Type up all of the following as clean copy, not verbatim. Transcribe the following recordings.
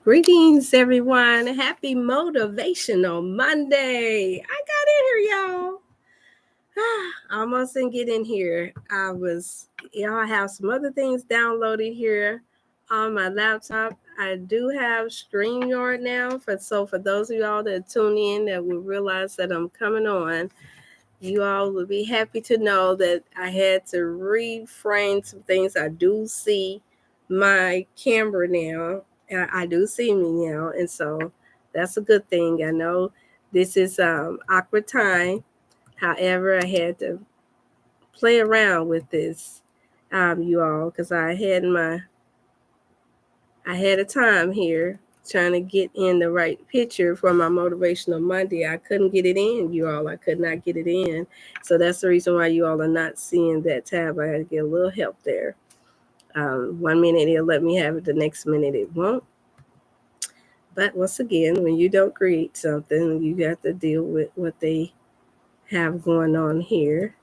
Greetings, everyone. Happy Motivational Monday. I got in here, y'all. Almost didn't get in here. Y'all have some other things downloaded here on my laptop. I do have StreamYard now. For those of y'all that tune in that will realize that I'm coming on, you all will be happy to know that I had to reframe some things. I do see my camera now. I do see me now, and so that's a good thing. I know this is awkward time. However, I had to play around with this, you all, because I had a time here trying to get in the right picture for my Motivational Monday. I couldn't get it in, you all. I could not get it in. So that's the reason why you all are not seeing that tab. I had to get a little help there. 1 minute it'll let me have it, the next minute it won't. But once again, when you don't create something, you got to deal with what they have going on here.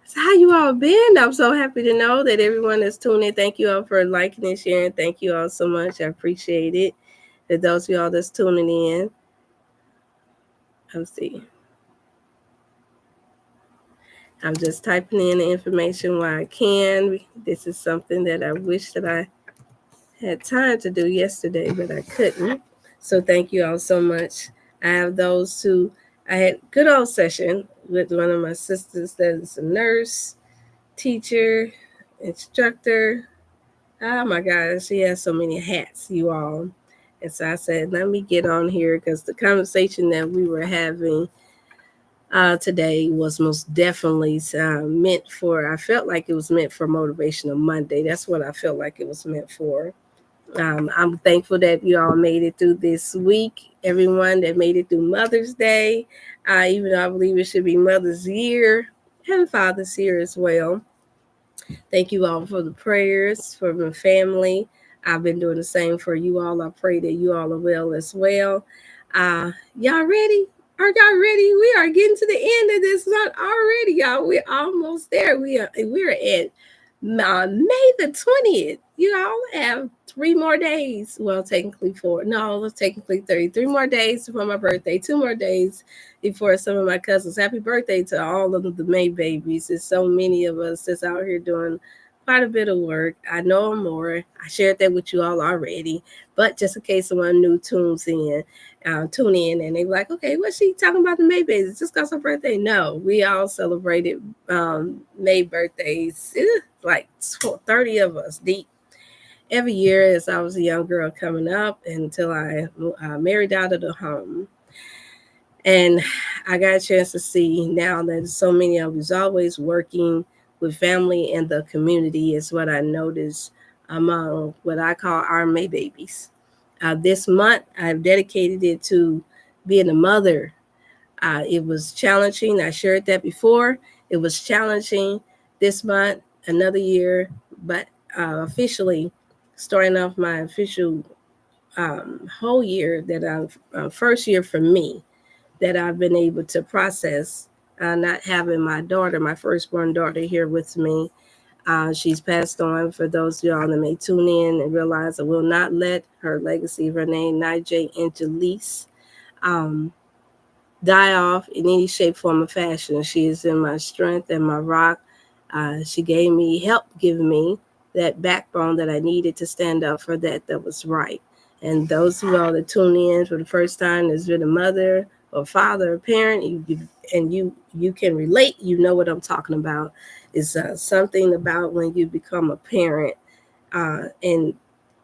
So how you all been? I'm so happy to know that everyone is tuning in. Thank you all for liking and sharing. Thank you all so much. I appreciate it. For those of y'all that's tuning in, let's see. I'm just typing in the information while I can. This is something that I wish that I had time to do yesterday, but I couldn't. So thank you all so much. I have those who I had good old session with one of my sisters that is a nurse, teacher, instructor. Oh my gosh, she has so many hats, you all. And so I said, let me get on here because the conversation that we were having today was most definitely I felt like it was meant for Motivational Monday. That's what I felt like it was meant for. I'm thankful that you all made it through this week. Everyone that made it through Mother's Day, even though I believe it should be Mother's Year and Father's Year as well. Thank you all for the prayers for my family. I've been doing the same for you all. I pray that you all are well as well. Y'all ready? Are y'all ready? We are getting to the end of this month already, y'all. We're almost there. We're at May the 20th. You all have 3 more days. Well, technically 4. No, it's technically 30. 3 more days before my birthday. 2 more days before some of my cousins. Happy birthday to all of the May babies. There's so many of us that's out here doing quite a bit of work. I know more. I shared that with you all already. But just in case someone new tune in and they were like, okay, what's she talking about the May babies? Just because her birthday? No, we all celebrated May birthdays. It's like 30 of us deep every year as I was a young girl coming up until I married out of the home. And I got a chance to see now that so many of us always working with family and the community is what I noticed among what I call our May babies. This month, I've dedicated it to being a mother. It was challenging. I shared that before. It was challenging this month, another year, but officially starting off my official whole year that first year for me that I've been able to process not having my daughter, my firstborn daughter, here with me. She's passed on. For those of y'all that may tune in and realize I will not let her legacy, her name, Nijay Angelise, die off in any shape, form, or fashion. She is in my strength and my rock. She helped give me that backbone that I needed to stand up for that was right. And those of y'all that tune in for the first time that's been a mother or father or parent, you can relate, you know what I'm talking about. It's something about when you become a parent, and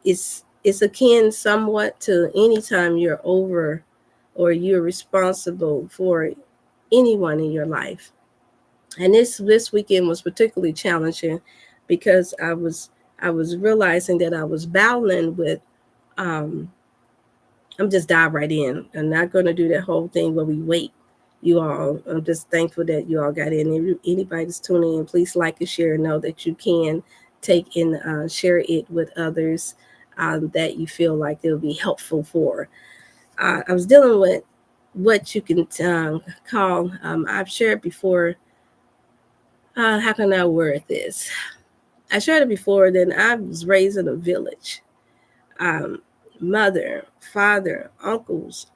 it's akin somewhat to any time you're over or you're responsible for anyone in your life. And this weekend was particularly challenging because I was realizing that I was battling with I'm just dive right in. I'm not going to do that whole thing where we wait. You all, I'm just thankful that you all got in. Anybody that's tuning in, please like and share. Know that you can take and share it with others that you feel like they'll be helpful for. I was dealing with what you can call, I've shared before, how can I word this? I shared it before that I was raised in a village. Um, mother, father, uncles,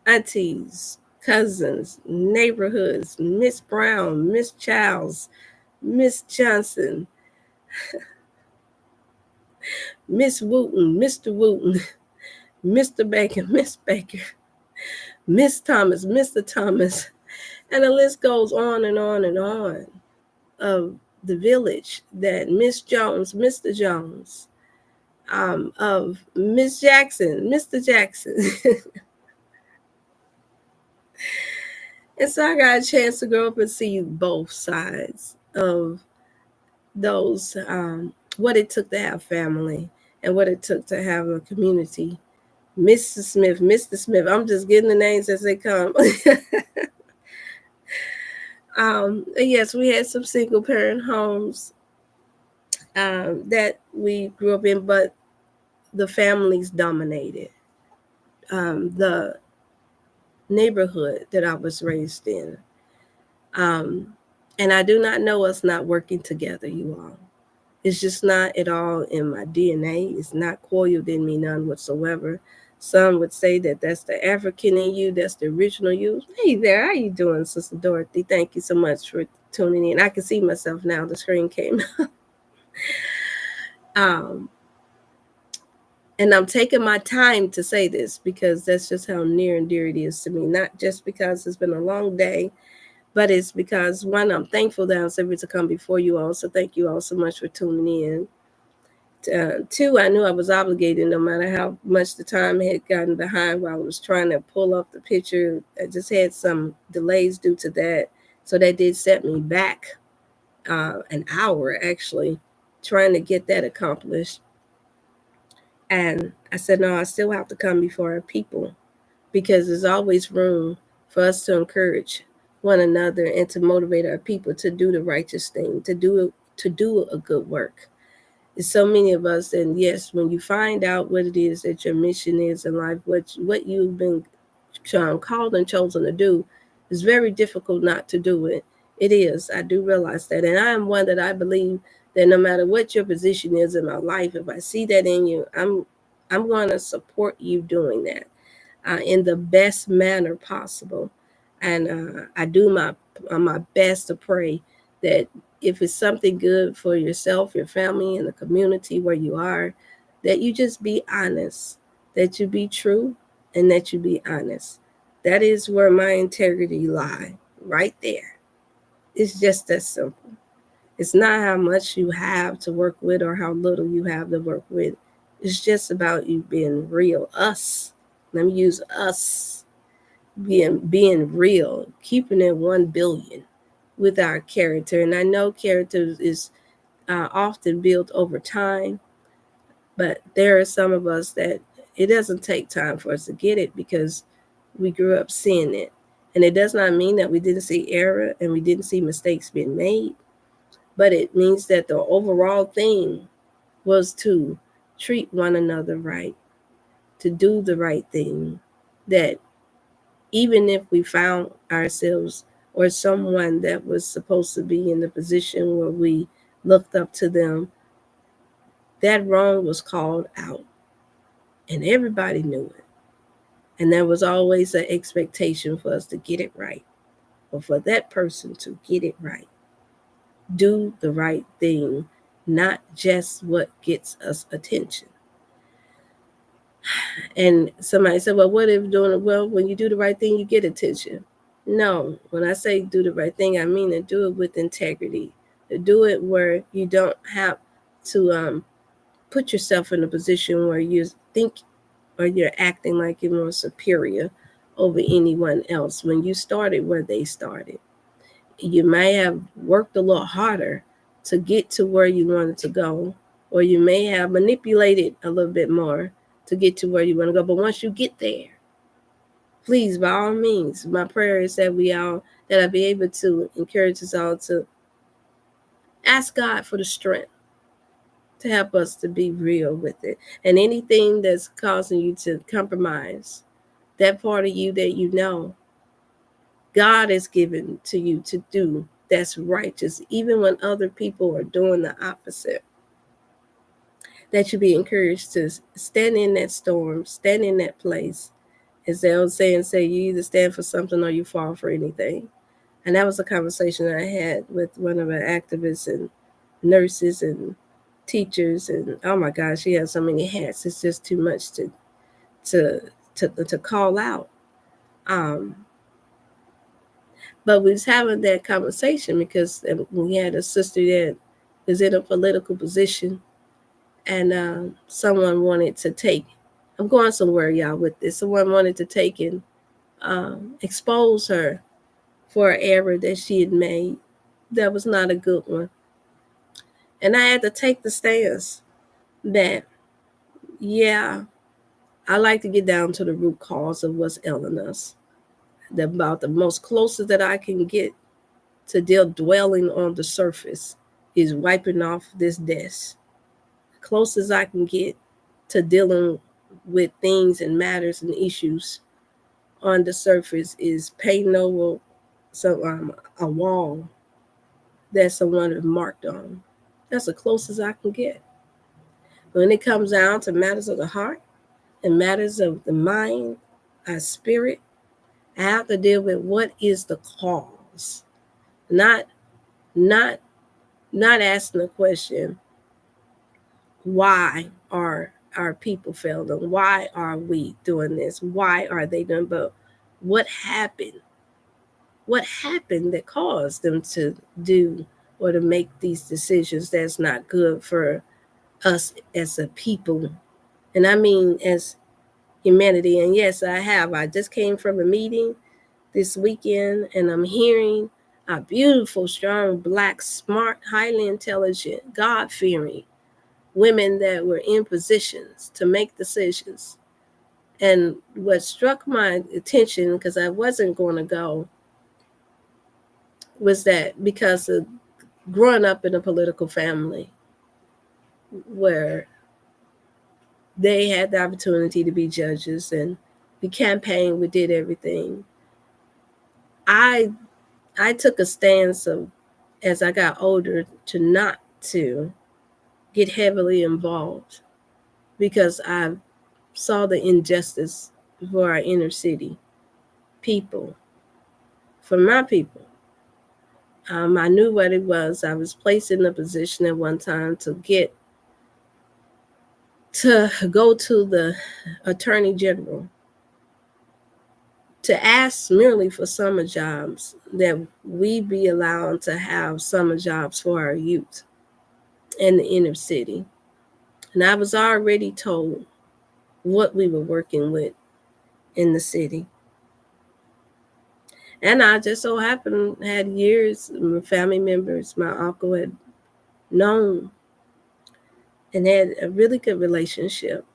aunties, cousins, neighborhoods, Miss Brown, Miss Childs, Miss Johnson, Miss Wooten, Mr. Wooten, Mr. Baker, Miss Baker, Miss Thomas, Mr. Thomas, and the list goes on and on and on of the village that Miss Jones, Mr. Jones, of Miss Jackson, Mr. Jackson. And so I got a chance to grow up and see both sides of those, what it took to have family and what it took to have a community. Mrs. Smith, Mr. Smith, I'm just getting the names as they come. Yes, we had some single parent homes that we grew up in, but the families dominated the neighborhood that I was raised in. And I do not know us not working together, you all. It's just not at all in my DNA. It's not coiled in me, none whatsoever. Some would say that that's the African in you, that's the original you. Hey there, how you doing, Sister Dorothy? Thank you so much for tuning in. I can see myself now. The screen came up. And I'm taking my time to say this because that's just how near and dear it is to me. Not just because it's been a long day, but it's because, one, I'm thankful that I was able to come before you all. So thank you all so much for tuning in. Two, I knew I was obligated no matter how much the time had gotten behind while I was trying to pull up the picture. I just had some delays due to that. So that did set me back an hour, actually, trying to get that accomplished. And I said, no, I still have to come before our people because there's always room for us to encourage one another and to motivate our people to do the righteous thing, to do a good work. There's so many of us, and yes, when you find out what it is that your mission is in life, what you've been called and chosen to do, it's very difficult not to do it. It is. I do realize that, and I am one that I believe that no matter what your position is in my life, if I see that in you, I'm going to support you doing that in the best manner possible, and I do my best to pray that if it's something good for yourself, your family, and the community where you are, that you just be honest, that you be true, and that you be honest. That is where my integrity lie, right there. It's just that simple. It's not how much you have to work with or how little you have to work with. It's just about you being real. Us. Let me use us. Being real, keeping it 1 billion with our character. And I know character is often built over time, but there are some of us that it doesn't take time for us to get it because we grew up seeing it. And it does not mean that we didn't see error and we didn't see mistakes being made, but it means that the overall thing was to treat one another right, to do the right thing, that even if we found ourselves or someone that was supposed to be in the position where we looked up to them, that wrong was called out and everybody knew it. And there was always an expectation for us to get it right or for that person to get it right. Do the right thing, not just what gets us attention. And somebody said, well, what if doing it well, when you do the right thing, you get attention? No, when I say do the right thing, I mean to do it with integrity, to do it where you don't have to put yourself in a position where you think or you're acting like you're more superior over anyone else when you started where they started. You may have worked a lot harder to get to where you wanted to go, or you may have manipulated a little bit more to get to where you want to go. But once you get there, please, by all means, my prayer is that that I be able to encourage us all to ask God for the strength to help us to be real with it. And anything that's causing you to compromise, that part of you that you know God is given to you to do that's righteous, even when other people are doing the opposite. that you be encouraged to stand in that storm, stand in that place. As the old saying say, you either stand for something or you fall for anything. And that was a conversation I had with one of our activists and nurses and teachers. And oh my gosh, she has so many hats. It's just too much to to call out. Um, but we was having that conversation because we had a sister that was in a political position, and someone wanted to take. I'm going somewhere, y'all, with this. Someone wanted to take and expose her for an error that she had made that was not a good one. And I had to take the stance that, yeah, I like to get down to the root cause of what's ailing us. About the most closest that I can get to dwelling on the surface is wiping off this desk. The closest I can get to dealing with things and matters and issues on the surface is painting over a wall that someone has marked on. That's the closest I can get. When it comes down to matters of the heart and matters of the mind, our spirit, I have to deal with what is the cause. Not not not asking the question, why are our people failing? Why are we doing this? Why are they doing? But what happened? What happened that caused them to do or to make these decisions that's not good for us as a people? And I mean as humanity. And yes, I have. I just came from a meeting this weekend and I'm hearing a beautiful, strong, black, smart, highly intelligent, God-fearing women that were in positions to make decisions. And what struck my attention, because I wasn't going to go, was that because of growing up in a political family where they had the opportunity to be judges and we campaigned, we did everything. I took a stance of, as I got older, to not to get heavily involved because I saw the injustice for our inner city people, for my people. I knew what it was. I was placed in a position at one time to go to the Attorney General to ask merely for summer jobs, that we be allowed to have summer jobs for our youth in the inner city. And I was already told what we were working with in the city. And I just so happened had years, family members, my uncle had known and had a really good relationship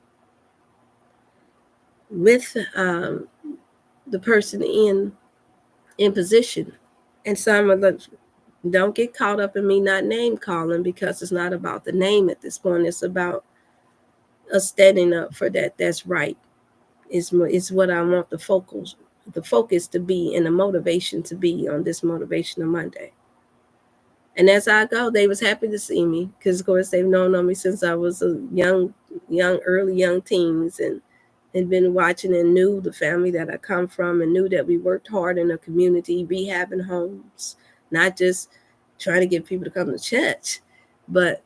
with the person in position. And some of the, don't get caught up in me not name calling, because it's not about the name at this point. It's about us standing up for that. That's right. It's what I want the focus to be and the motivation to be on this Motivational Monday. And as I go, they was happy to see me because, of course, they've known me since I was a early young teens, and had been watching and knew the family that I come from and knew that we worked hard in the community, rehabbing homes, not just trying to get people to come to church, but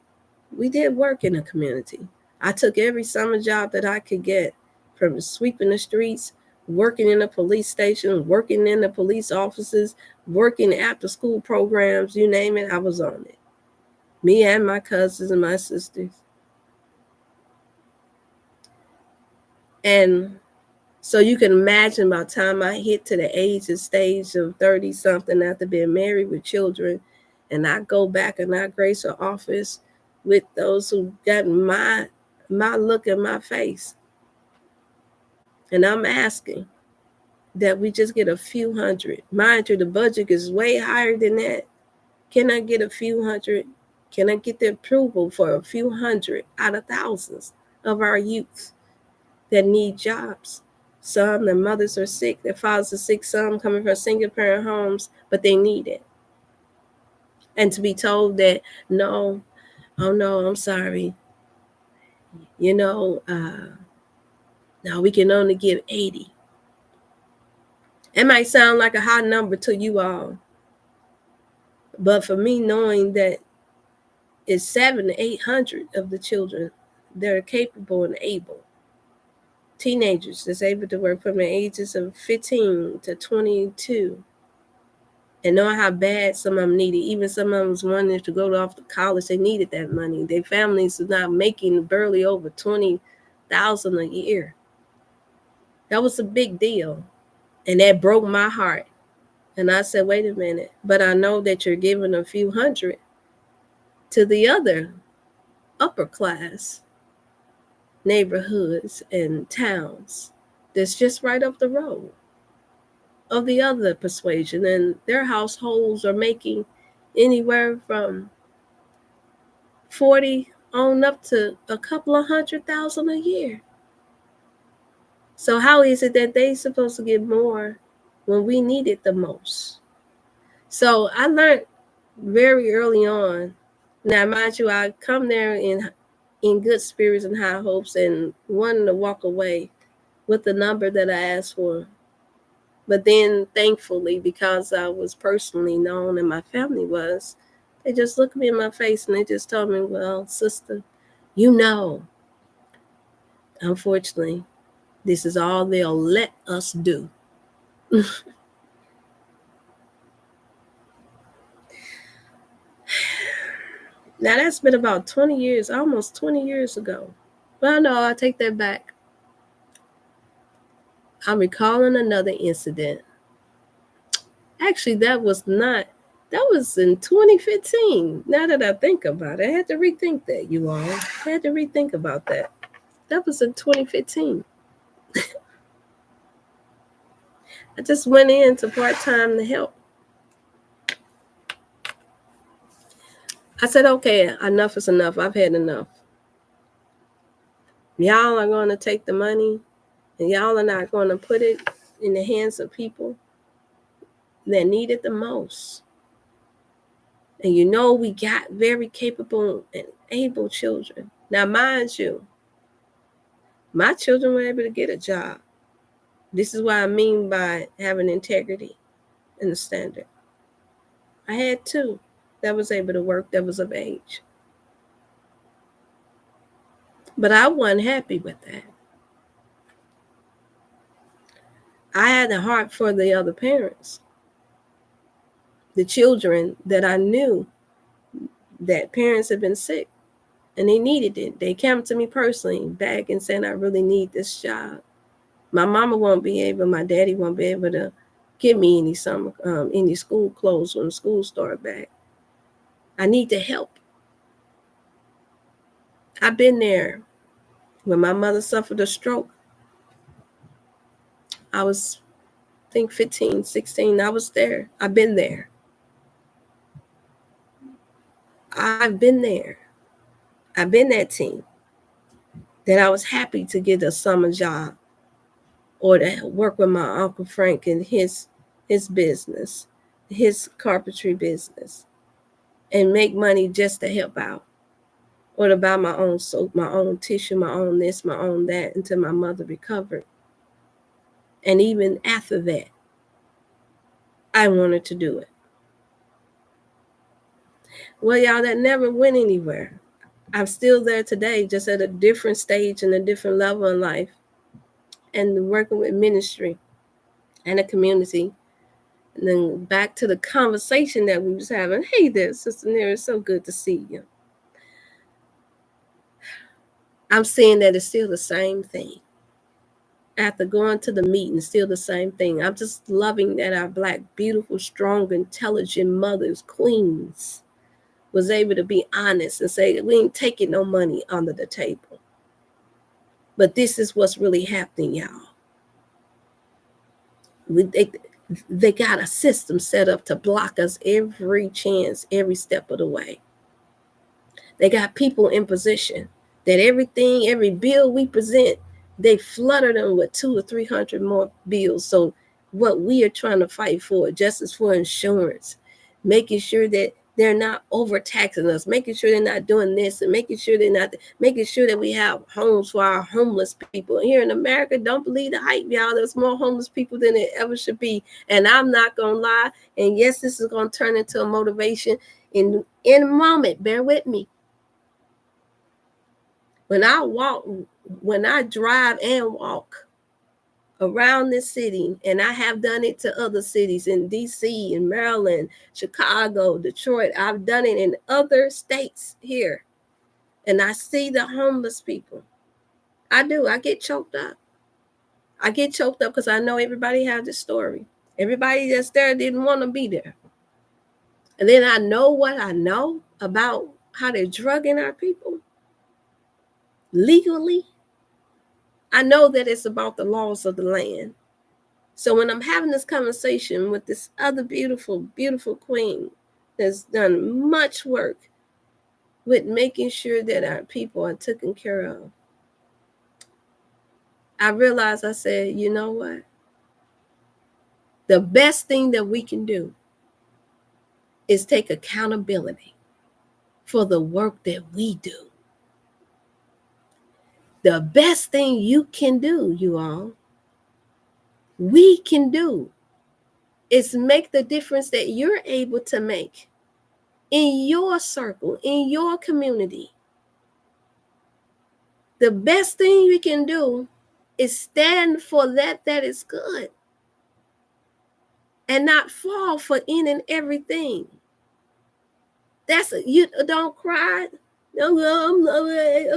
we did work in the community. I took every summer job that I could get, from sweeping the streets, working in the police station, working in the police offices, working after school programs, you name it, I was on it. Me and my cousins and my sisters. And so you can imagine by the time I hit to the age and stage of 30 something, after being married with children, and I go back and I grace her office with those who got my look in my face. And I'm asking that we just get a few hundred. Mind you, the budget is way higher than that. Can I get a few hundred? Can I get the approval for a few hundred out of thousands of our youth that need jobs? Some, their mothers are sick, their fathers are sick, some coming from single parent homes, but they need it. And to be told that, no, oh no, I'm sorry, Now we can only give 80. It might sound like a high number to you all, but for me, knowing that it's 700 to 800 of the children that are capable and able, teenagers that's able to work from the ages of 15 to 22, and knowing how bad some of them needed. Even some of them was wanting to go off to college. They needed that money. Their families are not making barely over $20,000 a year. That was a big deal, and that broke my heart. And I said, wait a minute, but I know that you're giving a few hundred to the other upper class neighborhoods and towns that's just right up the road of the other persuasion, and their households are making anywhere from 40 on up to a couple of $100,000 a year. So how is it that they supposed to get more when we need it the most? So I learned very early on. Now, mind you, I come there in good spirits and high hopes and wanting to walk away with the number that I asked for. But then, thankfully, because I was personally known and my family was, they just looked me in my face and they just told me, well, sister, unfortunately, this is all they'll let us do. Now, that's been about 20 years, almost 20 years ago. Well, no, I take that back. I'm recalling another incident. Actually, that was in 2015. Now that I think about it, I had to rethink that, you all. I had to rethink about that. That was in 2015. I just went into part-time to help. I said, okay, enough is enough. I've had enough. Y'all are going to take the money and y'all are not going to put it in the hands of people that need it the most. And we got very capable and able children. Now, mind you, my children were able to get a job. This is what I mean by having integrity and the standard. I had two that was able to work, that was of age. But I wasn't happy with that. I had a heart for the other parents, the children that I knew that parents had been sick and they needed it. They came to me personally back and said, I really need this job. My mama won't be able, my daddy won't be able to give me any school clothes when school started back. I need to help. I've been there. When my mother suffered a stroke, I was, I think, 15, 16. I was there. I've been there. I've been there. I've been that teen that I was happy to get a summer job or to work with my Uncle Frank and his business, his carpentry business, and make money just to help out, or to buy my own soap, my own tissue, my own this, my own that, until my mother recovered. And even after that, I wanted to do it. Well, y'all, that never went anywhere. I'm still there today, just at a different stage and a different level in life, and working with ministry and a community. And then back to the conversation that we was having. Hey there, Sister Nera, it's so good to see you. I'm seeing that it's still the same thing. After going to the meeting, still the same thing. I'm just loving that our Black, beautiful, strong, intelligent mothers, queens, was able to be honest and say, we ain't taking no money under the table. But this is what's really happening, y'all. They got a system set up to block us every chance, every step of the way. They got people in position that every bill we present, they flutter them with 200 or 300 more bills. So what we are trying to fight for, justice for insurance, making sure that they're not overtaxing us, making sure they're not doing this, and making sure that we have homes for our homeless people. Here in America, don't believe the hype, y'all. There's more homeless people than there ever should be. And I'm not going to lie. And yes, this is going to turn into a motivation in a moment. Bear with me. When I drive and walk around this city, and I have done it to other cities in DC, in Maryland, Chicago, Detroit. I've done it in other states here. And I see the homeless people. I do. I get choked up. I get choked up because I know everybody has a story. Everybody that's there didn't want to be there. And then I know what I know about how they're drugging our people legally. I know that it's about the laws of the land. So when I'm having this conversation with this other beautiful, beautiful queen that's done much work with making sure that our people are taken care of, I realized, I said, you know what? The best thing that we can do is take accountability for the work that we do. The best thing you can do, you all, we can do, is make the difference that you're able to make in your circle, in your community. The best thing we can do is stand for that is good and not fall for in and everything. That's you don't cry. No,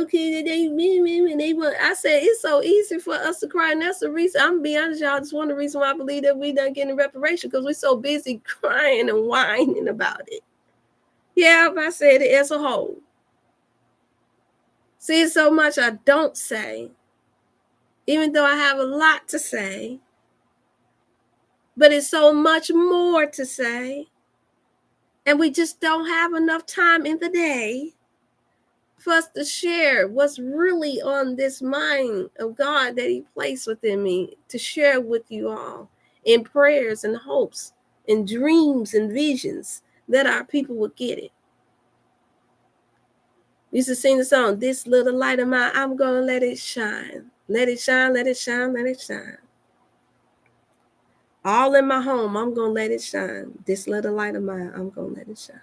okay, they want. I said it's so easy for us to cry, and that's the reason. I'm gonna be honest, y'all. It's one of the reasons why I believe that we not getting reparation, because we're so busy crying and whining about it. Yeah, I said it as a whole. See, it's so much I don't say, even though I have a lot to say. But it's so much more to say. And we just don't have enough time in the day for us to share what's really on this mind of God that He placed within me to share with you all in prayers and hopes and dreams and visions that our people would get it. We used to sing the song, "This little light of mine, I'm going to let it shine. Let it shine, let it shine, let it shine. All in my home, I'm going to let it shine. This little light of mine, I'm going to let it shine.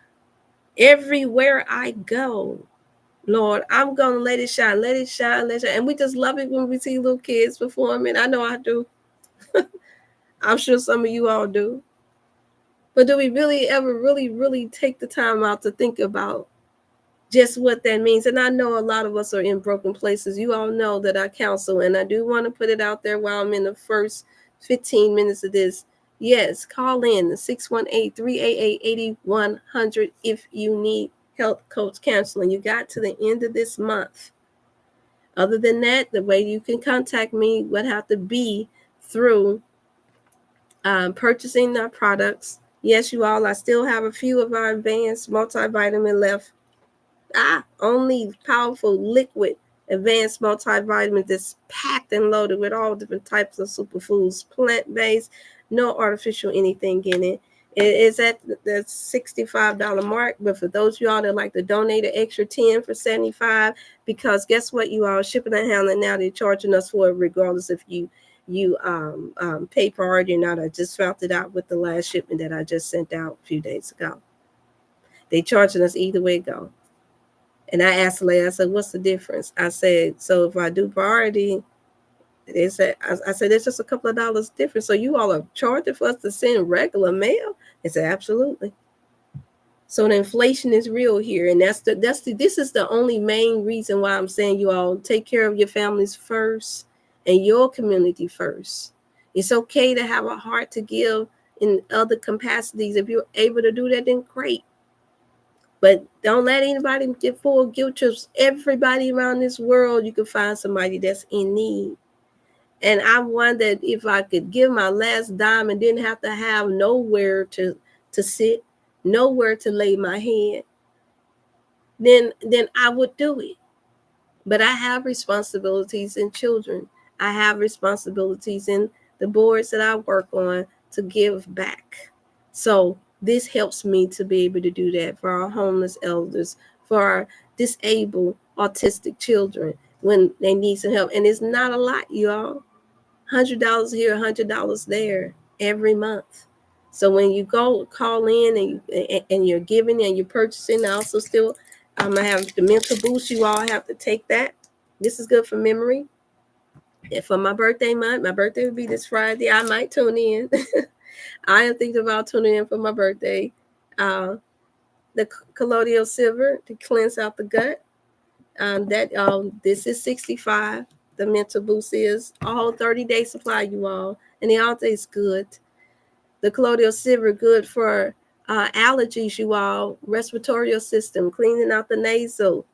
Everywhere I go, Lord, I'm going to let it shine, let it shine, let it shine." And we just love it when we see little kids performing. I know I do. I'm sure some of you all do. But do we really ever really take the time out to think about just what that means? And I know a lot of us are in broken places. You all know that I counsel, and I do want to put it out there while I'm in the first 15 minutes of this. Yes, call in 618-388-8100 if you need health coach counseling. You got to the end of this month. Other than that, the way you can contact me would have to be through purchasing our products. Yes, you all, I still have a few of our advanced multivitamin left. Only powerful liquid advanced multivitamin that's packed and loaded with all different types of superfoods, plant-based, no artificial anything in it. It is at the $65 mark, but for those of y'all that like to donate an extra 10 for $75, because guess what, you all, shipping and handling now, they're charging us for it regardless if you pay priority or not. I just found it out with the last shipment that I just sent out a few days ago. They charging us either way it go. And I asked the lady, I said, what's the difference? I said, so if I do priority, they said, I said, there's just a couple of dollars difference. So you all are charging for us to send regular mail? They said, absolutely. So the inflation is real here. And this is the only main reason why I'm saying you all take care of your families first and your community first. It's okay to have a heart to give in other capacities. If you're able to do that, then great. But don't let anybody get full guilt trips. Everybody around this world, you can find somebody that's in need. And I wondered if I could give my last dime and didn't have to have nowhere to sit, nowhere to lay my head, then I would do it. But I have responsibilities in children. I have responsibilities in the boards that I work on to give back. So this helps me to be able to do that for our homeless elders, for our disabled autistic children when they need some help. And it's not a lot, you all. $100 here, $100 there every month. So when you go call in and you're giving and you're purchasing, I also still I have the mental boost. You all have to take that. This is good for memory. And for my birthday month, my birthday will be this Friday. I might tune in. I am thinking about tuning in for my birthday. The colloidal silver to cleanse out the gut. This is 65. The mental boost is a whole 30-day supply, you all, and the all is good. The colloidal silver good for allergies, you all, respiratory system, cleaning out the nasal.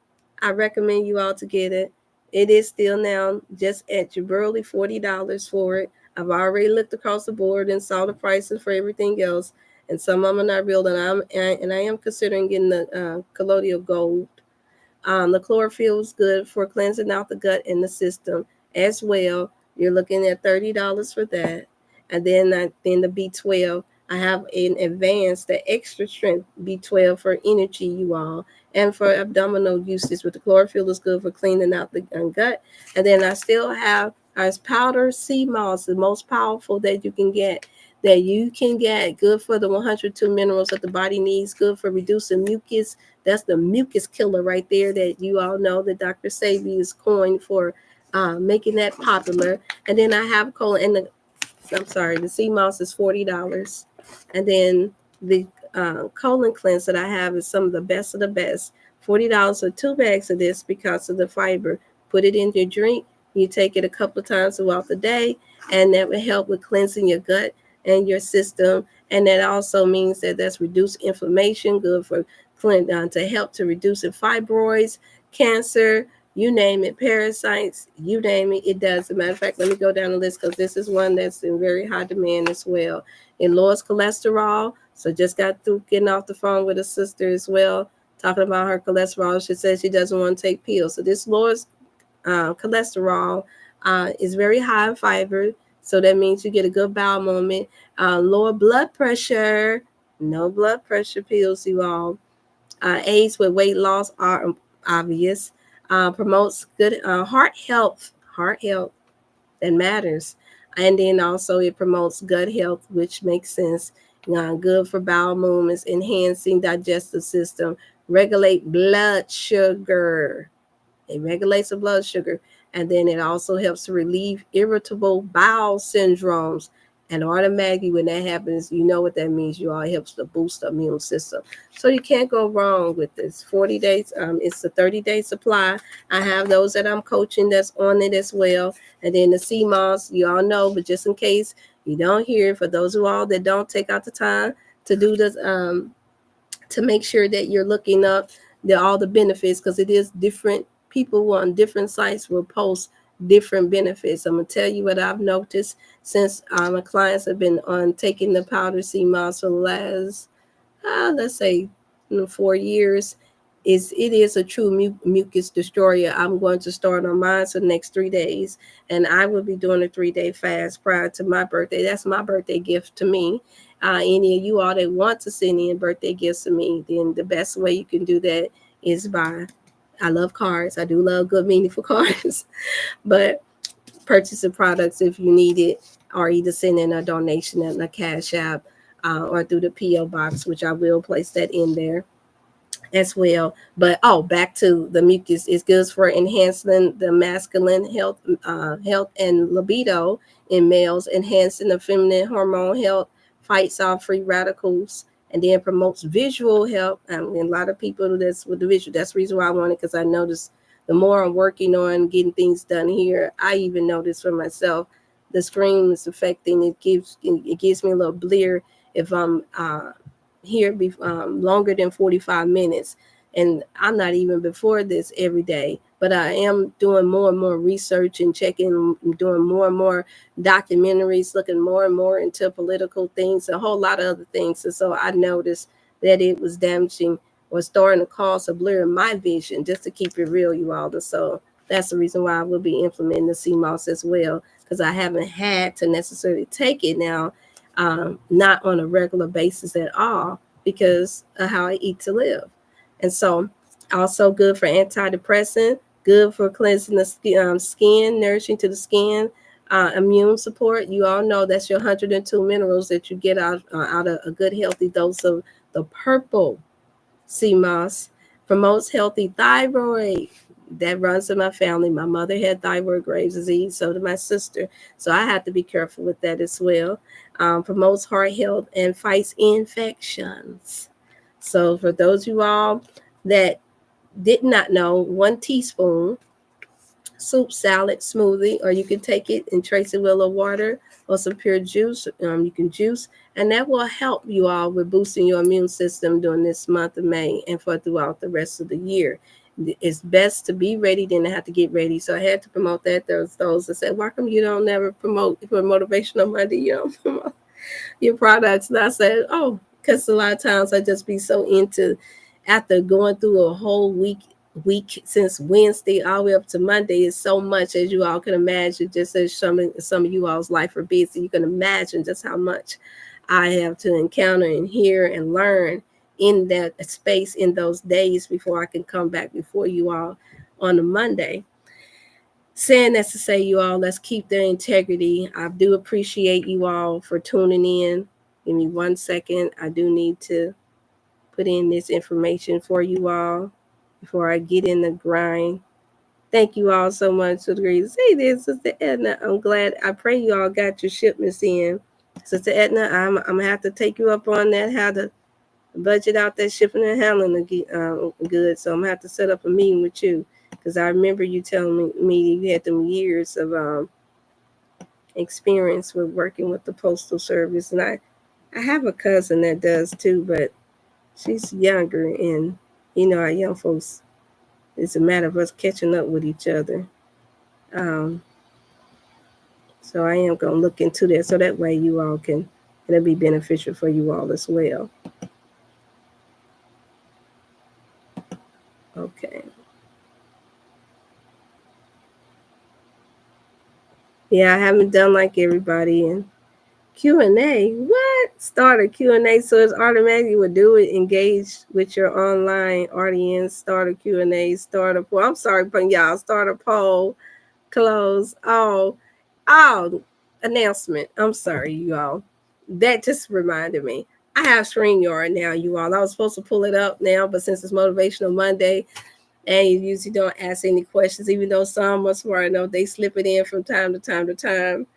I recommend you all to get it. It is still now just at your burly $40 for it. I've already looked across the board and saw the prices for everything else, and some of them are not real. And I am considering getting the colloidal gold. The chlorophyll is good for cleansing out the gut and the system as well. You're looking at $30 for that. And then the B12, I have an advanced, the extra strength B12 for energy, you all, and for abdominal uses. With the chlorophyll is good for cleaning out the gut. And then I still have our powder sea moss, the most powerful that you can get. Good for the 102 minerals that the body needs, good for reducing mucus. That's the mucus killer right there that you all know that Dr. Sabi is coined for making that popular. And then I have the sea moss is $40. And then the colon cleanse that I have is some of the best of the best. $40 for 2 bags of this because of the fiber. Put it in your drink. You take it a couple of times throughout the day, and that will help with cleansing your gut and your system. And that also means that that's reduced inflammation, good for to help to reduce fibroids, cancer, you name it, parasites, you name it, it does. As a matter of fact, let me go down the list because this is one that's in very high demand as well. It lowers cholesterol. So just got through getting off the phone with a sister as well, talking about her cholesterol. She says she doesn't want to take pills. So this lowers cholesterol, is very high in fiber. So that means you get a good bowel movement. Lower blood pressure, no blood pressure pills, you all. Aids with weight loss are obvious. Promotes good heart health that matters. And then also it promotes gut health, which makes sense. Good for bowel movements, enhancing digestive system, regulate blood sugar. It regulates the blood sugar. And then it also helps to relieve irritable bowel syndromes. And automatically when that happens, you know what that means. You all helps to boost the immune system. So you can't go wrong with this. 40 days, it's a 30-day supply. I have those that I'm coaching that's on it as well. And then the sea moss, you all know, but just in case you don't hear, for those of all that don't take out the time to do this, to make sure that you're looking up all the benefits, because it is different. People on different sites will post different benefits. I'm gonna tell you what I've noticed since my clients have been on taking the powder sea moss for the last, let's say, 4 years. It is a true mucus destroyer. I'm going to start on mine for the next 3 days, and I will be doing a 3-day fast prior to my birthday. That's my birthday gift to me. Any of you all that want to send in birthday gifts to me, then the best way you can do that is by, I love cards. I do love good, meaningful cards, but purchasing products if you need it, or either send in a donation in a Cash App or through the P.O. Box, which I will place that in there as well. But back to the mucus. It's good for enhancing the masculine health and libido in males, enhancing the feminine hormone health, fights off free radicals, and then promotes visual health. And a lot of people that's with the visual. That's the reason why I want it, because I noticed the more I'm working on getting things done here, I even notice for myself the screen is affecting. It gives me a little blear if I'm here longer than 45 minutes. And I'm not even before this every day, but I am doing more and more research and checking, doing more and more documentaries, looking more and more into political things, a whole lot of other things. And so I noticed that it was damaging or starting to cause a blur in my vision, just to keep it real, you all. And so that's the reason why I will be implementing the CMOS as well, because I haven't had to necessarily take it now. not on a regular basis at all because of how I eat to live. And so, also good for antidepressant, good for cleansing the skin, nourishing to the skin, immune support. You all know that's your 102 minerals that you get out of a good healthy dose of the purple sea moss. Promotes healthy thyroid. That runs in my family. My mother had thyroid Graves' disease, so did my sister. So I have to be careful with that as well. Promotes heart health and fights infections. So for those of you all that did not know, 1 teaspoon soup, salad, smoothie, or you can take it and trace it with a little water or some pure juice. You can juice, and that will help you all with boosting your immune system during this month of May and for throughout the rest of the year. It's best to be ready than to have to get ready. So I had to promote that. There's those that said, "Why come you don't never promote for Motivational Monday? You don't promote your products?" And I said, "Oh, because a lot of times I just be so into after going through a whole week since Wednesday all the way up to Monday is so much, as you all can imagine. Just as some of you all's life are busy, you can imagine just how much I have to encounter and hear and learn in that space in those days before I can come back before you all on a Monday. Saying that to say, you all, let's keep the integrity. I do appreciate you all for tuning in. Give me 1 second. I do need to put in this information for you all before I get in the grind. Thank you all so much for the greetings. Hey there, Sister Edna. I'm glad. I pray you all got your shipments in. Sister Edna, I'm gonna have to take you up on that, how to budget out that shipping and handling good. So I'm gonna have to set up a meeting with you because I remember you telling me you had them years of experience with working with the postal service, and I have a cousin that does too, but she's younger, and our young folks. It's a matter of us catching up with each other. Um, so I am gonna look into that so that way you all can it'll be beneficial for you all as well. Okay. Yeah, I haven't done like everybody and Q&A. What? Start a Q&A so it's automatic. You would do it. Engage with your online audience. Start a Q&A. Start a poll. I'm sorry, but y'all start a poll. Close. Oh, announcement. I'm sorry, you all. That just reminded me. I have StreamYard now, you all. I was supposed to pull it up now, but since it's Motivational Monday, and you usually don't ask any questions, even though some are smart enough, they slip it in from time to time to time.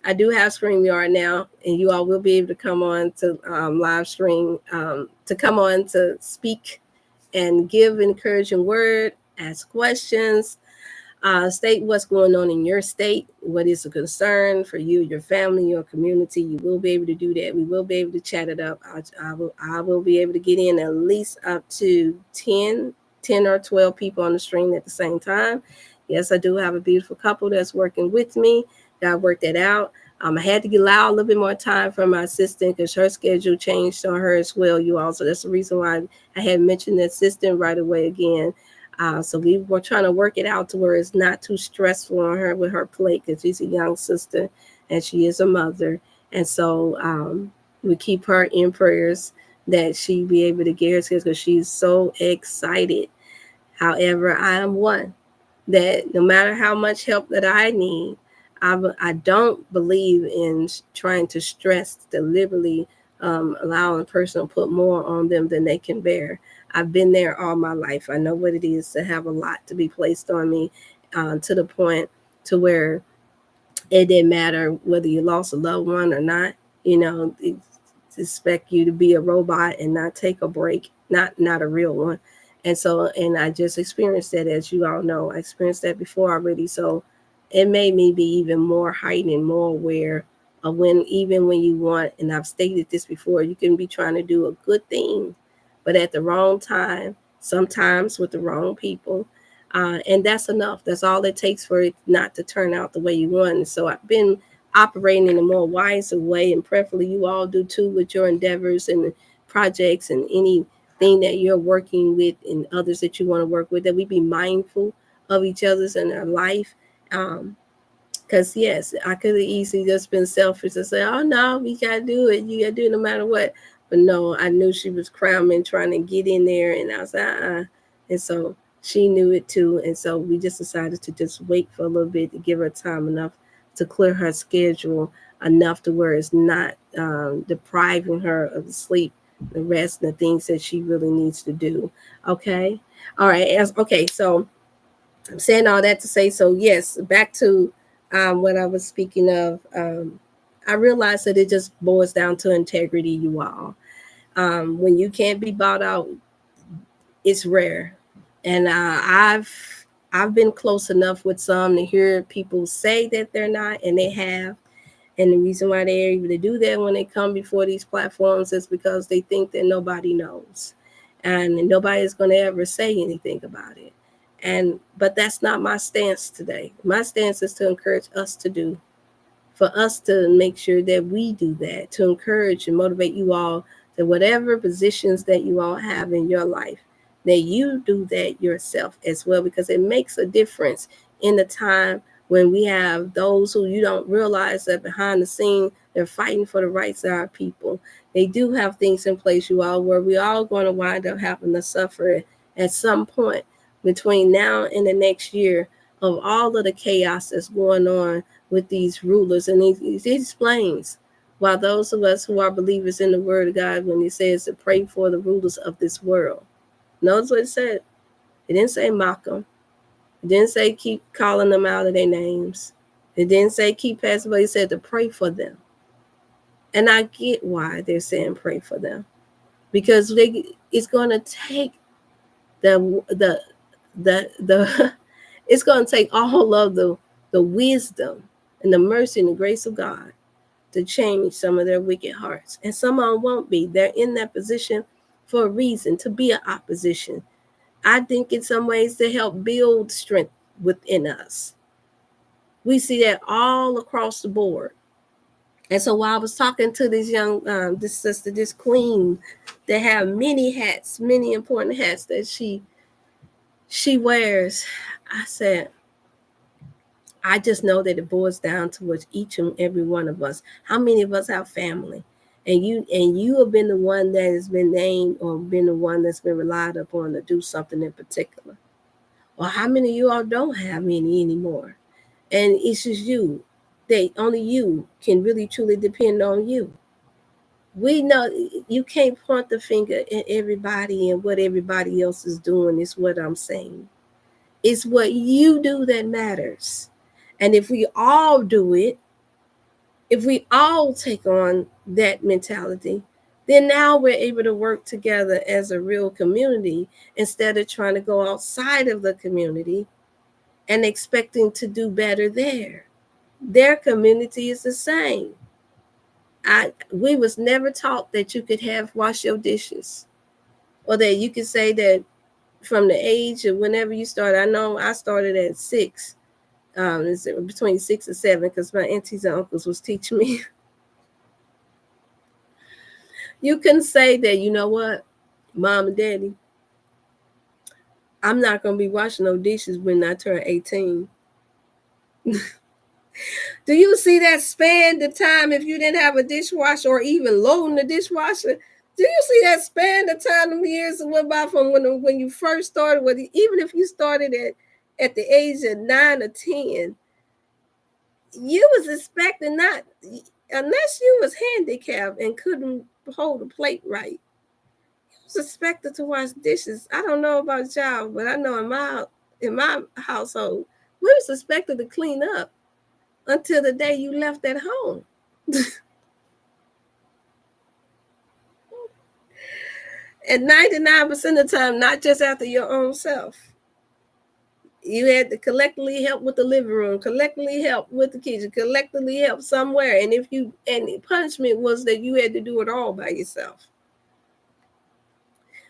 I do have StreamYard now, and you all will be able to come on to live stream, to come on to speak and give encouraging word, ask questions, state what's going on in your state, what is a concern for you, your family, your community. You will be able to do that. We will be able to chat it up. I will be able to get in at least up to 10 or 12 people on the stream at the same time. Yes, I do have a beautiful couple that's working with me. I worked that out. I had to allow a little bit more time for my assistant because her schedule changed on her as well, you all. So that's the reason why I had mentioned the assistant right away again. So we were trying to work it out to where it's not too stressful on her with her plate because she's a young sister and she is a mother. And so we keep her in prayers that she be able to get her skills because she's so excited. However, I am one that no matter how much help that I need, I don't believe in trying to stress deliberately, allowing a person to put more on them than they can bear. I've been there all my life. I know what it is to have a lot to be placed on me, to the point to where it didn't matter whether you lost a loved one or not. Expect you to be a robot and not take a break, not a real one. And I just experienced that, as you all know. I experienced that before already. So it made me be even more heightened, more aware of even when you want, and I've stated this before, you can be trying to do a good thing, but at the wrong time, sometimes with the wrong people. And that's enough. That's all it takes for it not to turn out the way you want. And so I've been operating in a more wiser way, and preferably you all do too with your endeavors and projects and anything that you're working with and others that you want to work with, that we be mindful of each other's in our life. Because yes, I could have easily just been selfish and say, "Oh no, we gotta do it. You gotta do it no matter what." But no, I knew she was cramming, trying to get in there, and I was like, and so she knew it too. And so we just decided to just wait for a little bit to give her time enough to clear her schedule enough to where it's not depriving her of the sleep, the rest, and the things that she really needs to do. Okay, all right. Okay, so I'm saying all that to say, so yes, back to what I was speaking of. I realized that it just boils down to integrity, you all. When you can't be bought out, it's rare. And I've been close enough with some to hear people say that they're not, and they have. And the reason why they're able to do that when they come before these platforms is because they think that nobody knows, and nobody is going to ever say anything about it. And but that's not my stance today. My stance is to encourage us to do, for us to make sure that we do that, to encourage and motivate you all to whatever positions that you all have in your life, that you do that yourself as well, because it makes a difference in the time when we have those who you don't realize that behind the scene they're fighting for the rights of our people. They do have things in place, you all, where we're all going to wind up having to suffer at some point between now and the next year of all of the chaos that's going on with these rulers. And he explains why those of us who are believers in the word of God, when he says to pray for the rulers of this world, notice what it said. It didn't say mock them. It didn't say keep calling them out of their names. It didn't say keep passing, but he said to pray for them. And I get why they're saying pray for them, because it's going to take the it's going to take all of the wisdom and the mercy and the grace of God to change some of their wicked hearts. And some of them won't be. They're in that position for a reason, to be an opposition. I think in some ways to help build strength within us. We see that all across the board. And so while I was talking to this this sister, this queen, that have many hats, many important hats that she wears, I said, I just know that it boils down to what each and every one of us. How many of us have family? And you have been the one that has been named, or been the one that's been relied upon to do something in particular. Or how many of you all don't have any anymore? And it's just you. Only you can really truly depend on you. We know you can't point the finger at everybody and what everybody else is doing, is what I'm saying. It's what you do that matters. And if we all do it, if we all take on that mentality, then now we're able to work together as a real community, instead of trying to go outside of the community and expecting to do better there. Their community is the same. We was never taught that you could have wash your dishes, or that you could say that from the age of whenever you started. I know I started at 6. It's between 6 and 7, because my aunties and uncles was teaching me. You can say that, you know what, mom and daddy, I'm not going to be washing no dishes when I turn 18. Do you see that span the time, if you didn't have a dishwasher or even loading the dishwasher? Do you see that span the time of years that went by from when you first started with it? Even if you started at the age of 9 or 10, you was expecting, not unless you was handicapped and couldn't hold a plate right, expected to wash dishes. I don't know about y'all, but I know in my household, we was expected to clean up until the day you left at home. And 99% of the time, not just after your own self. You had to collectively help with the living room, collectively help with the kitchen, collectively help somewhere. And the punishment was that you had to do it all by yourself.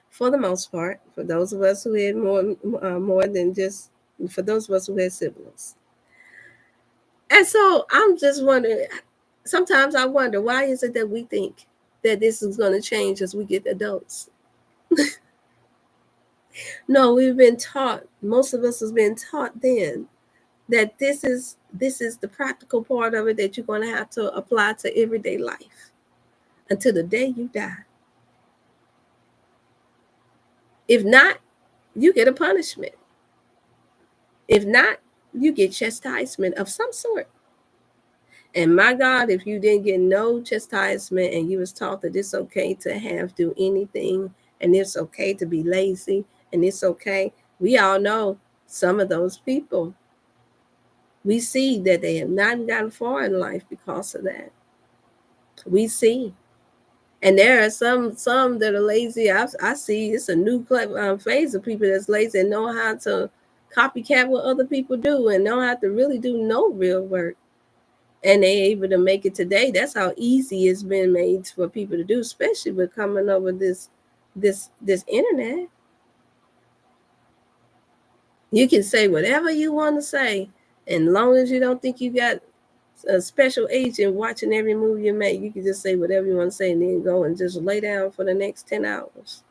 For the most part, for those of us who had more than just, for those of us who had siblings. And so I'm just wondering, sometimes I wonder, why is it that we think that this is going to change as we get adults? No, we've been taught, most of us has been taught then, that this is the practical part of it that you're going to have to apply to everyday life until the day you die. If not, you get a punishment. If not, you get chastisement of some sort. And my God, if you didn't get no chastisement and you was taught that it's okay to do anything and it's okay to be lazy and it's okay, we all know some of those people. We see that they have not gotten far in life because of that. We see. And there are some that are lazy. I see it's a new phase of people that's lazy and know how to copycat what other people do and don't have to really do no real work. And they able to make it today. That's how easy it's been made for people to do, especially with coming over this internet. You can say whatever you want to say, and as long as you don't think you got a special agent watching every move you make, you can just say whatever you want to say and then go and just lay down for the next 10 hours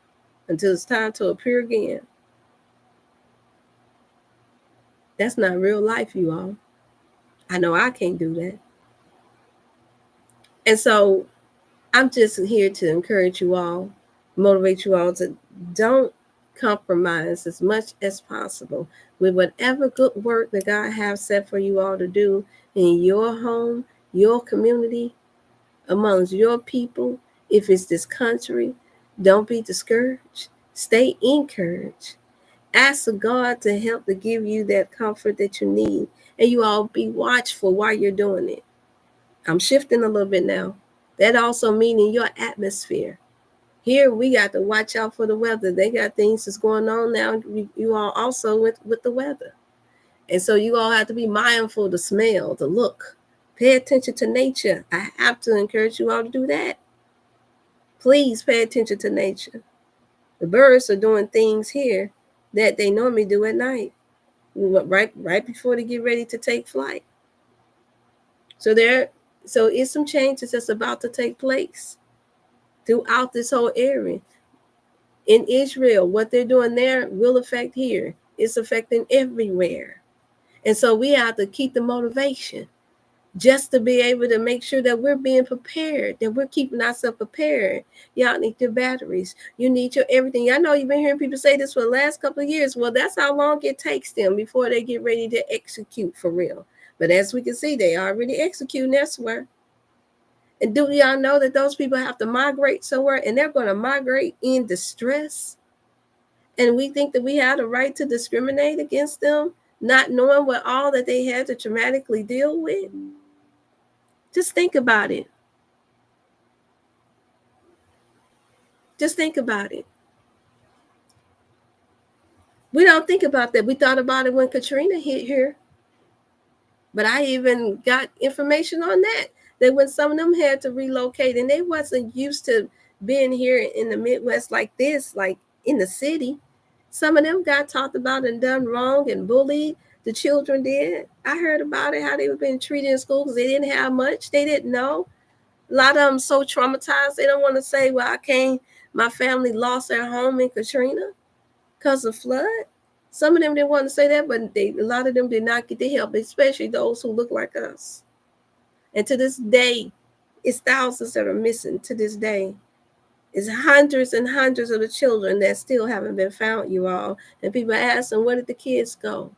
until it's time to appear again. That's not real life, you all. I know I can't do that. And so I'm just here to encourage you all, motivate you all to don't compromise as much as possible with whatever good work that God has set for you all to do in your home, your community, amongst your people. If it's this country, don't be discouraged. Stay encouraged. Ask God to help to give you that comfort that you need. And you all be watchful while you're doing it. I'm shifting a little bit now. That also meaning your atmosphere. Here we got to watch out for the weather. They got things that's going on now. You all also with the weather. And so you all have to be mindful of the smell, the look. Pay attention to nature. I have to encourage you all to do that. Please pay attention to nature. The birds are doing things here that they normally do at night, right before they get ready to take flight. So it's some changes that's about to take place throughout this whole area. In Israel, what they're doing there will affect here. It's affecting everywhere. And so we have to keep the motivation just to be able to make sure that we're being prepared, that we're keeping ourselves prepared. Y'all need your batteries. You need your everything. I know you've been hearing people say this for the last couple of years. Well, that's how long it takes them before they get ready to execute for real. But as we can see, they already executing elsewhere. And do y'all know that those people have to migrate somewhere and they're going to migrate in distress? And we think that we have the right to discriminate against them, not knowing what all that they had to traumatically deal with? Just think about it. Just think about it. We don't think about that. We thought about it when Katrina hit here. But I even got information on that when some of them had to relocate and they wasn't used to being here in the Midwest like this, like in the city. Some of them got talked about and done wrong and bullied. The children did. I heard about it, how they were being treated in school because they didn't have much. They didn't know. A lot of them so traumatized, they don't want to say, well, my family lost their home in Katrina because of flood. Some of them didn't want to say that, but a lot of them did not get the help, especially those who look like us. And to this day, it's thousands that are missing to this day. It's hundreds and hundreds of the children that still haven't been found, you all. And people ask them, where did the kids go?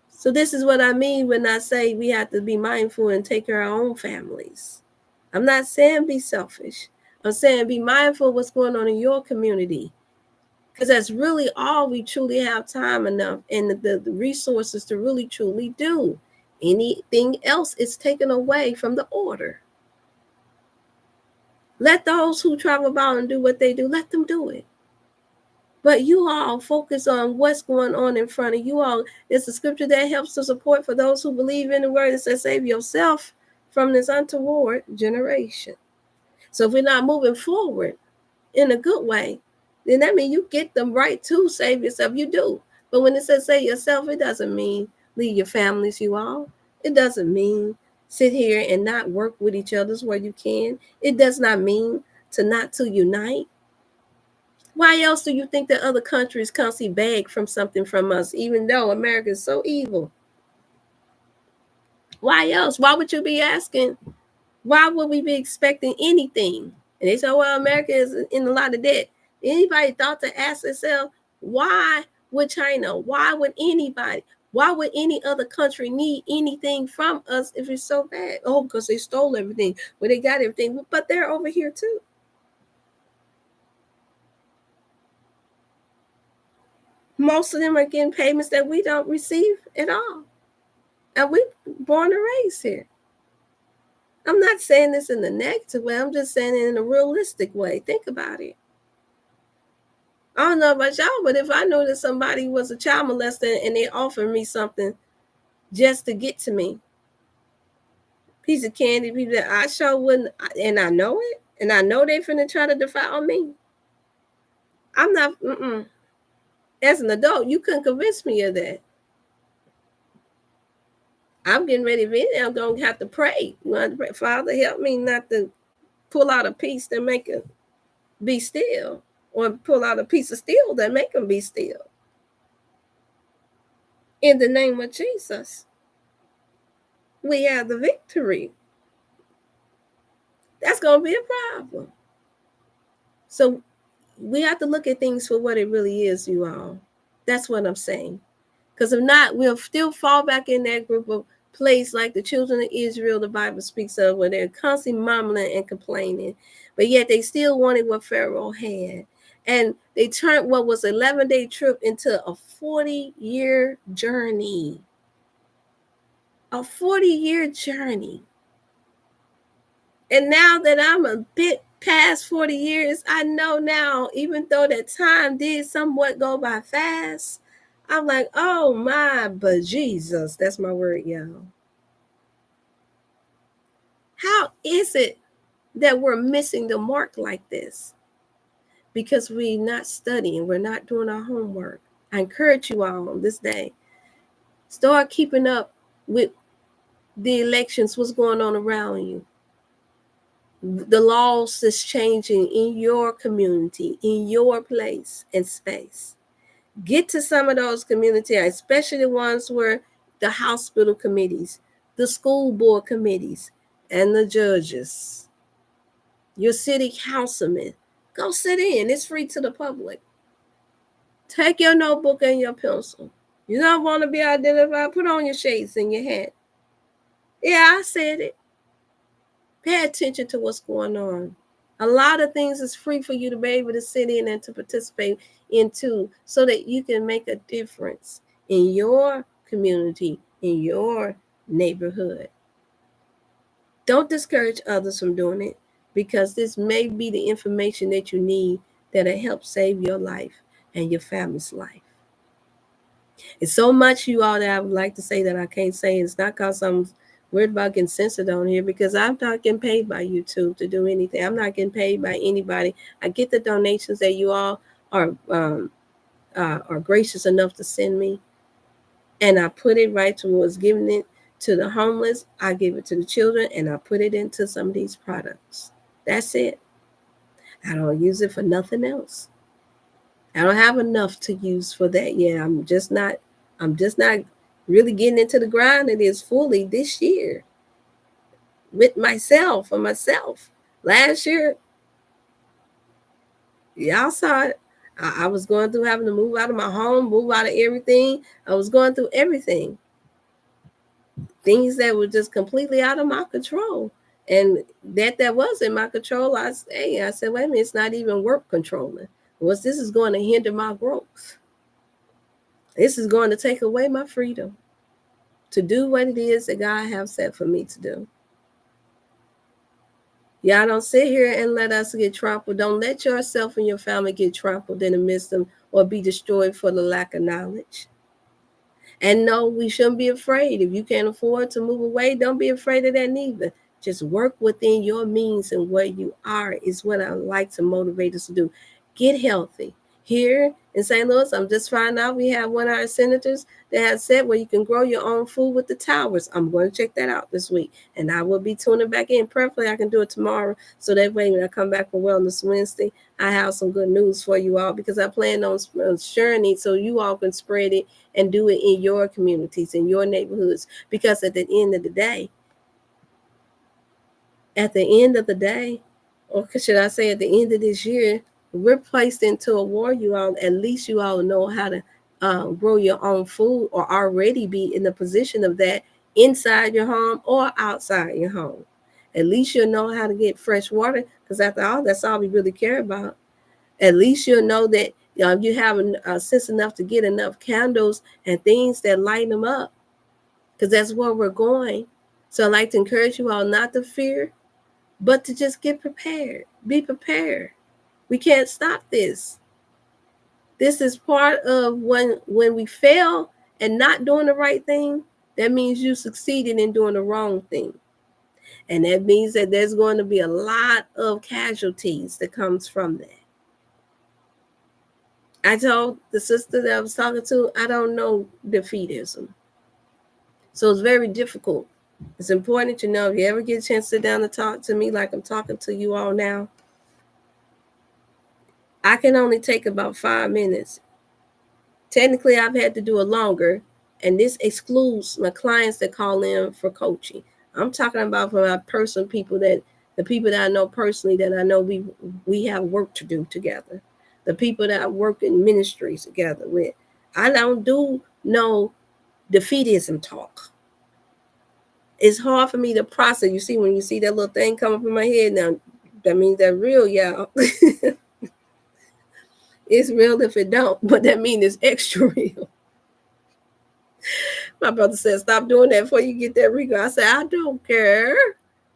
So this is what I mean when I say we have to be mindful and take care of our own families. I'm not saying be selfish. I'm saying be mindful of what's going on in your community. Because that's really all we truly have time enough and the resources to really truly do. Anything else is taken away from the order. Let those who travel about and do what they do, let them do it. But you all focus on what's going on in front of you all. It's a scripture that helps to support for those who believe in the word. It says, save yourself from this untoward generation. So if we're not moving forward in a good way, then that means you get the right to save yourself. You do. But when it says save yourself, it doesn't mean leave your families, you all. It doesn't mean sit here and not work with each other where you can. It does not mean not to unite. Why else do you think that other countries constantly beg from something from us, even though America is so evil? Why else? Why would you be asking? Why would we be expecting anything? And they say, well, America is in a lot of debt. Anybody thought to ask themselves, why would China? Why would anybody? Why would any other country need anything from us if it's so bad? Oh, because they stole everything. Well, they got everything, but they're over here too. Most of them are getting payments that we don't receive at all. And we born and raised here. I'm not saying this in a negative way. I'm just saying it in a realistic way. Think about it. I don't know about y'all, but if I knew that somebody was a child molester and they offered me something just to get to me, piece of candy, people that I sure wouldn't, and I know it, and I know they finna try to defile me. I'm not. As an adult, you couldn't convince me of that. I'm getting ready to. I'm gonna have to pray. Father, help me not to pull out a piece that make it be still, or pull out a piece of steel that make them be still. In the name of Jesus, we have the victory. That's going to be a problem. So we have to look at things for what it really is, you all. That's what I'm saying. Because if not, we'll still fall back in that group of place like the children of Israel the Bible speaks of, where they're constantly mumbling and complaining, but yet they still wanted what Pharaoh had. And they turned what was an 11-day trip into a 40-year journey. A 40-year journey. And now that I'm a bit past 40 years, I know now, even though that time did somewhat go by fast, I'm like, oh my, but Jesus, that's my word, y'all. How is it that we're missing the mark like this? Because we're not studying, we're not doing our homework. I encourage you all on this day, start keeping up with the elections, what's going on around you. The laws is changing in your community, in your place and space. Get to some of those communities, especially the ones where the hospital committees, the school board committees, and the judges, your city councilman. Go sit in. It's free to the public. Take your notebook and your pencil. You don't want to be identified? Put on your shades and your hat. Yeah, I said it. Pay attention to what's going on. A lot of things is free for you to be able to sit in and to participate into, so that you can make a difference in your community, in your neighborhood. Don't discourage others from doing it, because this may be the information that you need that'll help save your life and your family's life. It's so much, you all, that I would like to say that I can't say. It's not because I'm worried about getting censored on here, because I'm not getting paid by YouTube to do anything. I'm not getting paid by anybody. I get the donations that you all are gracious enough to send me, and I put it right towards giving it to the homeless. I give it to the children, and I put it into some of these products. That's it. I don't use it for nothing else. I don't have enough to use for that yet. I'm just not really getting into the grind of this fully this year with myself, for myself. Last year, y'all saw it. I was going through having to move out of my home, move out of everything. I was going through everything. Things that were just completely out of my control. And that was in my control. I said, wait a minute, it's not even worth controlling. This is going to hinder my growth. This is going to take away my freedom to do what it is that God has set for me to do. Y'all don't sit here and let us get trampled. Don't let yourself and your family get trampled in the midst of, or be destroyed for the lack of knowledge. And no, we shouldn't be afraid. If you can't afford to move away, don't be afraid of that neither. Just work within your means and where you are is what I like to motivate us to do. Get healthy. Here in St. Louis, I'm just finding out we have one of our senators that has said where you can grow your own food with the towers. I'm going to check that out this week, and I will be tuning back in. Preferably, I can do it tomorrow, so that way when I come back for Wellness Wednesday, I have some good news for you all, because I plan on sharing it so you all can spread it and do it in your communities, in your neighborhoods. Because at the end of the day, or should I say at the end of this year, we're placed into a war, you all. At least you all know how to grow your own food, or already be in the position of that inside your home or outside your home. At least you'll know how to get fresh water, because after all, that's all we really care about. At least you'll know that you have a sense enough to get enough candles and things that light them up, because that's where we're going. So I'd like to encourage you all not to fear, but to just get prepared. Be prepared. We can't stop this. This is part of when we fail and not doing the right thing, that means you succeeded in doing the wrong thing. And that means that there's going to be a lot of casualties that comes from that. I told the sister that I was talking to, I don't know defeatism. So it's very difficult. It's important to know, if you ever get a chance to sit down and talk to me like I'm talking to you all now, I can only take about 5 minutes. Technically, I've had to do it longer, and this excludes my clients that call in for coaching. I'm talking about for my personal people, that the people that I know personally, that I know we have work to do together. The people that I work in ministries together with. I don't do no defeatism talk. It's hard for me to process. You see, when you see that little thing come up in my head now, that means they're real, y'all. It's real if it don't, but that means it's extra real. My brother said, stop doing that before you get that rego. I said, I don't care,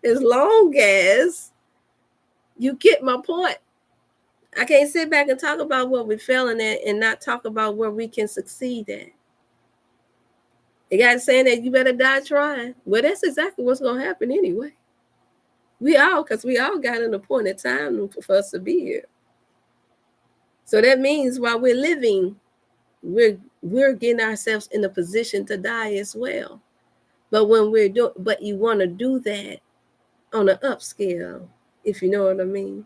as long as you get my point. I can't sit back and talk about what we're failing at and not talk about where we can succeed at. The guy saying that you better die trying. Well, that's exactly what's going to happen anyway. Because we all got an appointed time for us to be here. So that means while we're living, we're getting ourselves in a position to die as well. But you want to do that on an upscale, if you know what I mean.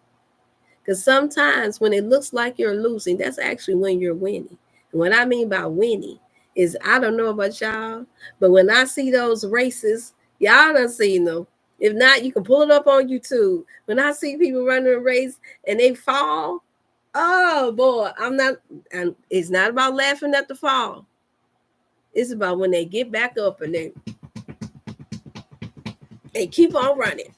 Because sometimes when it looks like you're losing, that's actually when you're winning. And what I mean by winning is, I don't know about y'all, but when I see those races, y'all done seen them. If not, you can pull it up on YouTube. When I see people running a race and they fall, oh boy, and it's not about laughing at the fall. It's about when they get back up and they keep on running.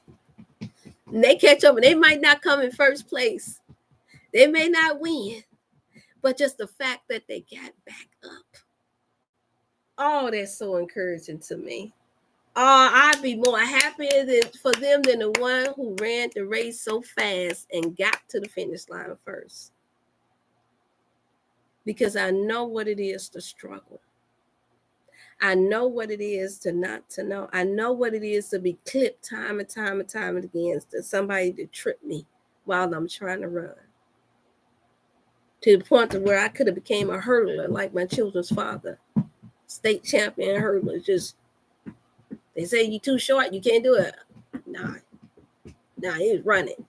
And they catch up, and they might not come in first place. They may not win, but just the fact that they got back up. Oh, that's so encouraging to me. Oh, I'd be more happier for them than the one who ran the race so fast and got to the finish line first. Because I know what it is to struggle. I know what it is to not to know. I know what it is to be clipped time and time and time again, to somebody to trip me while I'm trying to run. To the point to where I could have became a hurdler like my children's father, state champion hurdler. Just, they say you're too short, you can't do it. Nah, he was running.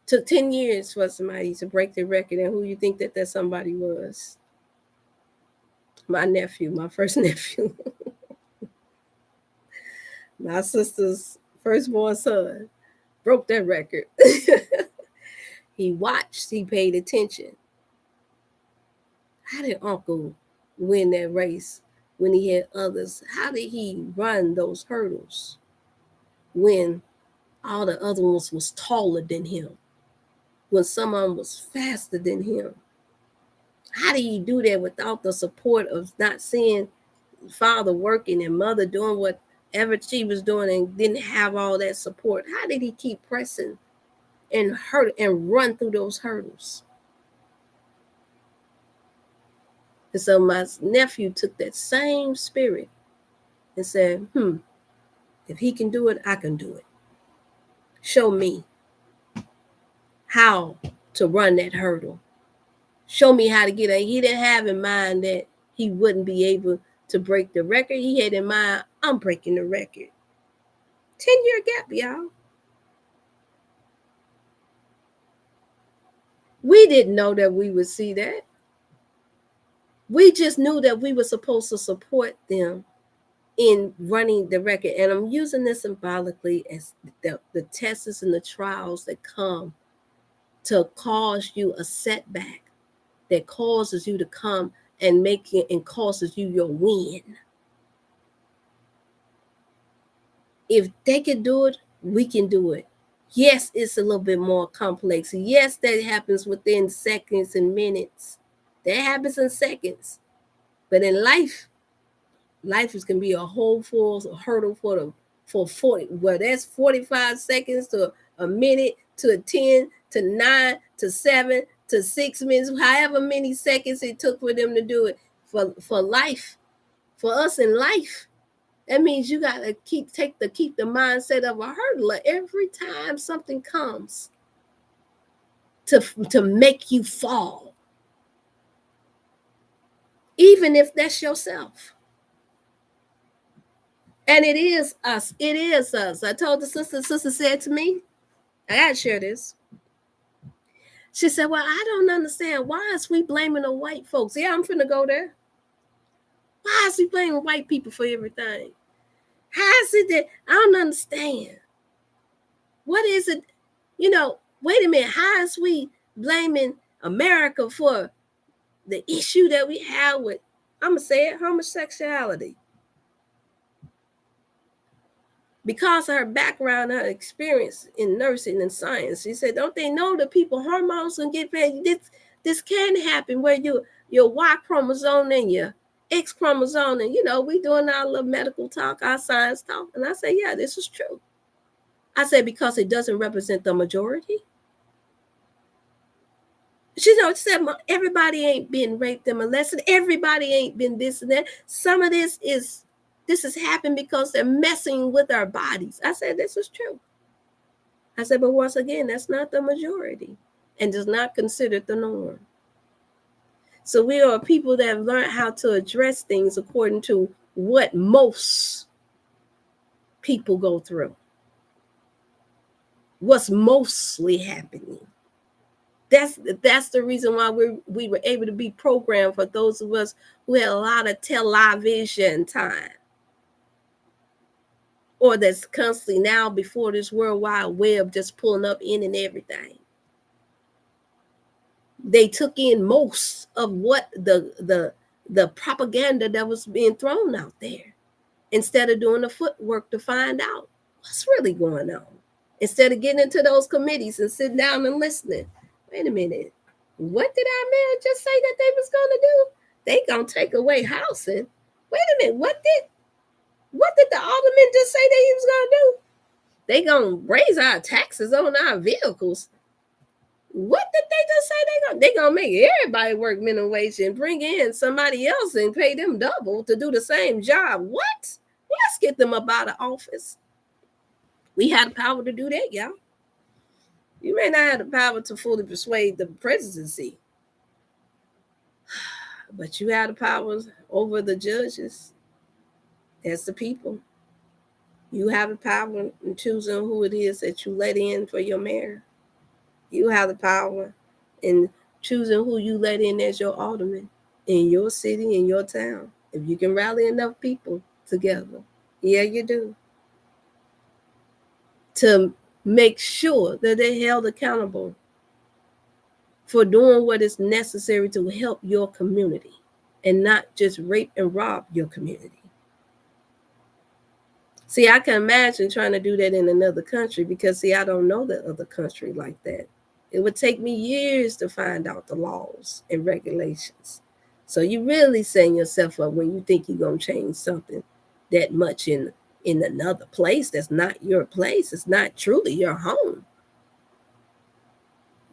Took 10 years for somebody to break their record, and who you think that somebody was? My nephew, my first nephew. My sister's firstborn son broke that record. He watched, he paid attention. How did Uncle win that race when he had others? How did he run those hurdles when all the other ones was taller than him? When someone was faster than him? How did he do that without the support of not seeing father working and mother doing whatever she was doing and didn't have all that support? How did he keep pressing and run through those hurdles? And so my nephew took that same spirit and said, if he can do it, I can do it. Show me. how to run that hurdle. Show me how to get it. He didn't have in mind that he wouldn't be able to break the record. He had in mind, I'm breaking the record. 10-year gap, y'all. We didn't know that we would see that. We just knew that we were supposed to support them in running the record. And I'm using this symbolically as the tests and the trials that come to cause you a setback, that causes you to come and make it and causes you your win. If they can do it, we can do it. Yes, it's a little bit more complex. Yes, that happens within seconds and minutes. That happens in seconds. But in life is gonna be a whole full hurdle for 40. Well, that's 45 seconds to a minute to a 10 to 9 to 7 to 6 minutes, however many seconds it took for them to do it for life, for us in life. That means you gotta keep the mindset of a hurdler every time something comes to make you fall, even if that's yourself. And it is us. It is us. I told the sister said to me, I gotta share this. She said, well, I don't understand. Why is we blaming the white folks? Yeah, I'm finna go there. Why is we blaming white people for everything? How is it that I don't understand? What is it? Wait a minute. How is we blaming America for the issue that we have with, I'm gonna say it, homosexuality? Because of her background, her experience in nursing and science, she said, don't they know that people hormones and get paid? This can happen where your Y chromosome and your X chromosome, and we doing our little medical talk, our science talk. And I said, yeah, this is true. I said, because it doesn't represent the majority. She said everybody ain't been raped and molested. Everybody ain't been this and that. Some of this has happened because they're messing with our bodies. I said, this is true. I said, but once again, that's not the majority and does not consider the norm. So we are people that have learned how to address things according to what most people go through, what's mostly happening. That's the reason why we were able to be programmed, for those of us who had a lot of television time, or that's constantly now before this World Wide Web just pulling up in and everything. They took in most of what the propaganda that was being thrown out there, instead of doing the footwork to find out what's really going on. Instead of getting into those committees and sitting down and listening. Wait a minute. What did our mayor just say that they was going to do? They going to take away housing. Wait a minute. What did the alderman just say that he was going to do? They going to raise our taxes on our vehicles. What did they just say? They going to make everybody work minimum wage and bring in somebody else and pay them double to do the same job. What? Let's get them up out of office. We had the power to do that, y'all. You may not have the power to fully persuade the presidency, but you have the power over the judges. That's the people. You have the power in choosing who it is that you let in for your mayor. You have the power in choosing who you let in as your alderman in your city, in your town. If you can rally enough people together, yeah, you do, to make sure that they're held accountable for doing what is necessary to help your community and not just rape and rob your community. See, I can imagine trying to do that in another country, because, see, I don't know that other country like that. It would take me years to find out the laws and regulations. So you really setting yourself up when you think you're going to change something that much in another place that's not your place. It's not truly your home.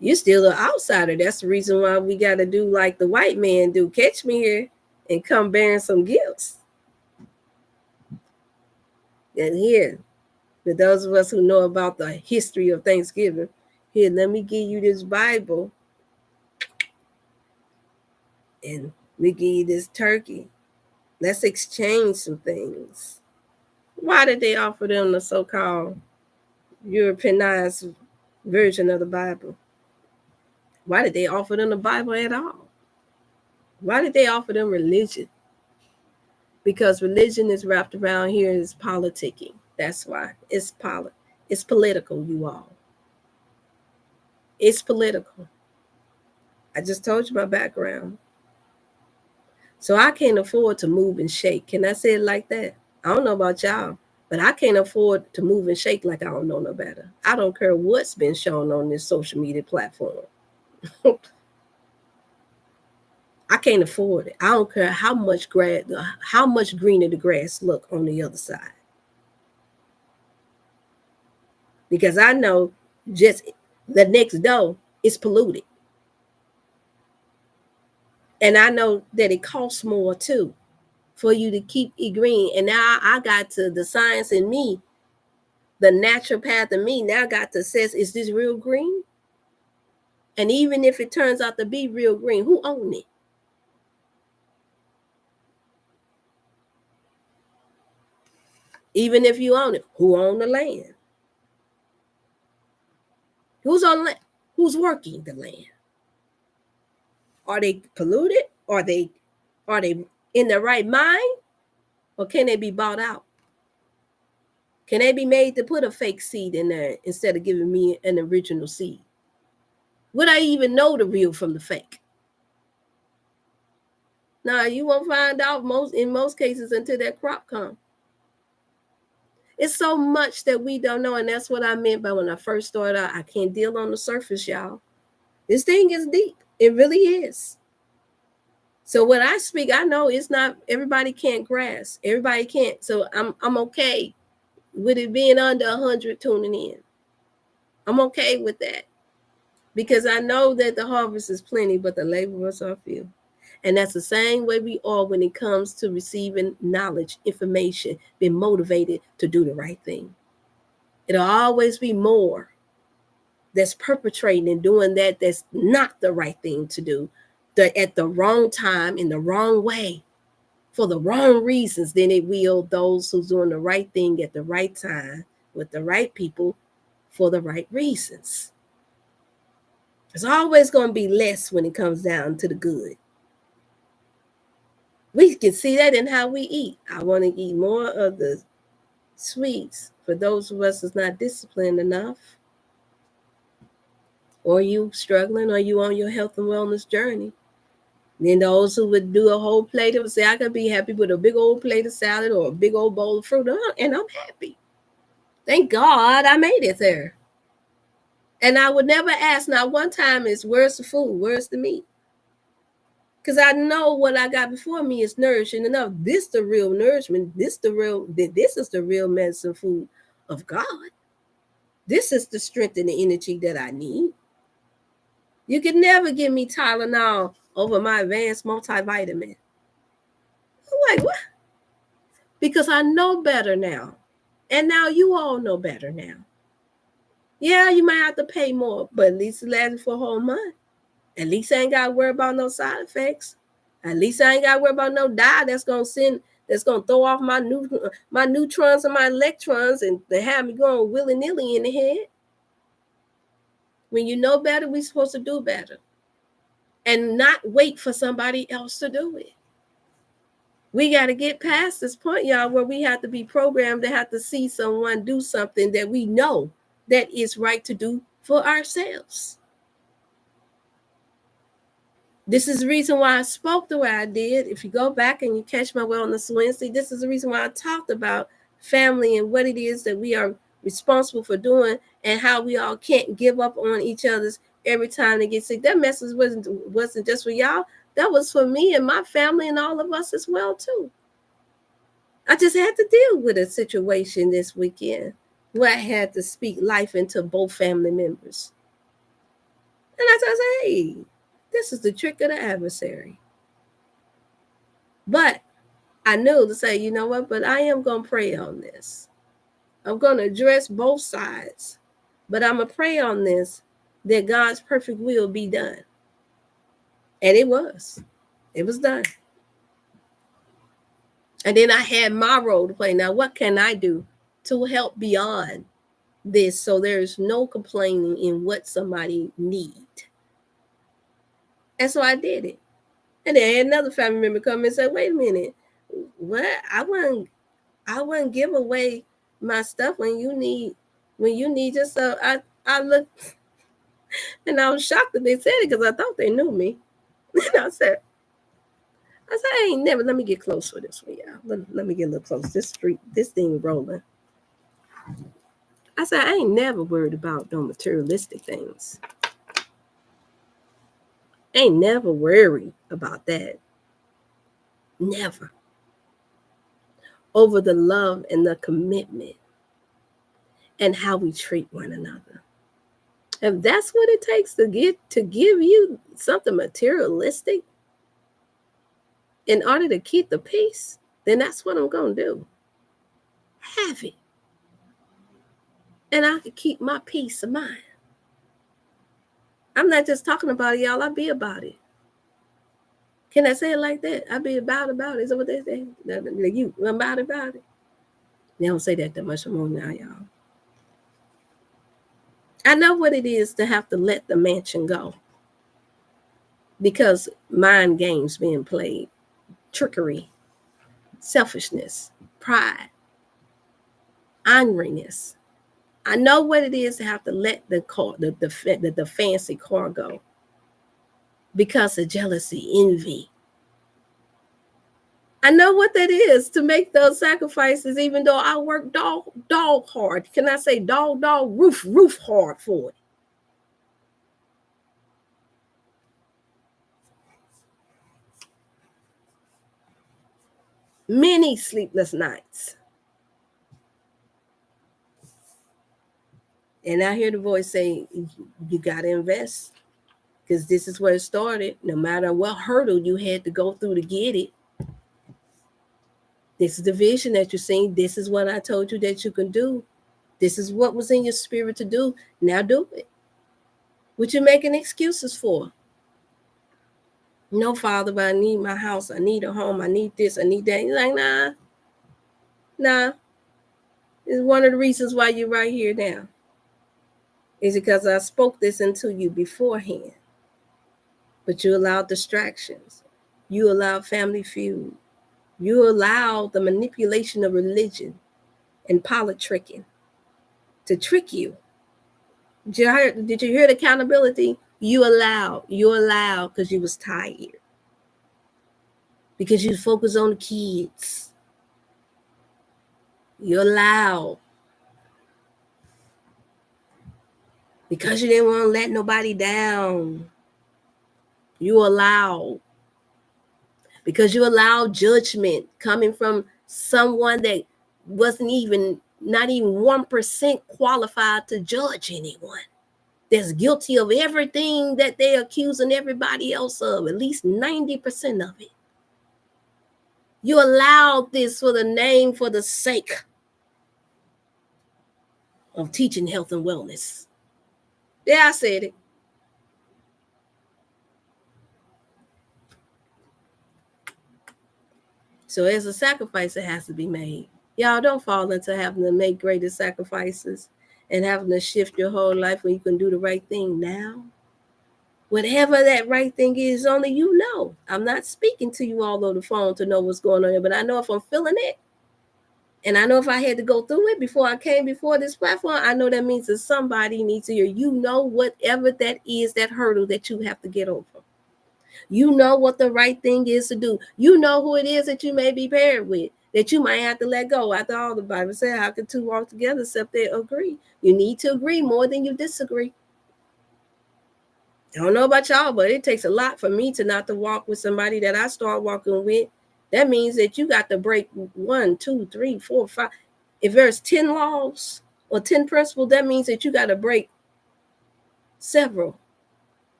You're still an outsider. That's the reason why we got to do like the white man do. Catch me here and come bearing some gifts. And here, for those of us who know about the history of Thanksgiving, Here, let me give you this Bible, and we give you this turkey. Let's exchange some things. Why did they offer them the so-called Europeanized version of the Bible? Why did they offer them the Bible at all? Why did they offer them religion? Because religion is wrapped around here is politicking. That's why. It's political, you all. It's political. I just told you my background. So I can't afford to move and shake. Can I say it like that? I don't know about y'all, but I can't afford to move and shake like I don't know no better. I don't care what's been shown on this social media platform. I can't afford it. I don't care how much greener the grass look on the other side. Because I know just the next door is polluted. And I know that it costs more too for you to keep it green. And now I got to the science in me, the naturopath in me now got to assess, is this real green? And even if it turns out to be real green, who owns it? Even if you own it, who owns the land? Who's on land? Who's working the land? Are they polluted? Are they in the right mind? Or can they be bought out? Can they be made to put a fake seed in there instead of giving me an original seed? Would I even know the real from the fake? Nah, you won't find out in most cases until that crop comes. It's so much that we don't know, and that's what I meant by when I first started out. I can't deal on the surface, y'all. This thing is deep. It really is. So when I speak, I know it's not everybody can't grasp. Everybody can't. So I'm okay with it being under 100 tuning in. I'm okay with that because I know that the harvest is plenty, but the laborers are few. And that's the same way we are when it comes to receiving knowledge, information, being motivated to do the right thing. It'll always be more that's perpetrating and doing that's not the right thing to do, at the wrong time, in the wrong way, for the wrong reasons, than it will those who's doing the right thing at the right time with the right people for the right reasons. There's always going to be less when it comes down to the good. We can see that in how we eat. I want to eat more of the sweets for those of us that's not disciplined enough. Or you struggling, or you on your health and wellness journey. Then those who would do a whole plate of, say, I could be happy with a big old plate of salad or a big old bowl of fruit, and I'm happy. Thank God I made it there. And I would never ask, not one time, is where's the food? Where's the meat? Because I know what I got before me is nourishing enough. This the real nourishment. This is the real medicine food of God. This is the strength and the energy that I need. You can never give me Tylenol over my advanced multivitamin. I'm like, what? Because I know better now. And now you all know better now. Yeah, you might have to pay more, but at least it lasts for a whole month. At least I ain't got to worry about no side effects. At least I ain't got to worry about no dye that's gonna throw off my neutrons and my electrons and to have me going willy-nilly in the head. When you know better, we're supposed to do better. And not wait for somebody else to do it. We got to get past this point, y'all, where we have to be programmed to have to see someone do something that we know that is right to do for ourselves. This is the reason why I spoke the way I did. If you go back and you catch my Wellness Wednesday, this is the reason why I talked about family and what it is that we are responsible for doing and how we all can't give up on each other's every time they get sick. That message wasn't just for y'all. That was for me and my family and all of us as well, too. I just had to deal with a situation this weekend where I had to speak life into both family members. And I said, hey, this is the trick of the adversary. But I knew to say, you know what, but I am going to pray on this. I'm going to address both sides, but I'm going to pray on this that God's perfect will be done. And it was. It was done. And then I had my role to play. Now, what can I do to help beyond this so there's no complaining in what somebody need? And so I did it. And then I had another family member come and say, wait a minute, what? I wouldn't give away my stuff when you need just I looked and I was shocked that they said it because I thought they knew me. And I said, I ain't never, let me get close for this one, y'all. Let me get a little close. This thing rolling. I said, I ain't never worried about no materialistic things. Ain't never worried about that. Never. Over the love and the commitment and how we treat one another. If that's what it takes to give you something materialistic in order to keep the peace, then that's what I'm going to do. Have it. And I can keep my peace of mind. I'm not just talking about it, y'all. I be about it. Can I say it like that? I be about it. Is that what they say? You about it. They don't say that much more now, y'all. I know what it is to have to let the mansion go. Because mind games being played, trickery, selfishness, pride, angriness. I know what it is to have to let the fancy car go because of jealousy, envy. I know what that is to make those sacrifices, even though I work dog hard. Can I say dog roof hard for it? Many sleepless nights. And I hear the voice say, you got to invest because this is where it started. No matter what hurdle you had to go through to get it. This is the vision that you're seeing. This is what I told you that you can do. This is what was in your spirit to do. Now do it. What you making excuses for? No, Father, but I need my house. I need a home. I need this. I need that. You're like, nah. It's one of the reasons why you're right here now. Is because I spoke this into you beforehand. But you allowed distractions. You allowed family feud. You allowed the manipulation of religion and politicking to trick you. Did you hear the accountability? You allowed because you was tired. Because you focus on the kids. You allowed. Because you didn't want to let nobody down. You allowed. Because you allowed judgment coming from someone that wasn't not even 1% qualified to judge anyone. That's guilty of everything that they're accusing everybody else of, at least 90% of it. You allowed this for the sake of teaching health and wellness. Yeah, I said it. So as a sacrifice, it has to be made. Y'all don't fall into having to make greater sacrifices and having to shift your whole life when you can do the right thing now. Whatever that right thing is, only you know. I'm not speaking to you all over the phone to know what's going on here, but I know if I'm feeling it, and I know if I had to go through it before I came before this platform, I know that means that somebody needs to hear. You know whatever that is, that hurdle that you have to get over. You know what the right thing is to do. You know who it is that you may be paired with, that you might have to let go. After all, the Bible said, how can two walk together except they agree? You need to agree more than you disagree. I don't know about y'all, but it takes a lot for me to not to walk with somebody that I start walking with. That means that you got to break 1, 2, 3, 4, 5. If there's 10 laws or 10 principles, that means that you got to break several.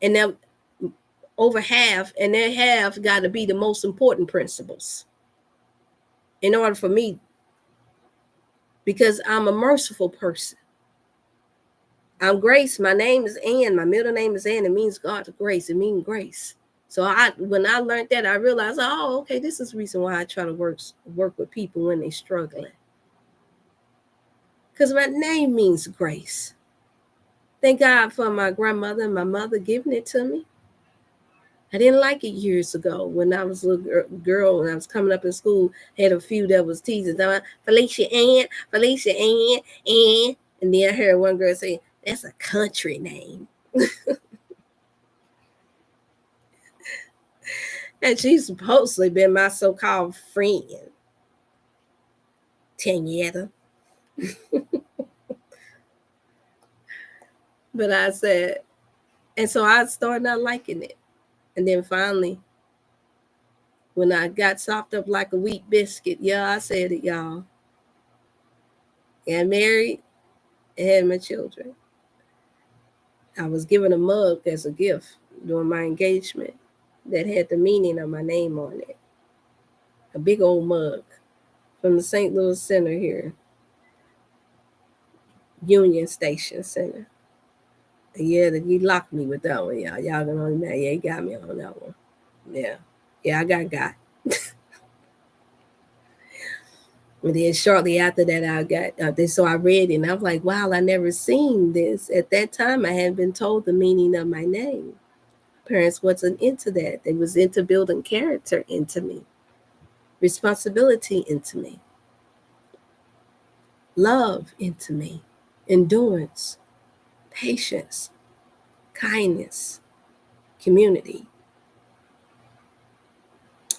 And now over half, and that half got to be the most important principles in order for me, because I'm a merciful person. I'm Grace. My name is Ann. My middle name is Ann. It means God's grace. It means grace. So when I learned that, I realized, oh, okay, this is the reason why I try to work with people when they're struggling. Because my name means grace. Thank God for my grandmother and my mother giving it to me. I didn't like it years ago when I was a little girl, when I was coming up in school. Had a few that was teasing, Felicia Ann, Felicia Ann, Ann. And then I heard one girl say, that's a country name. And she's supposedly been my so-called friend, Tanyetta. But I said, and so I started not liking it. And then finally, when I got soft up like a wheat biscuit, yeah, I said it, y'all. Got married and had my children. I was given a mug as a gift during my engagement that had the meaning of my name on it. A big old mug from the St. Louis Center here, Union Station Center. Yeah, you locked me with that one, y'all. Y'all gonna know that. Yeah, you got me on that one. Yeah, I got. And then shortly after that, I got this. So I read it, and I was like, "Wow, I never seen this." At that time, I hadn't been told the meaning of my name. Parents wasn't into that. They was into building character into me, responsibility into me, love into me, endurance, patience, kindness, community.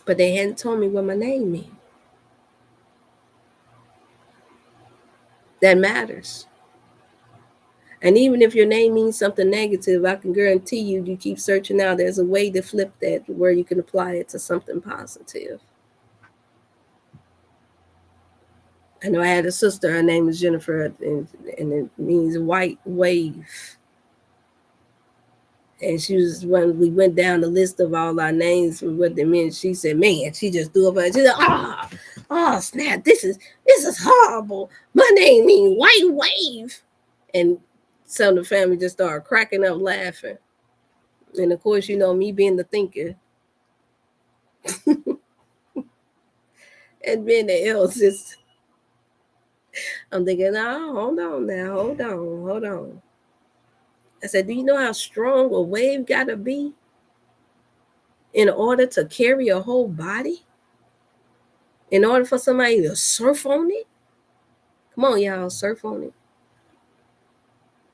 But they hadn't told me what my name means. That matters. And even if your name means something negative, I can guarantee you keep searching out, there's a way to flip that where you can apply it to something positive. I know I had a sister, her name is Jennifer, and it means white wave. And she was, when we went down the list of all our names for what they meant, she said, man, she just threw up her, she said, oh snap, this is horrible. My name means white wave. And some of the family just started cracking up laughing. And of course, me being the thinker and being the eldest, I'm thinking, no, hold on. I said, do you know how strong a wave gotta be in order to carry a whole body? In order for somebody to surf on it? Come on, y'all, surf on it.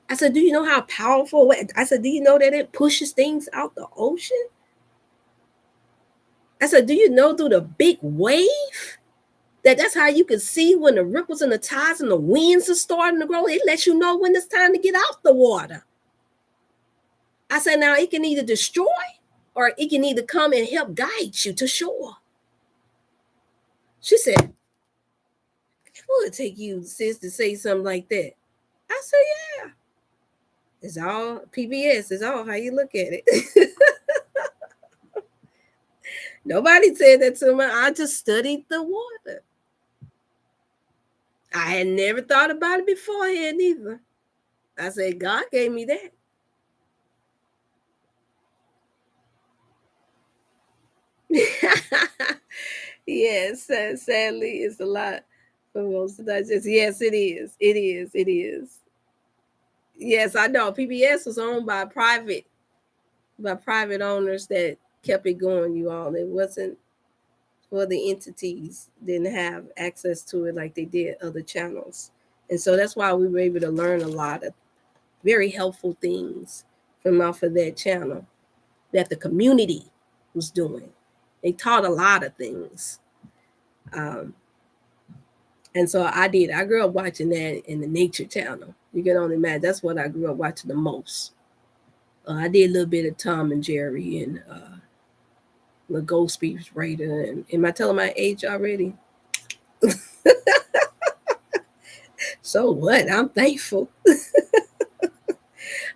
I said, do you know how powerful? I said, do you know that it pushes things out the ocean? I said, do you know through the big wave that's how you can see when the ripples and the tides and the winds are starting to grow? It lets you know when it's time to get out the water. I said, now it can either destroy or it can either come and help guide you to shore. She said, it would take you, sis, to say something like that. I said, yeah. It's all PBS. It's all how you look at it. Nobody said that to me. I just studied the water. I had never thought about it beforehand either. I said, God gave me that. Yes, sadly, it's a lot for most of us. Yes, it is. It is. It is. Yes, I know. PBS was owned by private owners that kept it going. You all, it wasn't for the entities didn't have access to it like they did other channels, and so that's why we were able to learn a lot of very helpful things from off of that channel that the community was doing. They taught a lot of things. And so I did. I grew up watching that in the Nature Channel. You can only imagine. That's what I grew up watching the most. I did a little bit of Tom and Jerry and the Ghost Speech Raider. And am I telling my age already? So what? I'm thankful.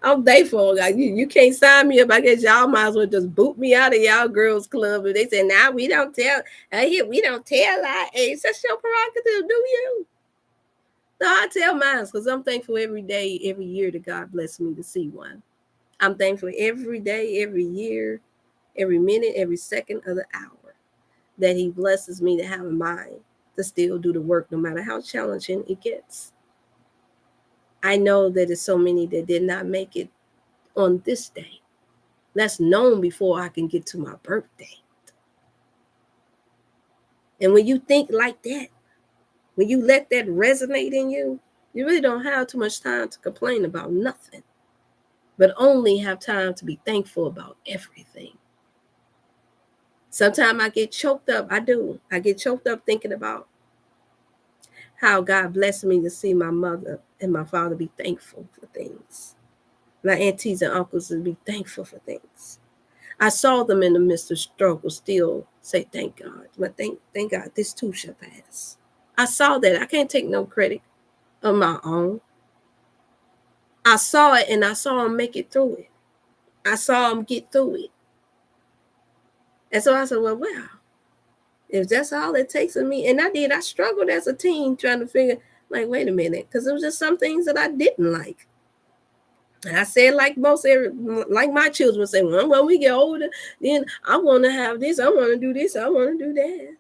I'm thankful. Like, you can't sign me up. I guess y'all might as well just boot me out of y'all girls club. And they said, nah, we don't tell. We don't tell our age. That's your prerogative, do you? No, I tell mine because I'm thankful every day, every year that God blessed me to see one. I'm thankful every day, every year, every minute, every second of the hour that He blesses me to have a mind to still do the work no matter how challenging it gets. I know that there's so many that did not make it on this day. That's known before I can get to my birthday. And when you think like that, when you let that resonate in you, you really don't have too much time to complain about nothing, but only have time to be thankful about everything. Sometimes I get choked up. I do. I get choked up thinking about how God blessed me to see my mother and my father be thankful for things. My aunties and uncles to be thankful for things. I saw them in the midst of struggle still say, thank God. But thank God this too shall pass. I saw that. I can't take no credit of my own. I saw it and I saw them make it through it. I saw them get through it. And so I said, well, wow, if that's all it takes of me. And I did. I struggled as a teen trying to figure, like, wait a minute, because there was just some things that I didn't like. And I said, like like my children would say, well, when we get older, then I want to have this, I want to do this, I want to do that.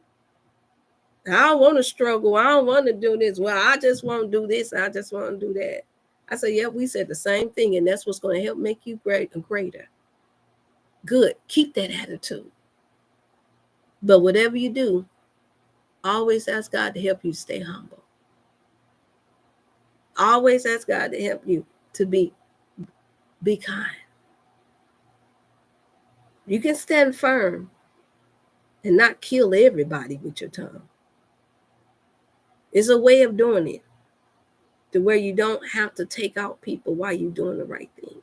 I don't want to struggle. I don't want to do this. Well, I just want to do this. I just want to do that. I said, yeah, we said the same thing, and that's what's going to help make you greater. Good. Keep that attitude. But whatever you do, always ask God to help you stay humble. Always ask God to help you to be kind. You can stand firm and not kill everybody with your tongue. It's a way of doing it to where you don't have to take out people while you're doing the right thing.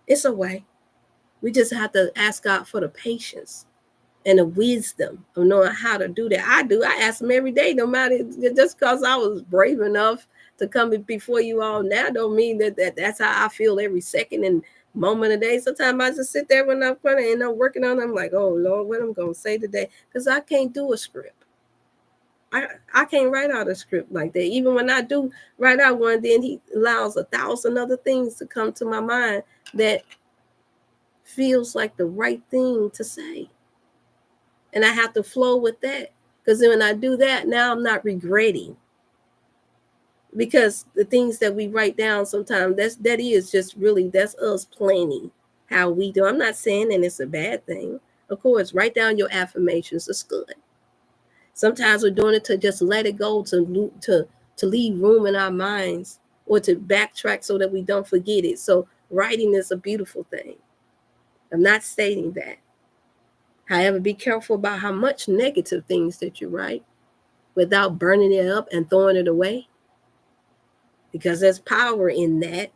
It's a way. We just have to ask God for the patience and the wisdom of knowing how to do that. I do. I ask Him every day, no matter, just because I was brave enough to come before you all now don't mean that's how I feel every second and moment of the day. Sometimes I just sit there when I'm running and I'm working on it. I'm like, oh Lord, what I'm going to say today? Because I can't do a script. I can't write out a script like that. Even when I do write out one, then He allows 1,000 other things to come to my mind that feels like the right thing to say. And I have to flow with that. Because then when I do that, now I'm not regretting. Because the things that we write down sometimes, that is just really, that's us planning how we do. I'm not saying that it's a bad thing. Of course, write down your affirmations. It's good. Sometimes we're doing it to just let it go, to leave room in our minds, or to backtrack so that we don't forget it. So writing is a beautiful thing. I'm not stating that. However, be careful about how much negative things that you write without burning it up and throwing it away. Because there's power in that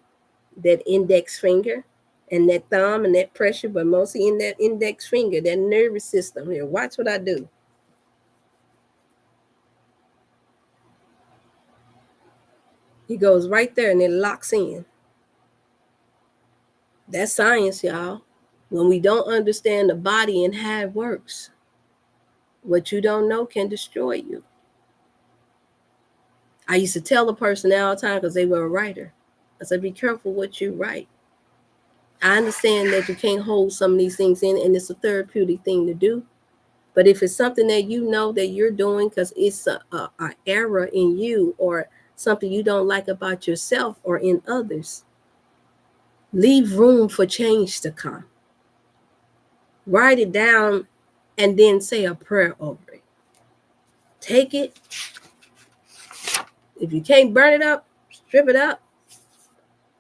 index finger and that thumb and that pressure, but mostly in that index finger, that nervous system here. Watch what I do. It goes right there and it locks in. That's science, y'all. When we don't understand the body and how it works, what you don't know can destroy you. I used to tell a person all the time because they were a writer. I said, be careful what you write. I understand that you can't hold some of these things in, and it's a therapeutic thing to do. But if it's something that you know that you're doing because it's a error in you or something you don't like about yourself or in others, leave room for change to come. Write it down and then say a prayer over it. Take it. If you can't burn it up, strip it up,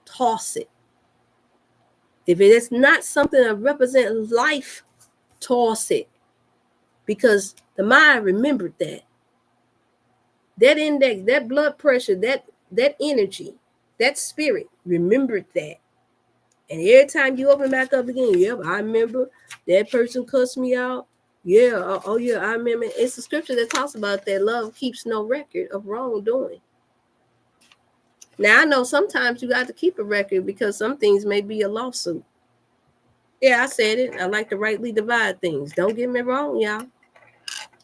toss it. If it is not something that represents life, toss it. Because the mind remembered that. That index, that blood pressure, that energy, that spirit remembered that. And every time you open back up again, yep, I remember that person cussed me out. Yeah, oh yeah, I remember. It's a scripture that talks about that love keeps no record of wrongdoing. Now, I know sometimes you got to keep a record because some things may be a lawsuit. Yeah, I said it. I like to rightly divide things. Don't get me wrong, y'all.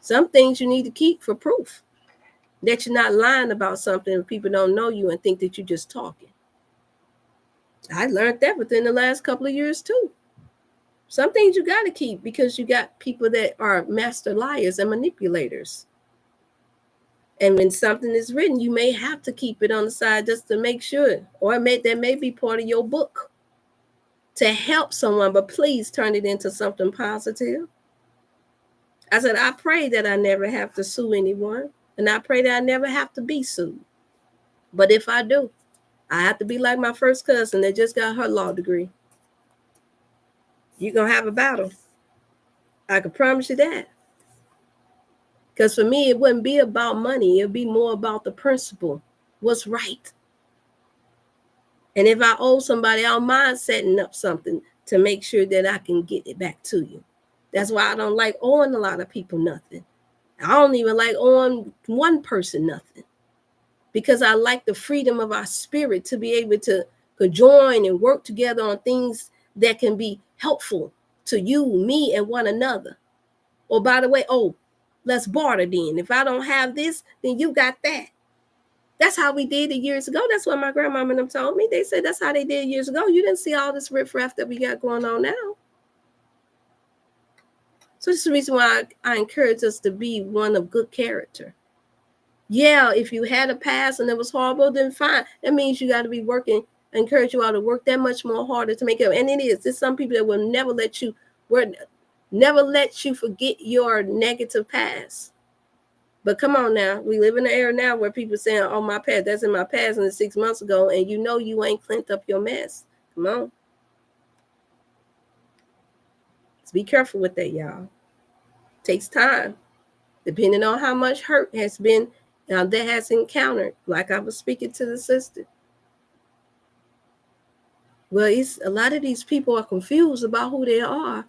Some things you need to keep for proof. That you're not lying about something and people don't know you and think that you're just talking. I learned that within the last couple of years too. Some things you got to keep because you got people that are master liars and manipulators. And when something is written, you may have to keep it on the side just to make sure, or that may be part of your book to help someone, but please turn it into something positive. I said, I pray that I never have to sue anyone, and I pray that I never have to be sued. But if I do, I have to be like my first cousin that just got her law degree. You're going to have a battle. I can promise you that. Because for me, it wouldn't be about money. It would be more about the principle, what's right. And if I owe somebody, I don't mind setting up something to make sure that I can get it back to you. That's why I don't like owing a lot of people nothing. I don't even like owing one person nothing. Because I like the freedom of our spirit to be able to join and work together on things that can be helpful to you, me, and one another. Or by the way, let's barter then. If I don't have this, then you got that. That's how we did it years ago. That's what my grandmama and them told me. They said that's how they did years ago. You didn't see all this riffraff that we got going on now. So this is the reason why I encourage us to be one of good character. Yeah, if you had a past and it was horrible, then fine. That means you got to be working. I encourage you all to work that much more harder to make it. And it is. There's some people that will never let you forget your negative past. But come on now, we live in an era now where people saying, "Oh, my past, that's in my past, and it's 6 months ago," and you know you ain't cleaned up your mess. Come on, let's be careful with that, y'all. It takes time, depending on how much hurt has been that has encountered. Like I was speaking to the sister. Well, a lot of these people are confused about who they are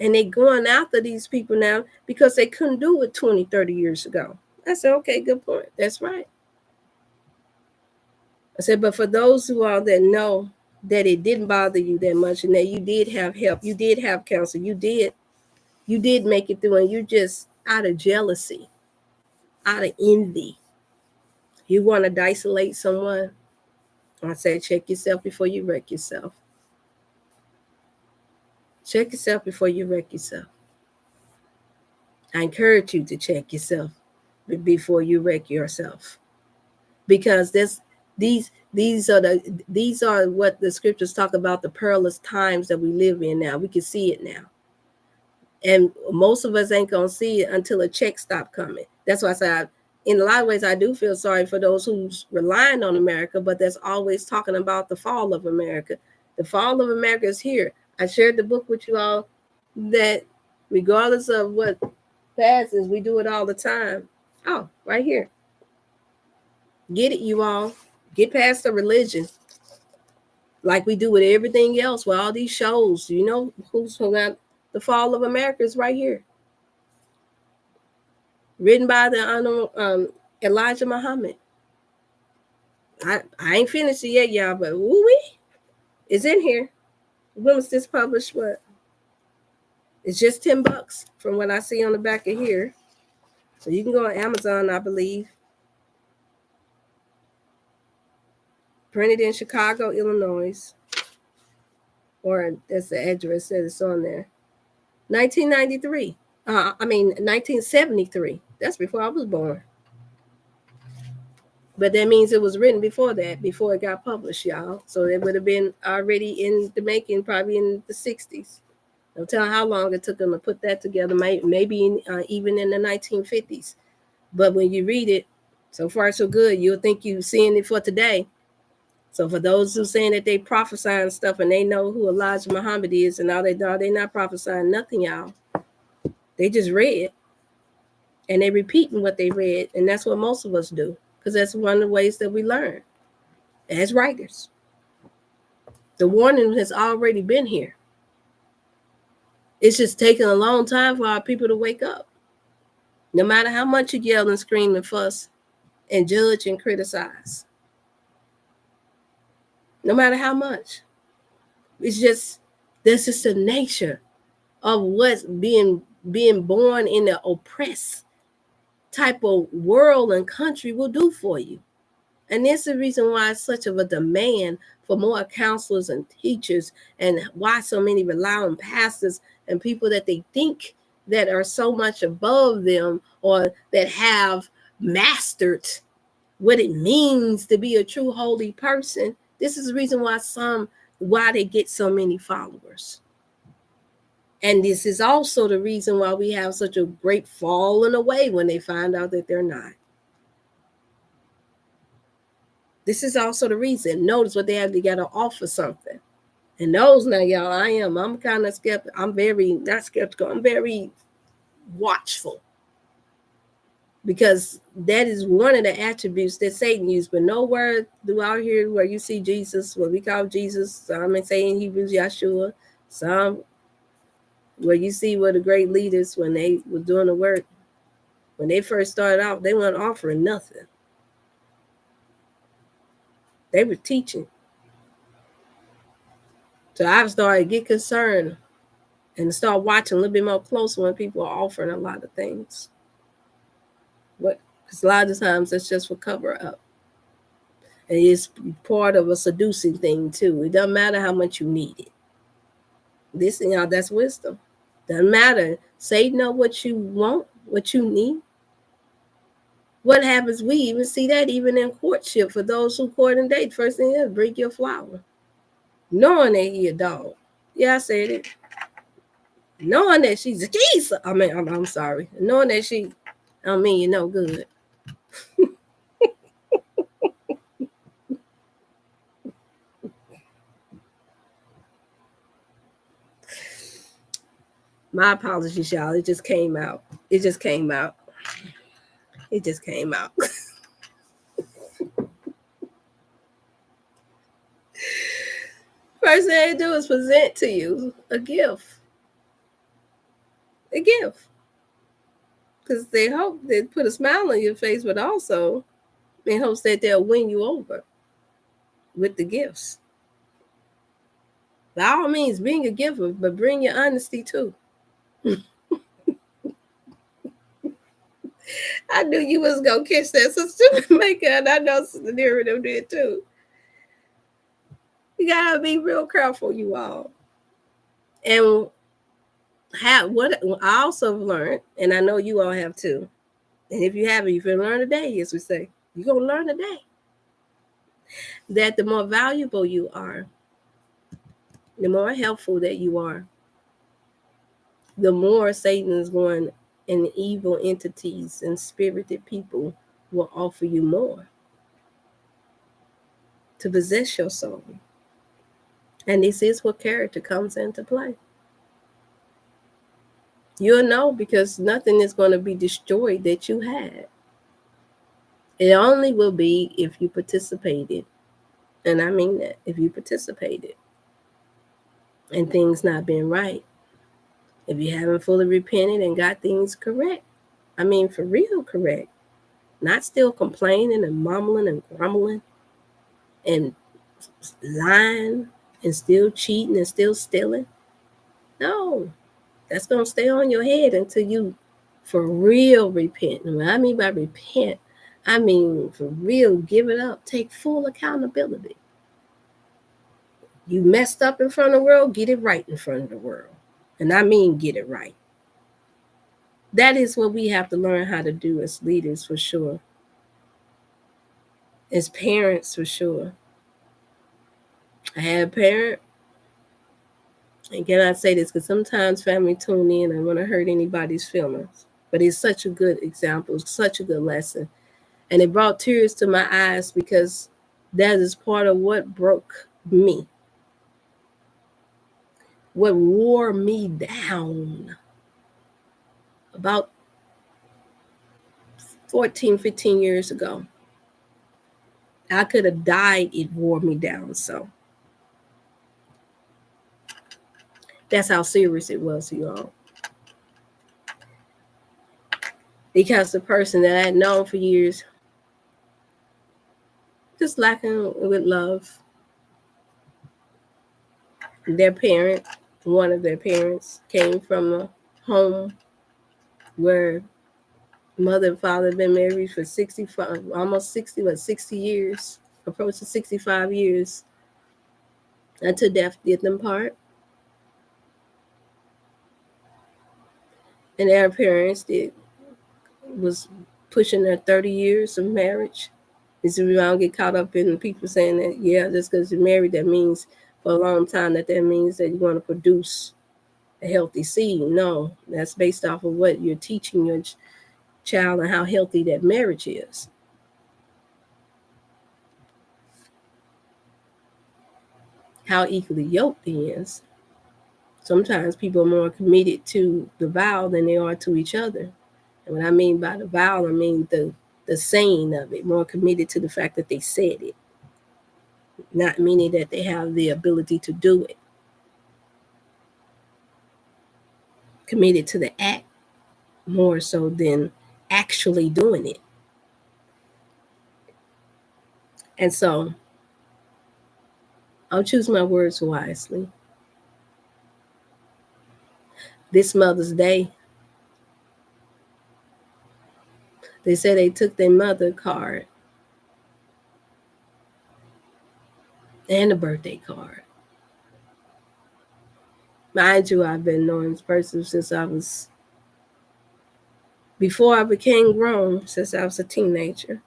and they're going after these people now because they couldn't do it 20, 30 years ago. I said, okay, good point. That's right. I said, but for those who are that know that it didn't bother you that much and that you did have help, you did have counsel, you did make it through, and you just out of jealousy, out of envy, you want to isolate someone. I said, check yourself before you wreck yourself. Check yourself before you wreck yourself. I encourage you to check yourself before you wreck yourself, because these are what the scriptures talk about, the perilous times that we live in now. We can see it now, and most of us ain't gonna see it until a check stop coming. That's why I said, in a lot of ways, I do feel sorry for those who's relying on America, but that's always talking about the fall of America. The fall of America is here. I shared the book with you all that regardless of what passes, we do it all the time. Oh, right here. Get it, you all. Get past the religion. Like we do with everything else, with all these shows. You know who's got the fall of America is right here. Written by the Honorable Elijah Muhammad. I ain't finished it yet, y'all, but woo-wee, it's in here. When was this published? What? It's just $10 from what I see on the back of here. So you can go on Amazon, I believe. Printed in Chicago, Illinois. Or that's the address that it's on there. 1993. 1973. That's before I was born. But that means it was written before that, before it got published, y'all. So it would have been already in the making, probably in the 60s. Don't tell how long it took them to put that together, maybe even in the 1950s. But when you read it, so far so good, you'll think you're seeing it for today. So for those who saying that they prophesying stuff and they know who Elijah Muhammad is and all they not prophesying nothing, y'all. They just read and they repeating what they read, and that's what most of us do, because that's one of the ways that we learn as writers. The warning has already been here. It's just taking a long time for our people to wake up. No matter how much you yell and scream and fuss and judge and criticize. No matter how much. It's just, that's just the nature of what's being born in the oppressed type of world and country will do for you. And this is the reason why it's such of a demand for more counselors and teachers, and why so many rely on pastors and people that they think that are so much above them, or that have mastered what it means to be a true holy person. This is the reason why they get so many followers. And this is also the reason why we have such a great falling away when they find out that they're not. This is also the reason. Notice what they have to get to offer something. And those now, y'all, I'm kind of skeptical. I'm very, not skeptical, I'm very watchful. Because that is one of the attributes that Satan used. But nowhere throughout here where you see Jesus, what we call Jesus, some may say in Hebrews, Yahshua, some where you see where the great leaders, when they were doing the work, when they first started out, they weren't offering nothing. They were teaching. So I've started to get concerned and start watching a little bit more close when people are offering a lot of things. Because a lot of times it's just for cover up. And it's part of a seducing thing too. It doesn't matter how much you need it. This, that's wisdom. Doesn't matter. Say know what you want, what you need. What happens? We even see that even in courtship for those who court and date. First thing is bring your flower, knowing that he a dog. Yeah, I said it. Knowing that she's a geese. I'm sorry. Knowing that she, I don't mean you no good. My apologies, y'all. It just came out. It just came out. It just came out. First thing they do is present to you a gift. A gift. Because they hope they put a smile on your face, but also in hopes that they'll win you over with the gifts. By all means, bring a giver, but bring your honesty too. I knew you was gonna catch that, Sister Maker, and I know Sister Nira them did too. You gotta be real careful, you all. And what I also learned, and I know you all have too. And if you haven't, you can learn today, as we say. You're gonna learn today that the more valuable you are, the more helpful that you are, the more Satan is going, and evil entities and spirited people will offer you more to possess your soul. And this is where character comes into play. You'll know because nothing is going to be destroyed that you had. It only will be if you participated. And I mean that, if you participated and things not being right. If you haven't fully repented and got things correct. I mean, for real correct. Not still complaining and mumbling and grumbling and lying and still cheating and still stealing. No, that's going to stay on your head until you for real repent. And what I mean by repent, I mean for real give it up. Take full accountability. You messed up in front of the world, get it right in front of the world. And I mean get it right. That is what we have to learn how to do as leaders for sure. As parents for sure. I had a parent, and can I say this? Because sometimes family tune in and want to hurt anybody's feelings. But it's such a good example, such a good lesson. And it brought tears to my eyes because that is part of what broke me. What wore me down about 14, 15 years ago. I could have died, it wore me down. So that's how serious it was, you all. Because the person that I had known for years, just lacking with love. Their parent, one of their parents, came from a home where Mother and father have been married for 65, almost 60 years, approaching 65 years. Until death did them part. And their parents was pushing their 30 years of marriage. Is we don't get caught up in people saying that, yeah, just because you're married, that means for a long time that means that you're going to produce a healthy seed. No, that's based off of what you're teaching your child and how healthy that marriage is. How equally yoked it is. Sometimes people are more committed to the vow than they are to each other. And what I mean by the vow, I mean the saying of it, more committed to the fact that they said it, not meaning that they have the ability to do it. Committed to the act more so than actually doing it. And so I'll choose my words wisely. This Mother's Day, they say they took their mother card and a birthday card. Mind you, I've been knowing this person since before I became grown, since I was a teenager.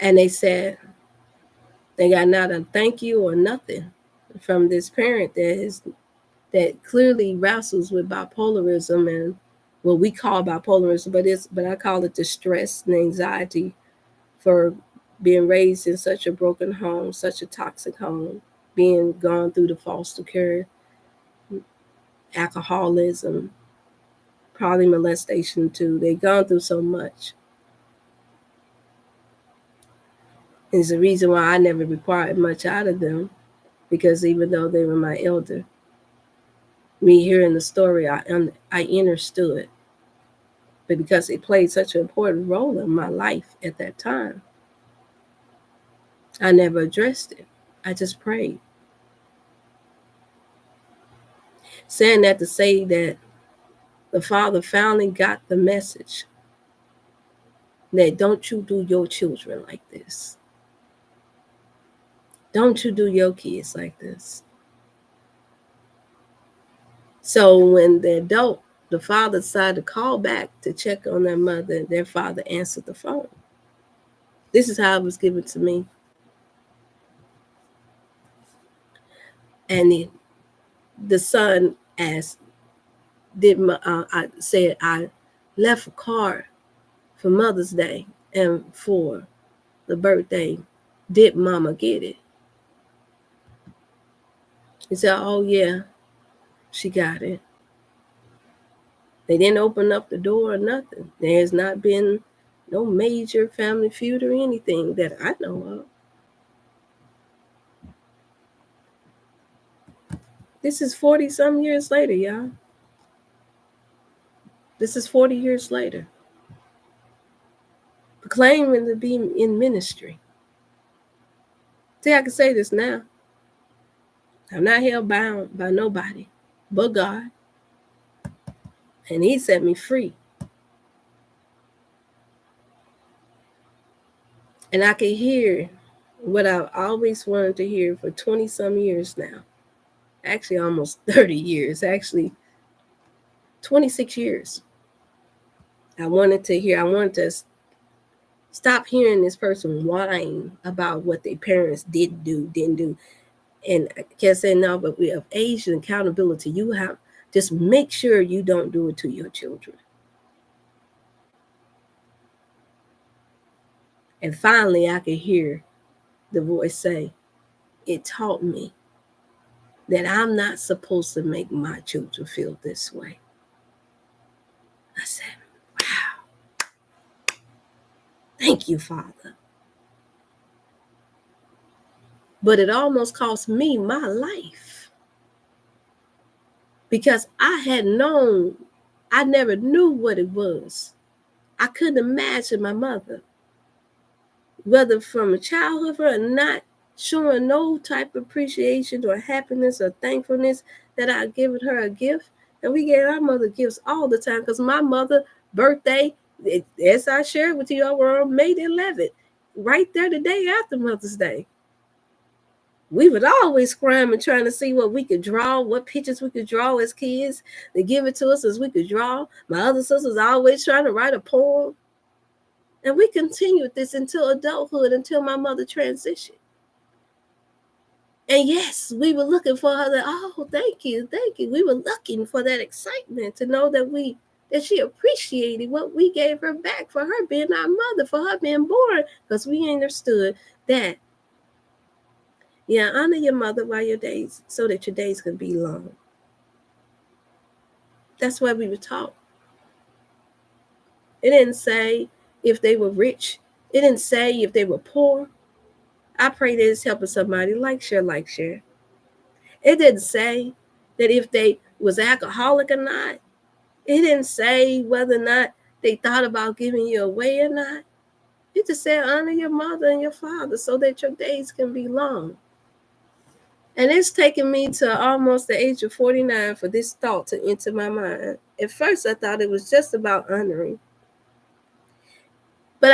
And they said they got not a thank you or nothing from this parent that clearly wrestles with bipolarism and what we call bipolarism, but I call it the stress and anxiety for being raised in such a broken home, such a toxic home, being gone through the foster care, alcoholism, probably molestation too. They've gone through so much. And it's the reason why I never required much out of them, because even though they were my elder, me hearing the story, I understood. But because it played such an important role in my life at that time, I never addressed it. I just prayed. Saying that to say that the father finally got the message that don't you do your children like this. Don't you do your kids like this. So when the father decided to call back to check on their mother, their father answered the phone. This is how it was given to me. And the son asked, I said, I left a card for Mother's Day and for the birthday. Did Mama get it? He said, oh yeah, she got it. They didn't open up the door or nothing. There has not been no major family feud or anything that I know of. This is 40-some years later, y'all. This is 40 years later. Claiming to be in ministry. See, I can say this now. I'm not held bound by nobody but God. And He set me free. And I can hear what I've always wanted to hear for 20-some years now. Actually, almost 30 years. Actually, 26 years. I wanted to stop hearing this person whine about what their parents didn't do. And I can't say no, but we have age and accountability. You have just make sure you don't do it to your children. And finally, I could hear the voice say, it taught me that I'm not supposed to make my children feel this way. I said, wow, thank you, Father. But it almost cost me my life because I never knew what it was. I couldn't imagine my mother, whether from a childhood or not, showing no type of appreciation or happiness or thankfulness that I'd given her a gift. And we gave our mother gifts all the time because my mother birthday, as I shared with you, were on May the 11th, right there the day after Mother's Day. We would always scram and trying to see what we could draw, what pictures we could draw as kids. They give it to us as we could draw. My other sisters always trying to write a poem. And we continued this until adulthood, until my mother transitioned. And yes, we were looking for her. Oh, thank you. We were looking for that excitement to know that she appreciated what we gave her back for her being our mother, for her being born, because we understood that. Yeah, honor your mother while your days, so that your days can be long. That's why we were taught. It didn't say if they were rich. It didn't say if they were poor. I pray that it's helping somebody. Like, share. It didn't say that if they was alcoholic or not. It didn't say whether or not they thought about giving you away or not. It just said honor your mother and your father so that your days can be long. And it's taken me to almost the age of 49 for this thought to enter my mind. At first, I thought it was just about honoring. But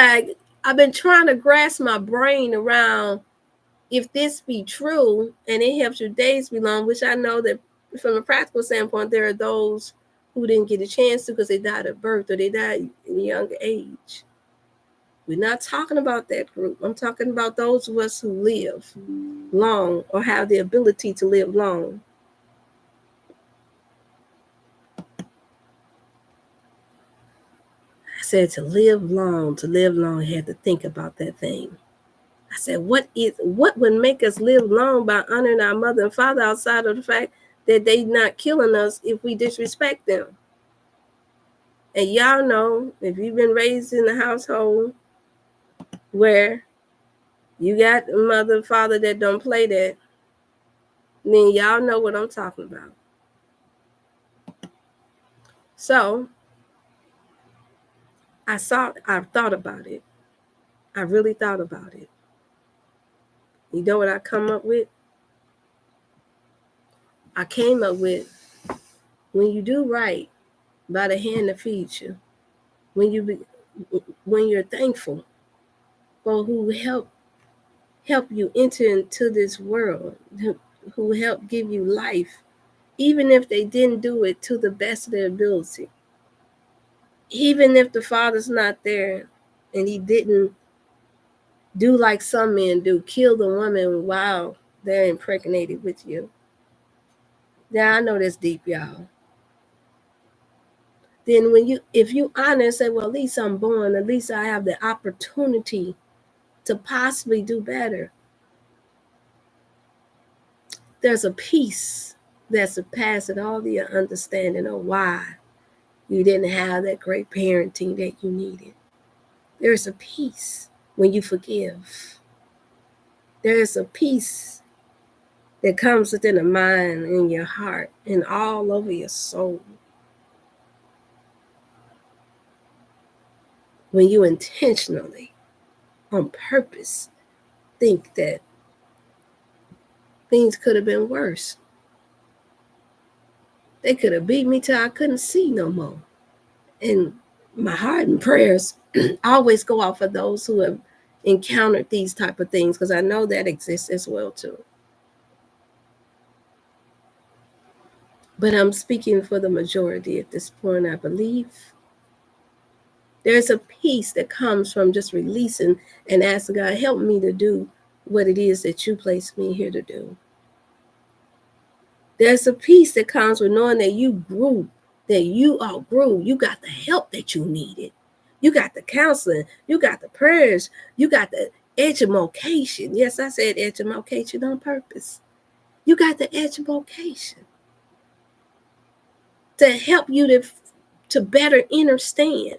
I've been trying to grasp my brain around if this be true and it helps your days be long, which I know that from a practical standpoint, there are those who didn't get a chance to because they died at birth or they died in a young age. We're not talking about that group. I'm talking about those of us who live long or have the ability to live long. I said to live long, I had to think about that thing. I said, what would make us live long by honoring our mother and father outside of the fact that they not killing us if we disrespect them? And y'all know, if you've been raised in a household where you got a mother and father that don't play that, then y'all know what I'm talking about. So I thought about it. I really thought about it. You know what I come up with? I came up with, when you do right by the hand that feeds you, when you're thankful for who help you enter into this world, who help give you life, even if they didn't do it to the best of their ability, even if the father's not there and he didn't do like some men do, kill the woman while they're impregnated with you. Yeah, I know that's deep, y'all. Then if you honor and say, well, at least I'm born, at least I have the opportunity to possibly do better, there's a peace that surpasses all the understanding of why you didn't have that great parenting that you needed. There's a peace when you forgive. There's a peace that comes within the mind and your heart and all over your soul. When you intentionally, on purpose, think that things could have been worse. They could have beat me till I couldn't see no more. And my heart and prayers always go out for those who have encountered these type of things, because I know that exists as well too. But I'm speaking for the majority at this point, I believe. There's a peace that comes from just releasing and asking God, help me to do what it is that you placed me here to do. There's a peace that comes with knowing that you grew, that you outgrew. You got the help that you needed. You got the counseling. You got the prayers. You got the education. Yes, I said education on purpose. You got the education to help you to better understand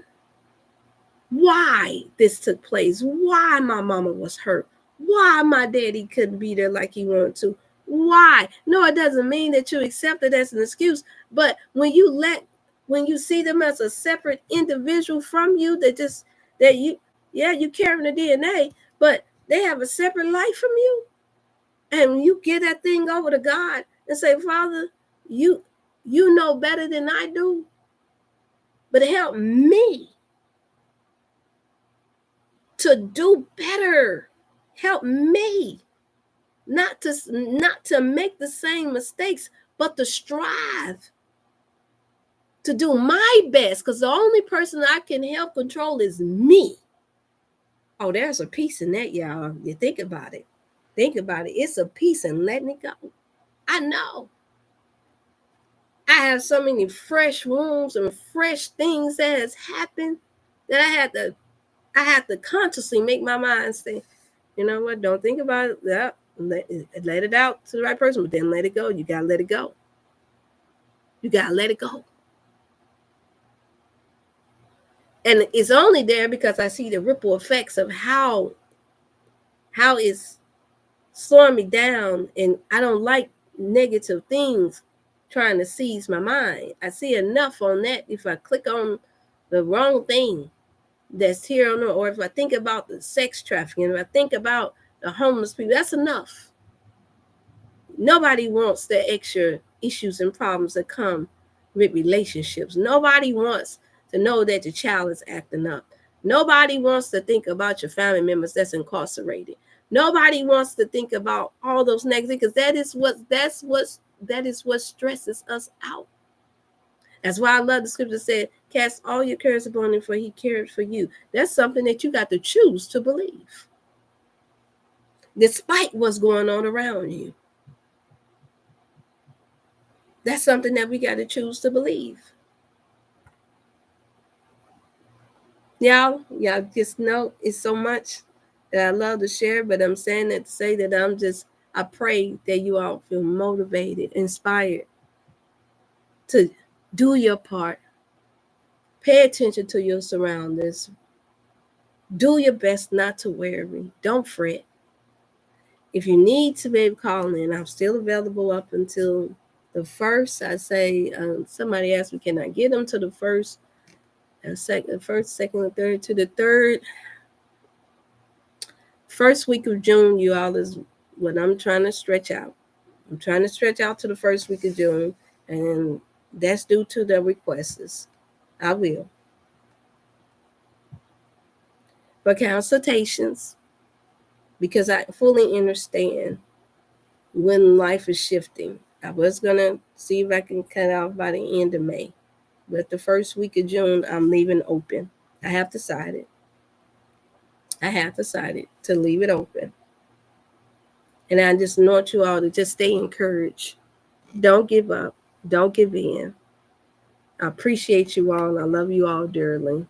why this took place, why my mama was hurt, why my daddy couldn't be there like he wanted to. Why? No, it doesn't mean that you accept it as an excuse, but when you see them as a separate individual from you, you carrying the DNA, but they have a separate life from you, and you give that thing over to God and say, Father, you You know better than I do, but help me to do better. Help me not to make the same mistakes, but to strive to do my best, because the only person I can help control is me. Oh, there's a peace in that, y'all. You think about it. Think about it. It's a peace in letting it go. I know. I have so many fresh wounds and fresh things that has happened that I had to consciously make my mind say, you know what, don't think about it. Yeah, let it out to the right person, but then let it go. You gotta let it go. You gotta let it go. And it's only there because I see the ripple effects of how it's slowing me down, and I don't like negative things trying to seize my mind. I see enough on that. If I click on the wrong thing that's here on, or if I think about the sex trafficking, if I think about the homeless people, that's enough. Nobody wants the extra issues and problems that come with relationships. Nobody wants to know that your child is acting up. Nobody wants to think about your family members that's incarcerated. Nobody wants to think about all those negative, because that is what stresses us out. That's why I love the scripture said, cast all your cares upon him, for he cares for you. That's something that you got to choose to believe, despite what's going on around you. That's something that we got to choose to believe. Y'all just know it's so much that I love to share, but I'm saying that to say that I pray that you all feel motivated, inspired to do your part. Pay attention to your surroundings. Do your best not to worry. Don't fret. If you need to be able to call in, I'm still available up until the 1st. I say, somebody asked me, can I get them to the 1st, first, second, and third, to the 3rd. First week of June, you all, is what I'm trying to stretch out. I'm trying to stretch out to the first week of June, and that's due to the requests. I will. For consultations, because I fully understand when life is shifting. I was going to see if I can cut off by the end of May, but the first week of June, I'm leaving open. I have decided to leave it open. And I just want you all to just stay encouraged. Don't give up. Don't give in. I appreciate you all, and I love you all dearly.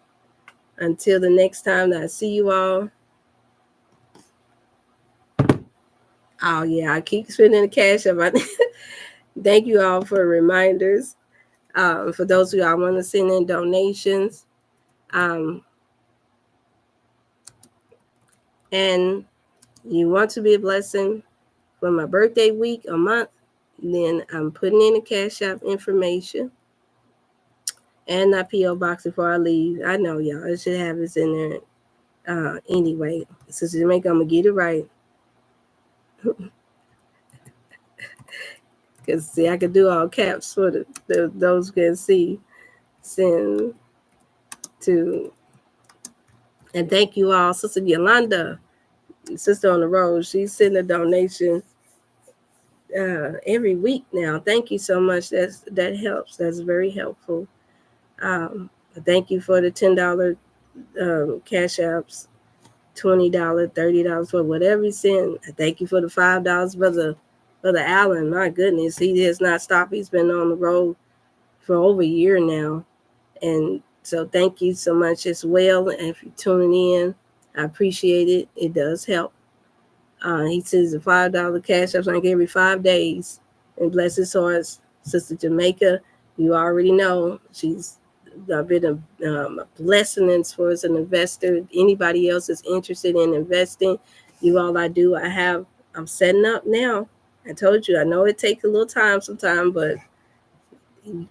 Until the next time that I see you all. Oh, yeah, I keep spending the cash up. Thank you all for reminders. For those of you I want to send in donations. And you want to be a blessing for my birthday week or month, then I'm putting in the Cash App information and that P.O. box before I leave. I know y'all, I should have this in there anyway. Sister Jamaica, I'm going to get it right. Because, see, I could do all caps for those who can see. Send to, and thank you all. Sister Yolanda, Sister on the Road, she's sending a donation every week now. Thank you so much. That helps. That's very helpful. Thank you for the $10 cash apps, $20, $30 for whatever you send. Thank you for the $5, Brother Allen. My goodness, he has not stopped. He's been on the road for over a year now. And so thank you so much as well. And if you're tuning in, I appreciate it. It does help. He says the $5 cash apps like every 5 days. And bless his heart, Sister Jamaica. You already know she's been a blessing as far as an investor. Anybody else is interested in investing, you all, I'm setting up now. I told you, I know it takes a little time sometimes, but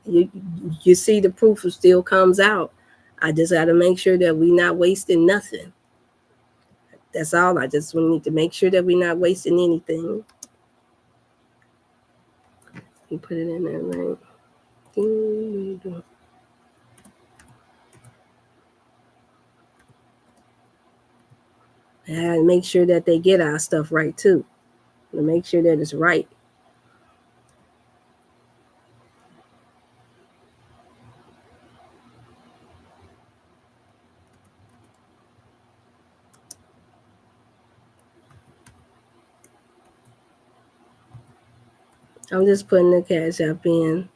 you see the proof still comes out. I just got to make sure that we're not wasting nothing. That's all. I just need to make sure that we're not wasting anything. You put it in there, right? And make sure that they get our stuff right too. And make sure that it's right. I'm just putting the cash app in.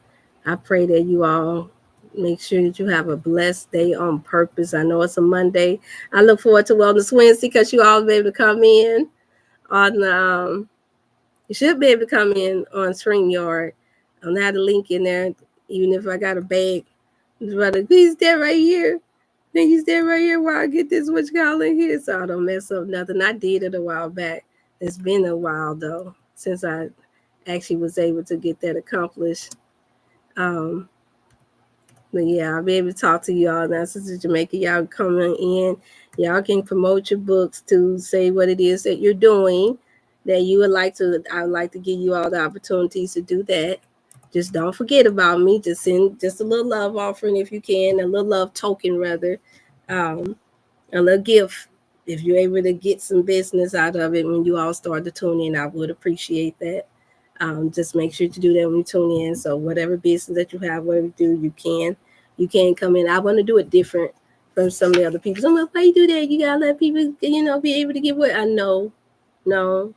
I pray that you all make sure that you have a blessed day on purpose. I know it's a Monday. I look forward to Wellness Wednesday because you all will be able to come in on you should be able to come in on StreamYard. I don't have the link in there, even if I got a bag. Brother, he's there right here. Then he's there right here while I get this what you call in here, so I don't mess up nothing. I did it a while back. It's been a while though since I actually was able to get that accomplished. Um, but yeah, I'll be able to talk to y'all now. Sister Jamaica, y'all coming in. Y'all can promote your books to say what it is that you're doing that you would like to. I would like to give you all the opportunities to do that. Just don't forget about me. Just send just a little love offering if you can, a little love token rather, a little gift. If you're able to get some business out of it when you all start to tune in, I would appreciate that. Just make sure to do that when you tune in. So whatever business that you have, whatever you do, you can come in. I want to do it different from some of the other people. So I'm like, why you do that? You gotta let people, be able to get what I know. No.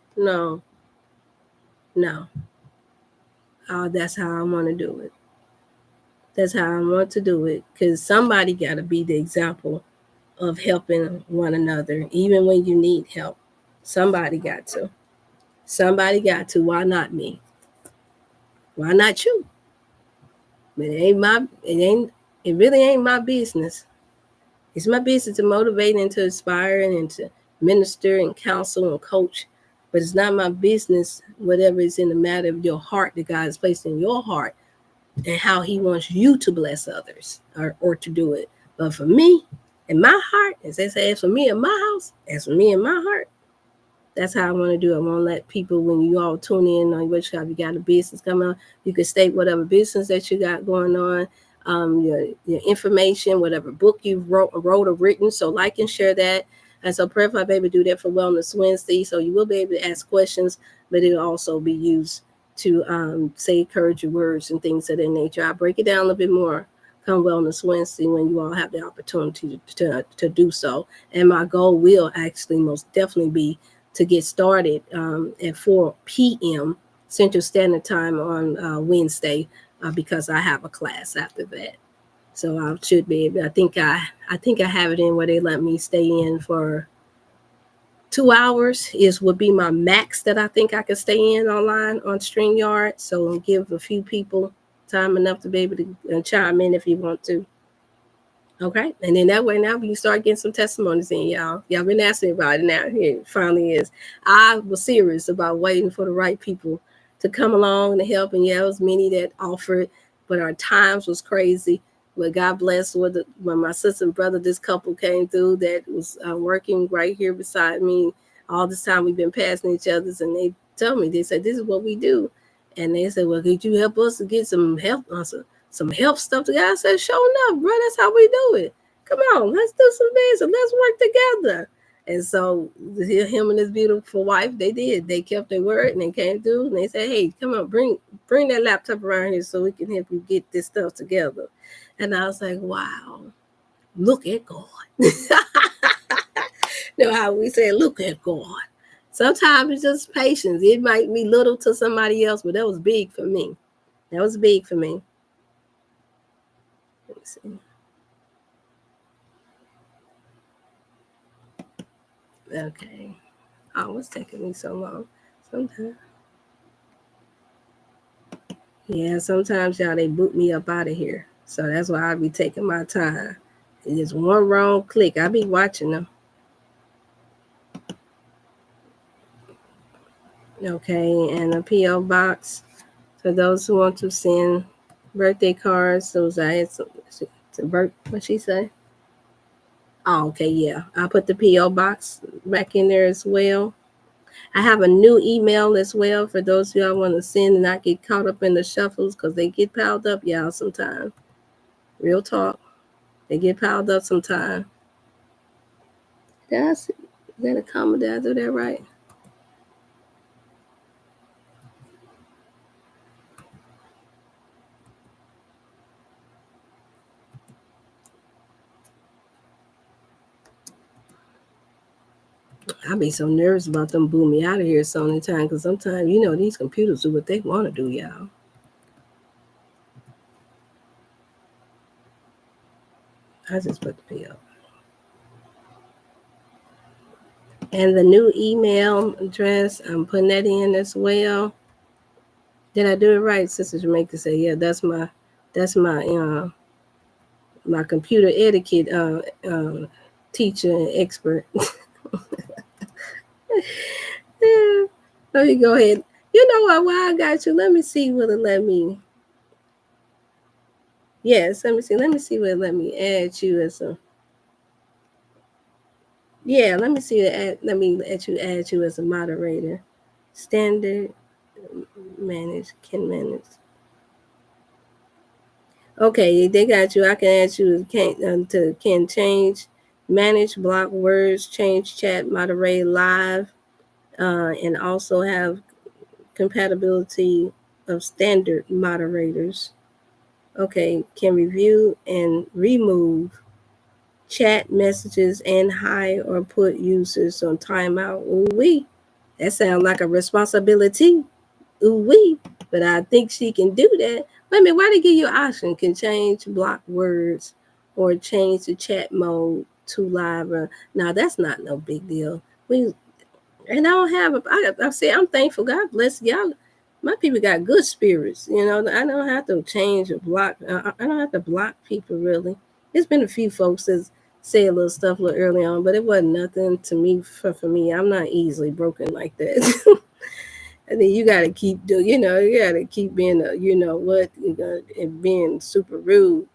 That's how I want to do it. That's how I want to do it. Because somebody got to be the example of helping one another, even when you need help. Somebody got to. Somebody got to. Why not me? Why not you? But it really ain't my business. It's my business to motivate and to inspire and to minister and counsel and coach. But it's not my business, whatever is in the matter of your heart that God has placed in your heart and how he wants you to bless others or to do it. But for me, in my heart, as they say, as for me in my house, as for me in my heart, that's how I want to do it. I want to let people, when you all tune in on which shop you got a business coming on, you can state whatever business that you got going on, your information, whatever book you wrote or written. So like and share that. And so pray if I'll be able to do that for Wellness Wednesday. So you will be able to ask questions, but it'll also be used to say encouraging words and things of that nature. I'll break it down a little bit more come Wellness Wednesday when you all have the opportunity to do so. And my goal will actually most definitely be to get started at 4 p.m. Central Standard Time on Wednesday because I have a class after that. So I should be able. I think I have it in where they let me stay in for 2 hours would be my max that I think I could stay in online on StreamYard. So give a few people time enough to be able to chime in if you want to. Okay, and then that way now we can start getting some testimonies in, y'all. Y'all been asking about it now. Here it finally is. I was serious about waiting for the right people to come along to help, and yeah, it was many that offered, but our times was crazy. But God bless when my sister and brother, this couple came through that was working right here beside me. All this time we've been passing each other's, and they told me, they said, this is what we do. And they said, well, could you help us to get some help on some help stuff together? I said, show enough, bro. That's how we do it. Come on, let's do some business. Let's work together. And so him and his beautiful wife, they did. They kept their word and they came through and they said, hey, come on, bring that laptop around here so we can help you get this stuff together. And I was like, wow, look at God. You know how we say, look at God. Sometimes it's just patience. It might be little to somebody else, but that was big for me. That was big for me. Let me see. Okay. Oh, what's taking me so long? Sometimes. Yeah, sometimes y'all they boot me up out of here. So that's why I be taking my time. It's just one wrong click. I be watching them. Okay, and a P.O. box for those who want to send birthday cards. Those I had some what she say? Oh, okay, yeah. I'll put the P.O. box back in there as well. I have a new email as well for those who y'all want to send and not get caught up in the shuffles because they get piled up, y'all, sometimes. Real talk. They get piled up sometimes. Is that a comma? Did I do that right? I be so nervous about them boot me out of here so many times because sometimes, these computers do what they want to do, y'all. I just put the P up. And the new email address, I'm putting that in as well. Did I do it right? Sister Jamaica said, yeah, that's my my computer etiquette teacher and expert. Let me go ahead. You know what? While I got you, let me see what it let me. Yes, let me see. Let me see what it let me add you as a. Yeah, let me see. Let me add you as a moderator. Standard can manage. Okay, they got you. I can add you can change, manage, block words, change chat, moderate live, and also have compatibility of standard moderators. Okay, can review and remove chat messages and hide or put users on timeout. Ooh wee, that sounds like a responsibility. Ooh wee, but I think she can do that. Wait a minute, why they give you an option? Can change block words or change the chat mode to live. Now that's not no big deal. And I don't have I say I'm thankful. God bless y'all. My people got good spirits. I don't have to change or block. I don't have to block people really. There's been a few folks that say a little stuff a little early on, but it wasn't nothing to me. For me, I'm not easily broken like that. And then you got to keep you got to keep being and being super rude.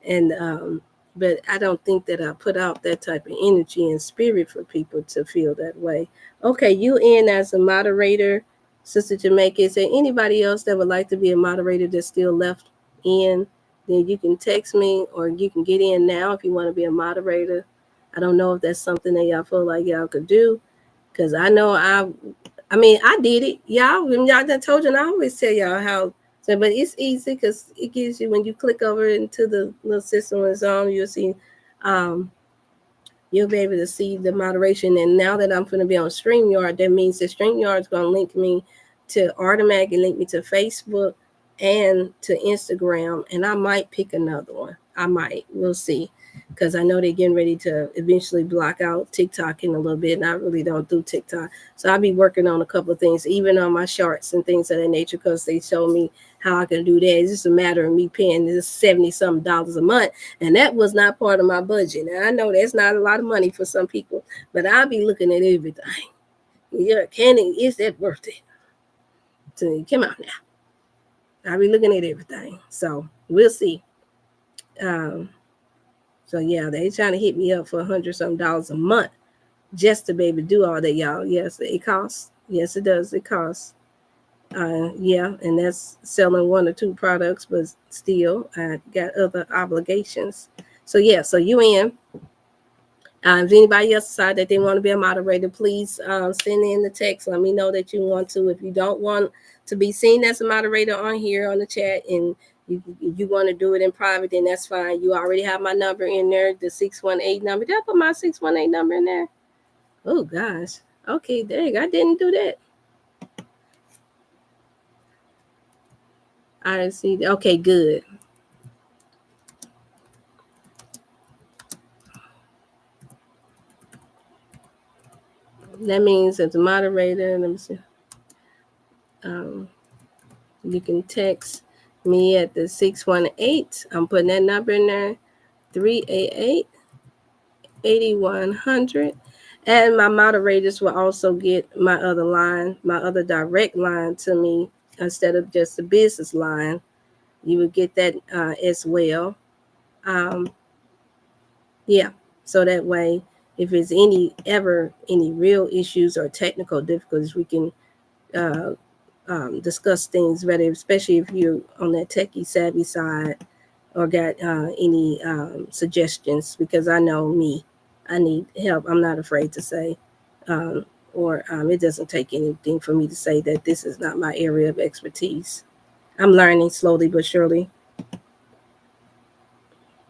And but I don't think that I put out that type of energy and spirit for people to feel that way. Okay, you in as a moderator, Sister Jamaica. Is there anybody else that would like to be a moderator that's still left in? Then you can text me or you can get in now if you want to be a moderator. I don't know if that's something that y'all feel like y'all could do. Because I know I did it. Y'all done told you, and I always tell y'all how. So, but it's easy because it gives you, when you click over into the little system on its own, you'll see, you'll be able to see the moderation. And now that I'm going to be on StreamYard, that means that StreamYard is going to link me to automatically link me to Facebook and to Instagram. And I might pick another one. We'll see. Because I know they're getting ready to eventually block out TikTok in a little bit, and I really don't do TikTok. So I'll be working on a couple of things, even on my shorts and things of that nature, because they show me how I can do that. It's just a matter of me paying this $70-something a month, and that was not part of my budget. And I know that's not a lot of money for some people, but I'll be looking at everything. Yeah, is that worth it? So come on now. I'll be looking at everything. So we'll see. So yeah, they trying to hit me up for $100-something a month just to be able to do all that, y'all. Yes, it costs. Yes, it does. It costs. Yeah, and that's selling one or two products, but still, I got other obligations. So yeah, so you in. If anybody else decide that they want to be a moderator, please send in the text. Let me know that you want to. If you don't want to be seen as a moderator on here on the chat, and you want to do it in private, then that's fine. You already have my number in there, the 618 number. Did I put my 618 number in there? Oh gosh. Okay, dang, I didn't do that. I see. Okay, good. That means as a moderator, let me see. You can text me at the 618. I'm putting that number in there, 388 8100. And my moderators will also get my other line, my other direct line to me instead of just the business line. You would get that as well. Yeah, so that way if it's any real issues or technical difficulties, we can uh, discuss things better, especially if you're on that techie savvy side or got any suggestions, because I know me, I need help. I'm not afraid to say, um, or it doesn't take anything for me to say that this is not my area of expertise. I'm learning slowly but surely.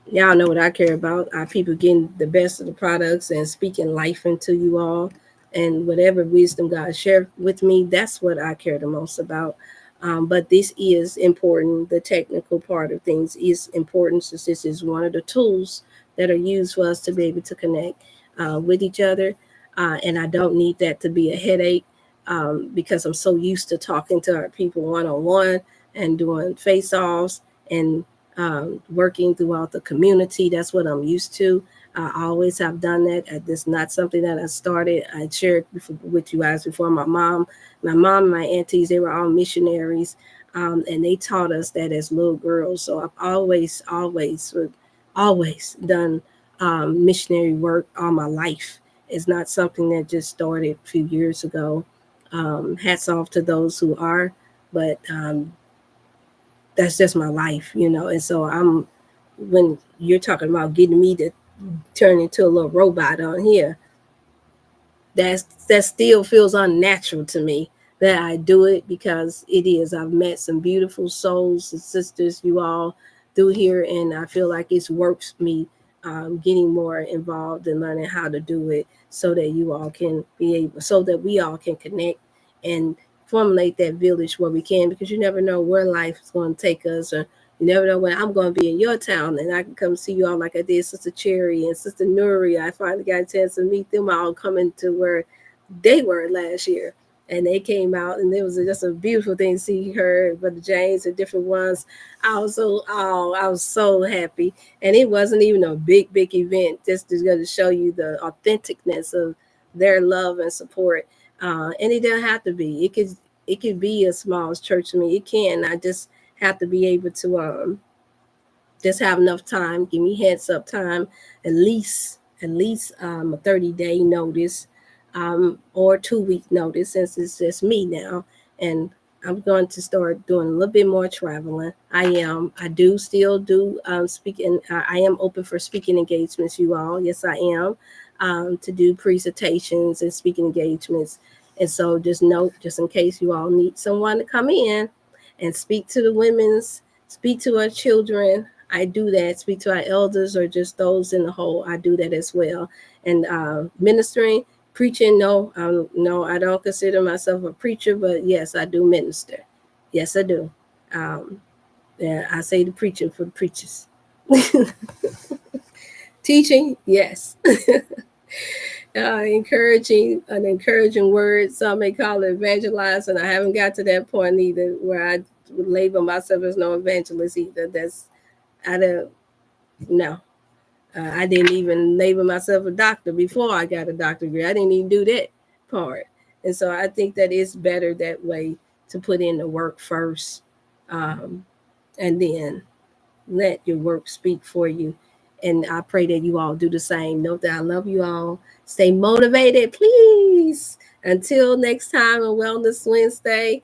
Y'all know what I care about. Our people getting the best of the products and speaking life into you all. And whatever wisdom God shared with me, that's what I care the most about. But this is important. The technical part of things is important, since this is one of the tools that are used for us to be able to connect with each other. And I don't need that to be a headache, because I'm so used to talking to our people one on one and doing face offs and working throughout the community. That's what I'm used to. I always have done that. This is not something that I started. I shared with you guys before. My mom, and my aunties, they were all missionaries, and they taught us that as little girls. So I've always done missionary work all my life. It's not something that just started a few years ago. Hats off to those who are, but that's just my life, And so when you're talking about getting me to turn into a little robot on here, that still feels unnatural to me, that I do it, because it is. I've met some beautiful souls and sisters, you all, through here, and I feel like it's works me getting more involved and learning how to do it, so that you all can be able, so that we all can connect and formulate that village where we can, because you never know where life is going to take us, or you never know when I'm going to be in your town and I can come see you all, like I did Sister Cherry and Sister Nuri. I finally got a chance to meet them all coming to where they were last year. And they came out, and it was just a beautiful thing to see her, Brother James, and different ones. I was so happy. And it wasn't even a big event, just to show you the authenticness of their love and support. And it doesn't have to be. It could be as small as church to me. It can. I just have to be able to just have enough time, give me heads up time, at least a 30-day notice, or 2 week notice, since it's just me now. And I'm going to start doing a little bit more traveling. I do still do speaking. I am open for speaking engagements, you all. Yes, I am, to do presentations and speaking engagements. And so just note, just in case you all need someone to come in and speak to the women's, speak to our children, I do that. Speak to our elders, or just those in the whole, I do that as well. And ministering, preaching, no, I don't consider myself a preacher, but yes, I do minister. Yes, I do. Um, yeah, I say the preaching for the preachers. Teaching, yes. Encouraging word. Some may call it evangelizing. I haven't got to that point either, where I would label myself as no evangelist either. I don't no. I didn't even label myself a doctor before I got a doctorate degree. I didn't even do that part. And so I think that it's better that way, to put in the work first, um, and then let your work speak for you. And I pray that you all do the same. Know that I love you all. Stay motivated, please. Until next time on Wellness Wednesday,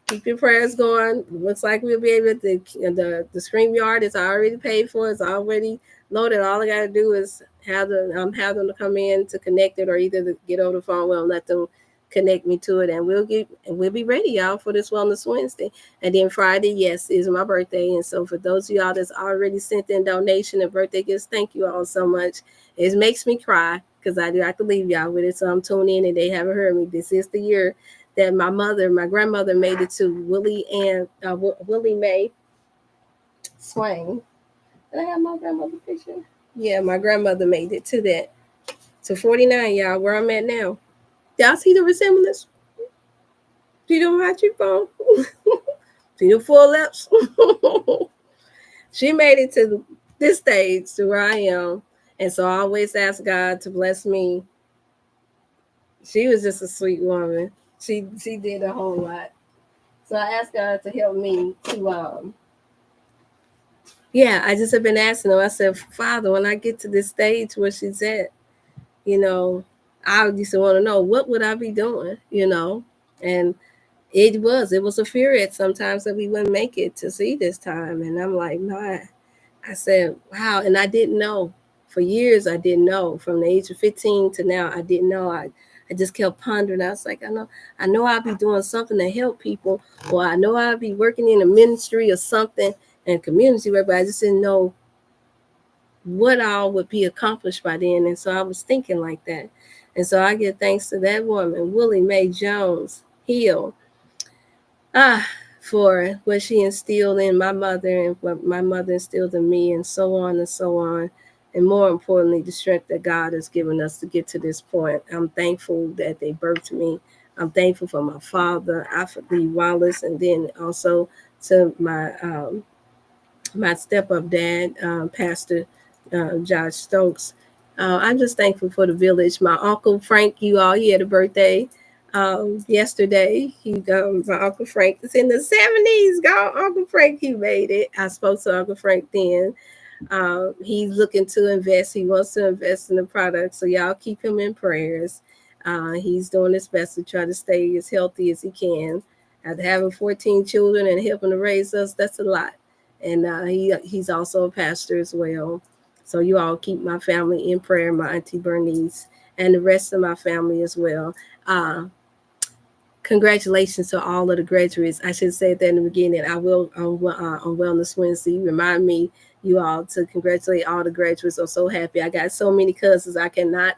keep your prayers going. Looks like we'll be able to. The stream yard is already paid for. It's already loaded. All I got to do is have them to come in to connect it, or either to get over the phone. We'll let them connect me to it, and we'll be ready, y'all, for this Wellness Wednesday. And then Friday, yes, is my birthday, and so for those of y'all that's already sent in donation and birthday gifts, thank you all so much. It makes me cry, because I do have to leave y'all with it. So I'm tuning in, and they haven't heard me. This is the year that my grandmother made it to Willie Mae Swain. Did I have my grandmother picture? Yeah, my grandmother made it to that. To 49, y'all, where I'm at now. Y'all see the resemblance? See the magic bone? See the full lips? She made it to this stage, to where I am. And so I always ask God to bless me. She was just a sweet woman. She did a whole lot. So I asked God to help me to I just have been asking him. I said, Father, when I get to this stage where she's at, you know, I used to want to know what would I be doing, and it was a fear at sometimes that we wouldn't make it to see this time. And I'm like, no, I said, wow. And I didn't know for years. I didn't know from the age of 15 to now. I didn't know. I just kept pondering. I was like, I know I'll be doing something to help people, or I know I'll be working in a ministry or something and community work, but I just didn't know what all would be accomplished by then. And so I was thinking like that. And so I give thanks to that woman, Willie Mae Jones Hill, ah, for what she instilled in my mother and what my mother instilled in me, and so on and so on. And more importantly, the strength that God has given us to get to this point. I'm thankful that they birthed me. I'm thankful for my father, Alfred Lee Wallace, and then also to my step-up dad, Pastor Josh Stokes. I'm just thankful for the village. My uncle Frank, he had a birthday yesterday. My Uncle Frank is in the 70s. God, Uncle Frank, he made it. I spoke to Uncle Frank then. He's looking to invest. He wants to invest in the product. So y'all keep him in prayers. He's doing his best to try to stay as healthy as he can. After having 14 children and helping to raise us, that's a lot. And he's also a pastor as well. So you all keep my family in prayer, my Auntie Bernice, and the rest of my family as well. Congratulations to all of the graduates. I should say that in the beginning. I will on Wellness Wednesday remind me, you all, to congratulate all the graduates. I'm so happy. I got so many cousins. I cannot.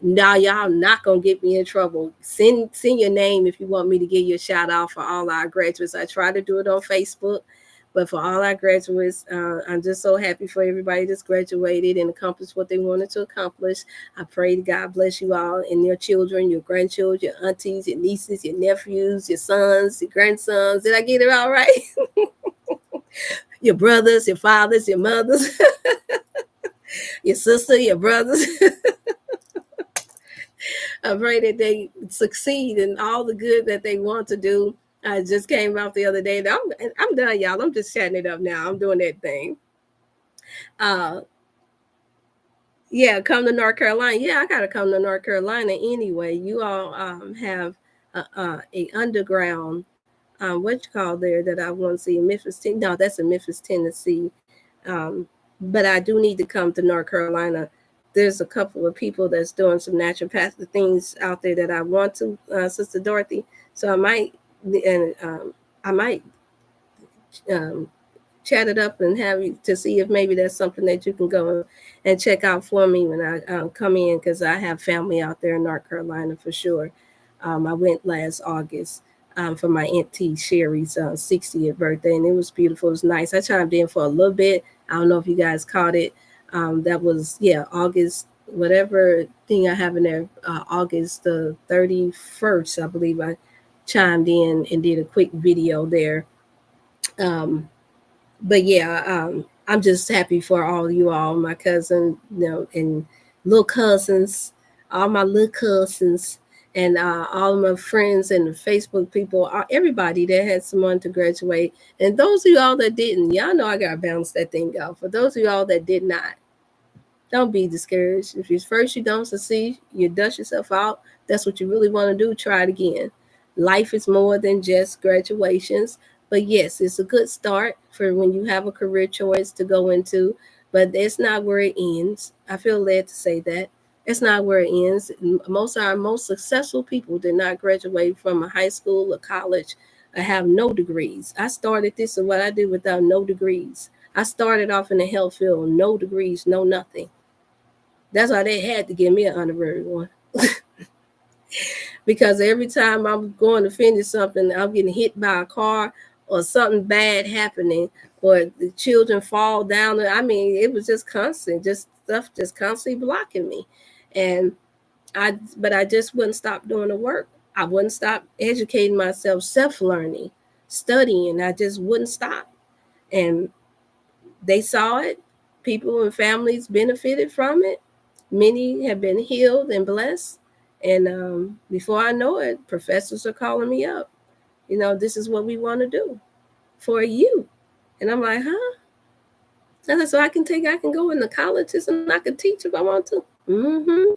Now y'all not gonna get me in trouble. Send your name if you want me to give you a shout out for all our graduates. I try to do it on Facebook, but for all our graduates, I'm just so happy for everybody that's graduated and accomplished what they wanted to accomplish. I pray to God bless you all and your children, your grandchildren, your aunties, your nieces, your nephews, your sons, your grandsons. Did I get it all right? Your brothers, your fathers, your mothers, your sister, your brothers. I pray that they succeed in all the good that they want to do. I just came out the other day. I'm done, y'all. I'm just chatting it up now. I'm doing that thing. Yeah, come to North Carolina. Yeah, I gotta come to North Carolina anyway. You all have a underground what you call there that I want to see in Memphis. No, that's in Memphis, Tennessee. Um, but I do need to come to North Carolina. There's a couple of people that's doing some naturopathic things out there that I want to, Sister Dorothy. So I might um, chat it up and have you to see if maybe that's something that you can go and check out for me when I come in, because I have family out there in North Carolina for sure. I went last August for my Auntie Sherry's 60th birthday, and it was beautiful. It was nice. I chimed in for a little bit. I don't know if you guys caught it. That was, August, whatever thing I have in there, August the 31st, I believe I chimed in and did a quick video there. Um, but yeah, I'm just happy for all you all, my cousin, and little cousins, all my little cousins, and all my friends and the Facebook people, everybody that had someone to graduate. And those of y'all that didn't, y'all know I gotta bounce that thing out. For those of y'all that did not, don't be discouraged. If you don't succeed, you dust yourself out. That's what you really want to do. Try it again. Life is more than just graduations. But yes, it's a good start for when you have a career choice to go into. But it's not where it ends. I feel led to say that. It's not where it ends. Most of our most successful people did not graduate from a high school or college or have no degrees. I started this and what I did without no degrees. I started off in the health field, no degrees, no nothing. That's why they had to give me an honorary one. Because every time I'm going to finish something, I'm getting hit by a car or something bad happening, or the children fall down. I mean, it was just constant, just stuff just constantly blocking me. And but I just wouldn't stop doing the work. I wouldn't stop educating myself, self-learning, studying. I just wouldn't stop. And they saw it. People and families benefited from it. Many have been healed and blessed. And before I know it, professors are calling me up. This is what we want to do for you. And I'm like, huh? And so I can go into colleges and I can teach if I want to. Mm-hmm.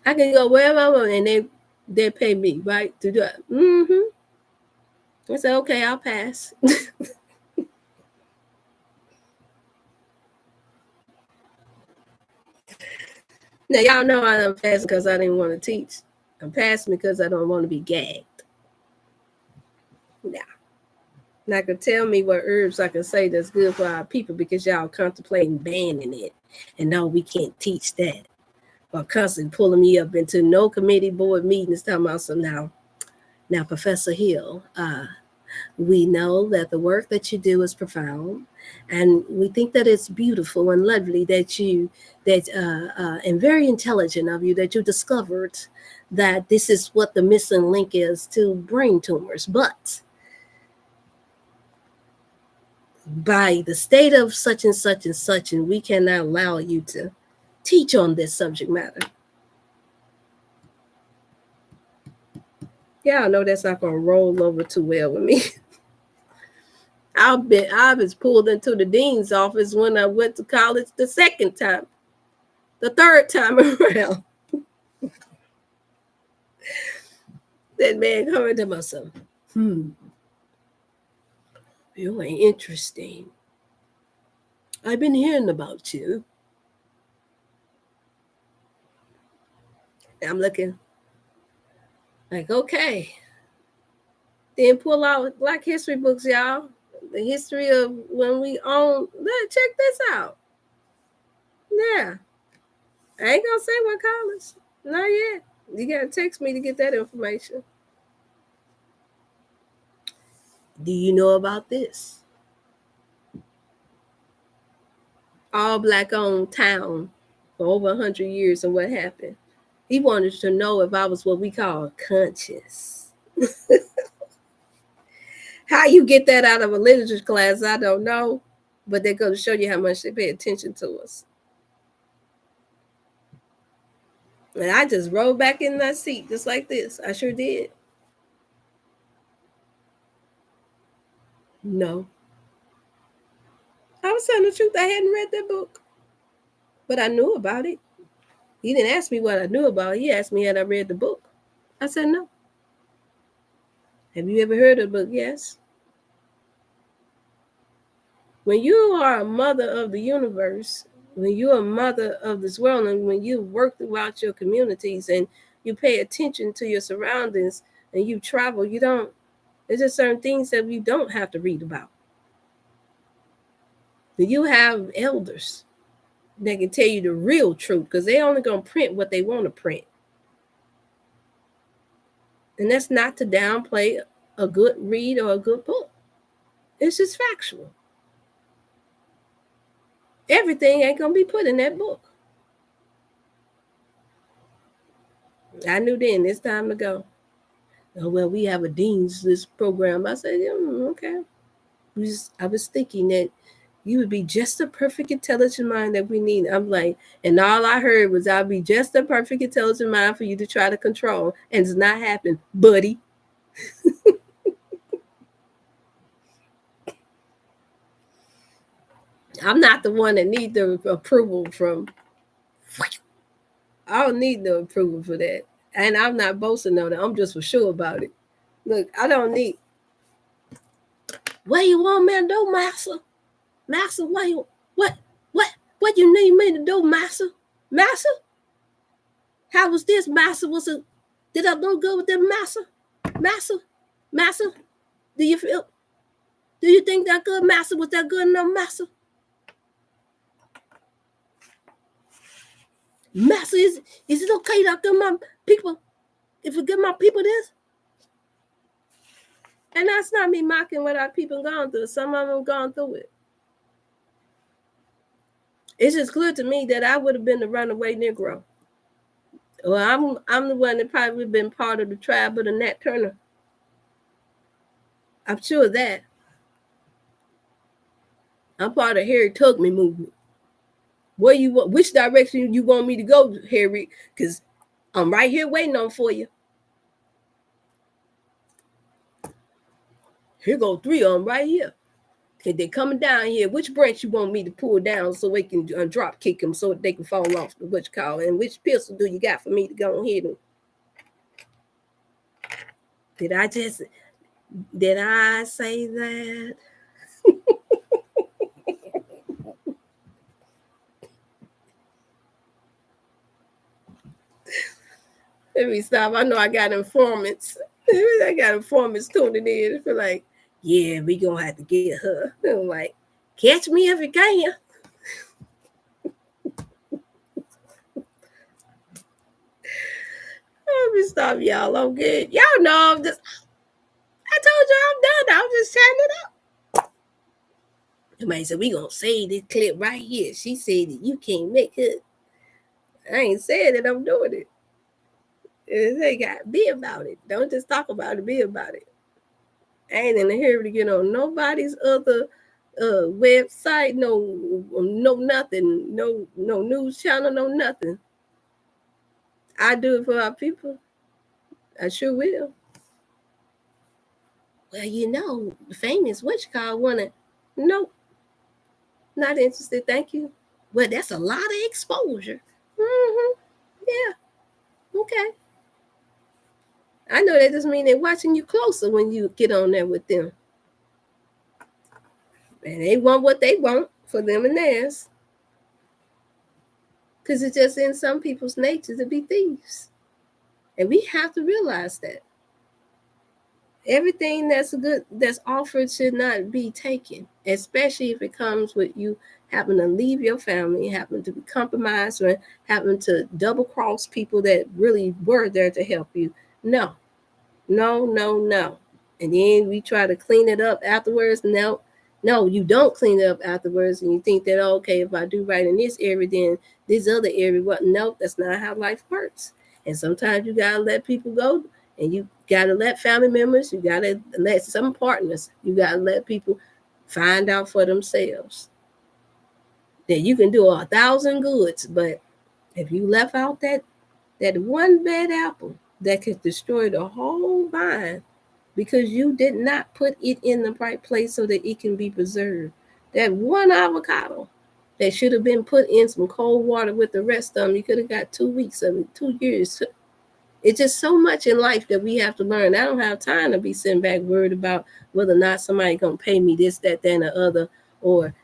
I can go wherever I want, and they pay me, right, to do it. I said, okay, I'll pass. Now y'all know I'm passing because I didn't want to teach. I'm passing because I don't want to be gagged. Now, not gonna tell me what herbs I can say that's good for our people because y'all contemplating banning it, and no, we can't teach that. Or constantly pulling me up into no committee board meetings talking about some now, Professor Hill, we know that the work that you do is profound, and we think that it's beautiful and lovely and very intelligent of you that you discovered that this is what the missing link is to brain tumors. But by the state of such and such and such, and we cannot allow you to teach on this subject matter. Yeah, I know that's not going to roll over too well with me. I was pulled into the dean's office when I went to college the second time, the third time around. That man coming to myself, you ain't interesting. I've been hearing about you. And I'm looking like, okay. Then pull out Black history books, y'all. The history of when we own. Check this out. Yeah. I ain't gonna say what college. Not yet. You gotta text me to get that information. Do you know about this? All Black owned town for over 100 years, and what happened? He wanted to know if I was what we call conscious. How you get that out of a literature class, I don't know, but they're going to show you how much they pay attention to us. And I just rolled back in that seat just like this. I sure did. No. I was telling the truth. I hadn't read that book, but I knew about it. He didn't ask me what I knew about it. He asked me had I read the book. I said no. Have you ever heard of the book? Yes. When you are a mother of the universe, when you're a mother of this world, and when you work throughout your communities and you pay attention to your surroundings and you travel, there's just certain things that you don't have to read about. You have elders that can tell you the real truth because they're only going to print what they want to print. And that's not to downplay a good read or a good book. It's just factual. Everything ain't going to be put in that book. I knew then it's time to go. Oh, well, we have a dean's list program. I said, okay. I was thinking that you would be just the perfect intelligent mind that we need. I'm like, and all I heard was I'll be just the perfect intelligent mind for you to try to control. And it's not happening, buddy. I'm not the one that need the approval from. I don't need no approval for that. And I'm not boasting on it. I'm just for sure about it. Look, I don't need. What you want me to do, master? Master, what you need me to do, master? Master? How was this, master? Did I do good with them, master? Master? Do you think that good, master? Was that good enough, master? Master, is it okay to give my people, if I give my people this? And that's not me mocking what our people gone through. Some of them gone through it. It's just clear to me that I would have been the runaway Negro. Well, I'm the one that probably been part of the tribe of the Nat Turner. I'm sure of that. I'm part of Harry Tubman movement. Which direction you want me to go, Harry? Because I'm right here waiting on for you. Here go 3 of them right here. And they coming down here. Which branch you want me to pull down so they can drop kick them so they can fall off the what you call it? And which pistol do you got for me to go ahead and? Did I say that? Let me stop. I know I got informants. I got informants tuning in. Feel like, yeah, we gonna have to get her. I'm like, catch me if you can. Let me stop, y'all. I'm good. Y'all know I'm just. I told you I'm done. I'm just chatting it up. Somebody said we gonna save this clip right here. She said that you can't make it. I ain't saying that I'm doing it. They got be about it. Don't just talk about it. Be about it. I ain't in a hurry to get on nobody's other website. No nothing. No news channel. No nothing. I do it for our people. I sure will. Well, the famous witch call wanna. Nope, not interested. Thank you. Well, that's a lot of exposure. Yeah. Okay. I know that doesn't mean they're watching you closer when you get on there with them. And they want what they want for them and theirs. Because it's just in some people's nature to be thieves. And we have to realize that. Everything that's offered should not be taken, especially if it comes with you having to leave your family, having to be compromised, or having to double cross people that really were there to help you. No, no, no, no. And then we try to clean it up afterwards. No, you don't clean it up afterwards, and you think that, okay, if I do right in this area, then this other area, what? No, that's not how life works. And sometimes you gotta let people go, and you gotta let family members, you gotta let some partners, you gotta let people find out for themselves that you can do 1,000 goods, but if you left out that one bad apple that could destroy the whole vine because you did not put it in the right place so that it can be preserved. That one avocado that should have been put in some cold water with the rest of them, you could have got 2 weeks of it, 2 years. It's just so much in life that we have to learn. I don't have time to be sitting back worried about whether or not somebody gonna pay me this, that, and the other, or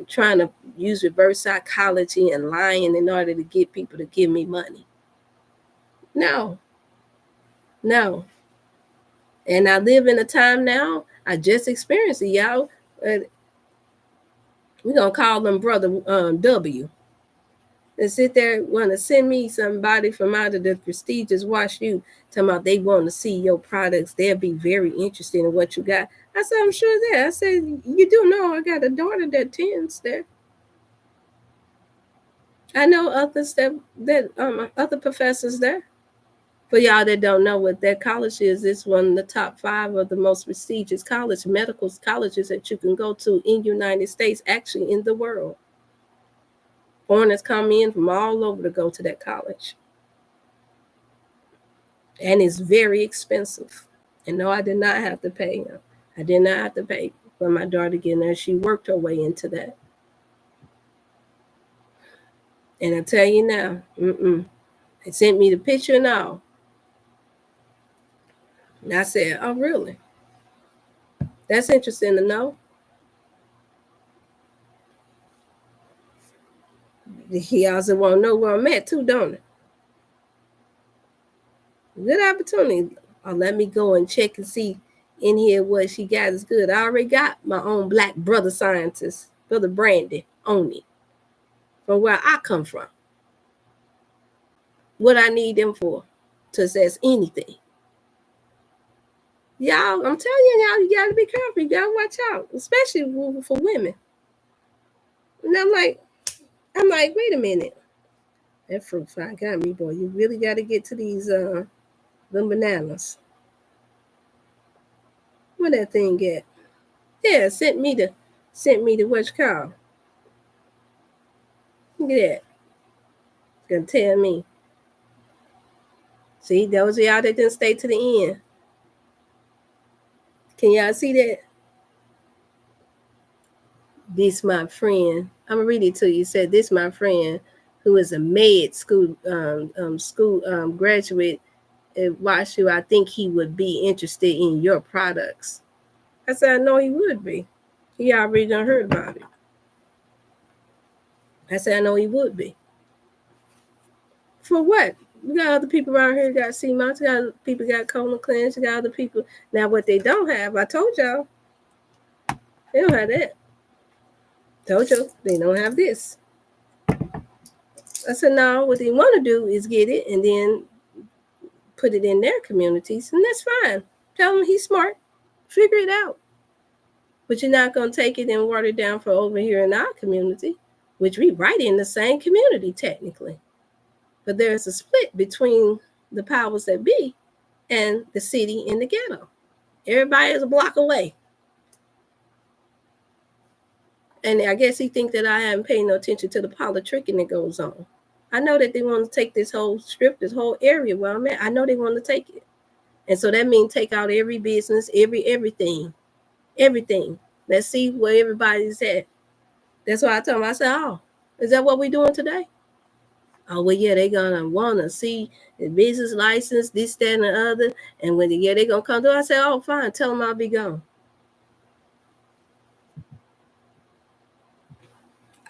trying to use reverse psychology and lying in order to get people to give me money. No. And I live in a time now, I just experienced it, y'all. We're going to call them Brother W. And sit there, want to send me somebody from out of the prestigious Wash U, talking about they want to see your products. They'll be very interested in what you got. I said, I'm sure that. I said, you do know I got a daughter that attends there. I know others that other professors there. For y'all that don't know what that college is, it's one of the top 5 of the most prestigious medical colleges that you can go to in the United States, actually in the world. Foreigners come in from all over to go to that college. And it's very expensive. And no, I did not have to pay. I did not have to pay for my daughter getting there. She worked her way into that. And I tell you now, they sent me the picture and all. And I said, oh, really? That's interesting to know. He also want to know where I'm at too, don't it? Good opportunity. Let me go and check and see in here what she got is good. I already got my own black brother scientist, Brother Brandy, on it. From where I come from. What I need them for to assess anything. Y'all, I'm telling y'all, you gotta be careful. You gotta watch out, especially for women. And I'm like, wait a minute. That fruit fly got me, boy. You really gotta get to these them bananas. Where that thing at? Yeah, sent me the what you call. Look at that. Gonna tell me. See, those of y'all that didn't stay to the end. Can y'all see that? This my friend. I'm gonna read it to you. It said, "This my friend, who is a med school graduate at WashU. I think he would be interested in your products." I said, "I know he would be. He already done heard about it." I said, "I know he would be." For what? We got other people around here that got CMOS. We got people got colon cleanse. We got other people. Now, what they don't have, I told y'all, they don't have that. Told you they don't have this. I said, no, what they want to do is get it and then put it in their communities, and that's fine. Tell them he's smart. Figure it out. But you're not going to take it and water it down for over here in our community, which we right in the same community technically. But there's a split between the powers that be and the city and the ghetto. Everybody is a block away. And I guess he think that I haven't paid no attention to the politicking that goes on. I know that they want to take this whole strip, this whole area where I'm at. I know they want to take it. And so that means take out every business, everything. Let's see where everybody's at. That's why I told them, I said, oh, is that what we're doing today? Oh, well, yeah, they're going to want to see the business license, this, that, and the other. And when they're going to come through, I said, oh, fine, tell them I'll be gone.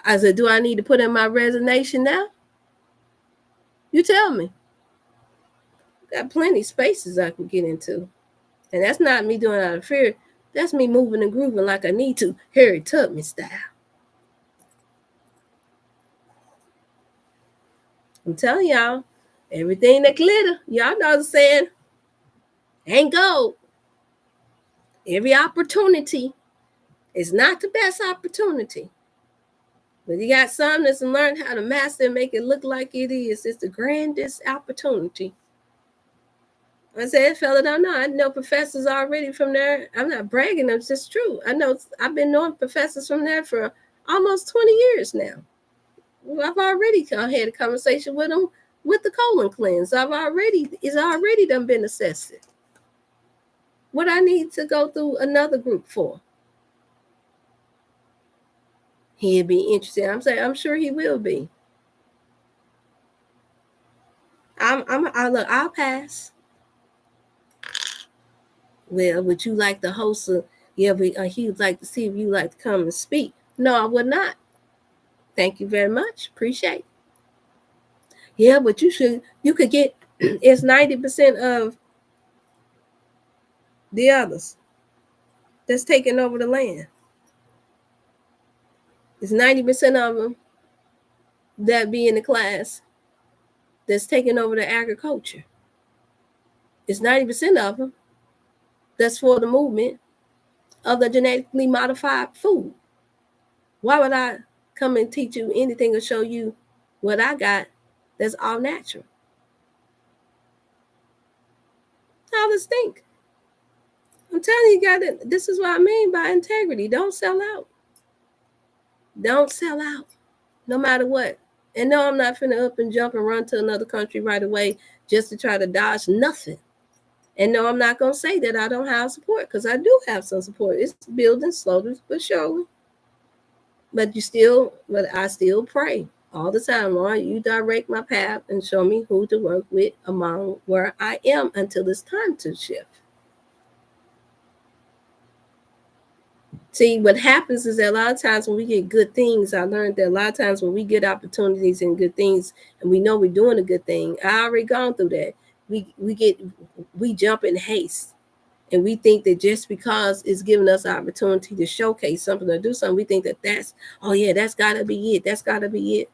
I said, do I need to put in my resignation now? You tell me. Got plenty of spaces I can get into. And that's not me doing it out of fear. That's me moving and grooving like I need to, Harry Tubman style. I'm telling y'all, everything that glitter, y'all know what I'm saying, ain't gold. Every opportunity is not the best opportunity. But you got some that's learned how to master and make it look like it is. It's the grandest opportunity. I said, fella, don't know. I know professors already from there. I'm not bragging. It's just true. I know I've been knowing professors from there for almost 20 years now. I've already had a conversation with them with the colon cleanse. It's already done been assessed. What I need to go through another group for? He'd be interested. I'm sure he will be. I'll pass. Well, would you like to host a? Yeah, he would like to see if you like to come and speak. No, I would not. Thank you very much. Appreciate it. Yeah, but you could get it's 90% of the others that's taking over the land. It's 90% of them that be in the class that's taking over the agriculture. It's 90% of them that's for the movement of the genetically modified food. Why would I come and teach you anything or show you what I got that's all natural? How to think. I'm telling you, this is what I mean by integrity. Don't sell out. Don't sell out, no matter what. And no, I'm not finna up and jump and run to another country right away just to try to dodge nothing. And no, I'm not going to say that I don't have support, because I do have some support. It's building slowly but surely. But I still pray all the time, Lord, you direct my path and show me who to work with among where I am until it's time to shift. See, what happens is that a lot of times when we get good things, I learned that a lot of times when we get opportunities and good things, and we know we're doing a good thing, I already gone through that. We jump in haste, and we think that just because it's giving us an opportunity to showcase something or do something, we think that's gotta be it. That's gotta be it.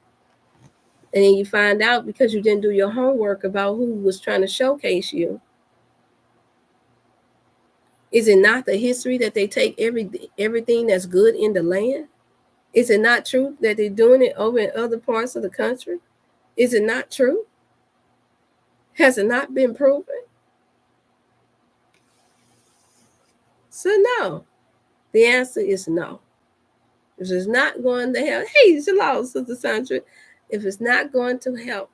And then you find out, because you didn't do your homework about who was trying to showcase you. Is it not the history that they take everything that's good in the land? Is it not true that they're doing it over in other parts of the country? Is it not true? Has it not been proven? So no. The answer is no. If it's not going to help, hey, hello, Sister Sandra. If it's not going to help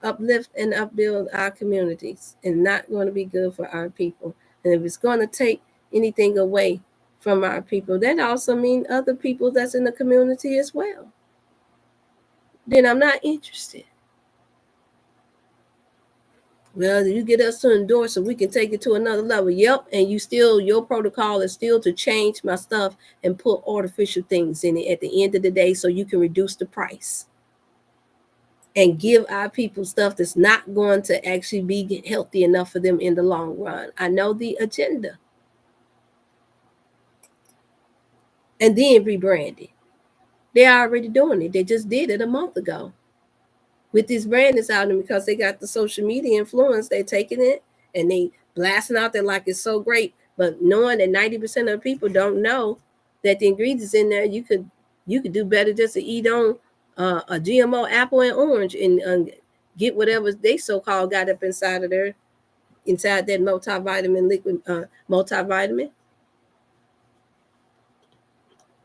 uplift and upbuild our communities and not going to be good for our people, and if it's going to take anything away from our people, that also means other people that's in the community as well. Then I'm not interested. Well, you get us to endorse so we can take it to another level. Yep, and you still, your protocol is still to change my stuff and put artificial things in it at the end of the day so you can reduce the price and give our people stuff that's not going to actually be healthy enough for them in the long run. I know the agenda. And then rebrand it. They're already doing it. They just did it a month ago with this brand that's out, and because they got the social media influence, they're taking it and they blasting out there like it's so great. But knowing that 90% of the people don't know that the ingredients in there, you could do better just to eat on a GMO apple and orange and get whatever they so-called got up inside of there, inside that multivitamin liquid, multivitamin.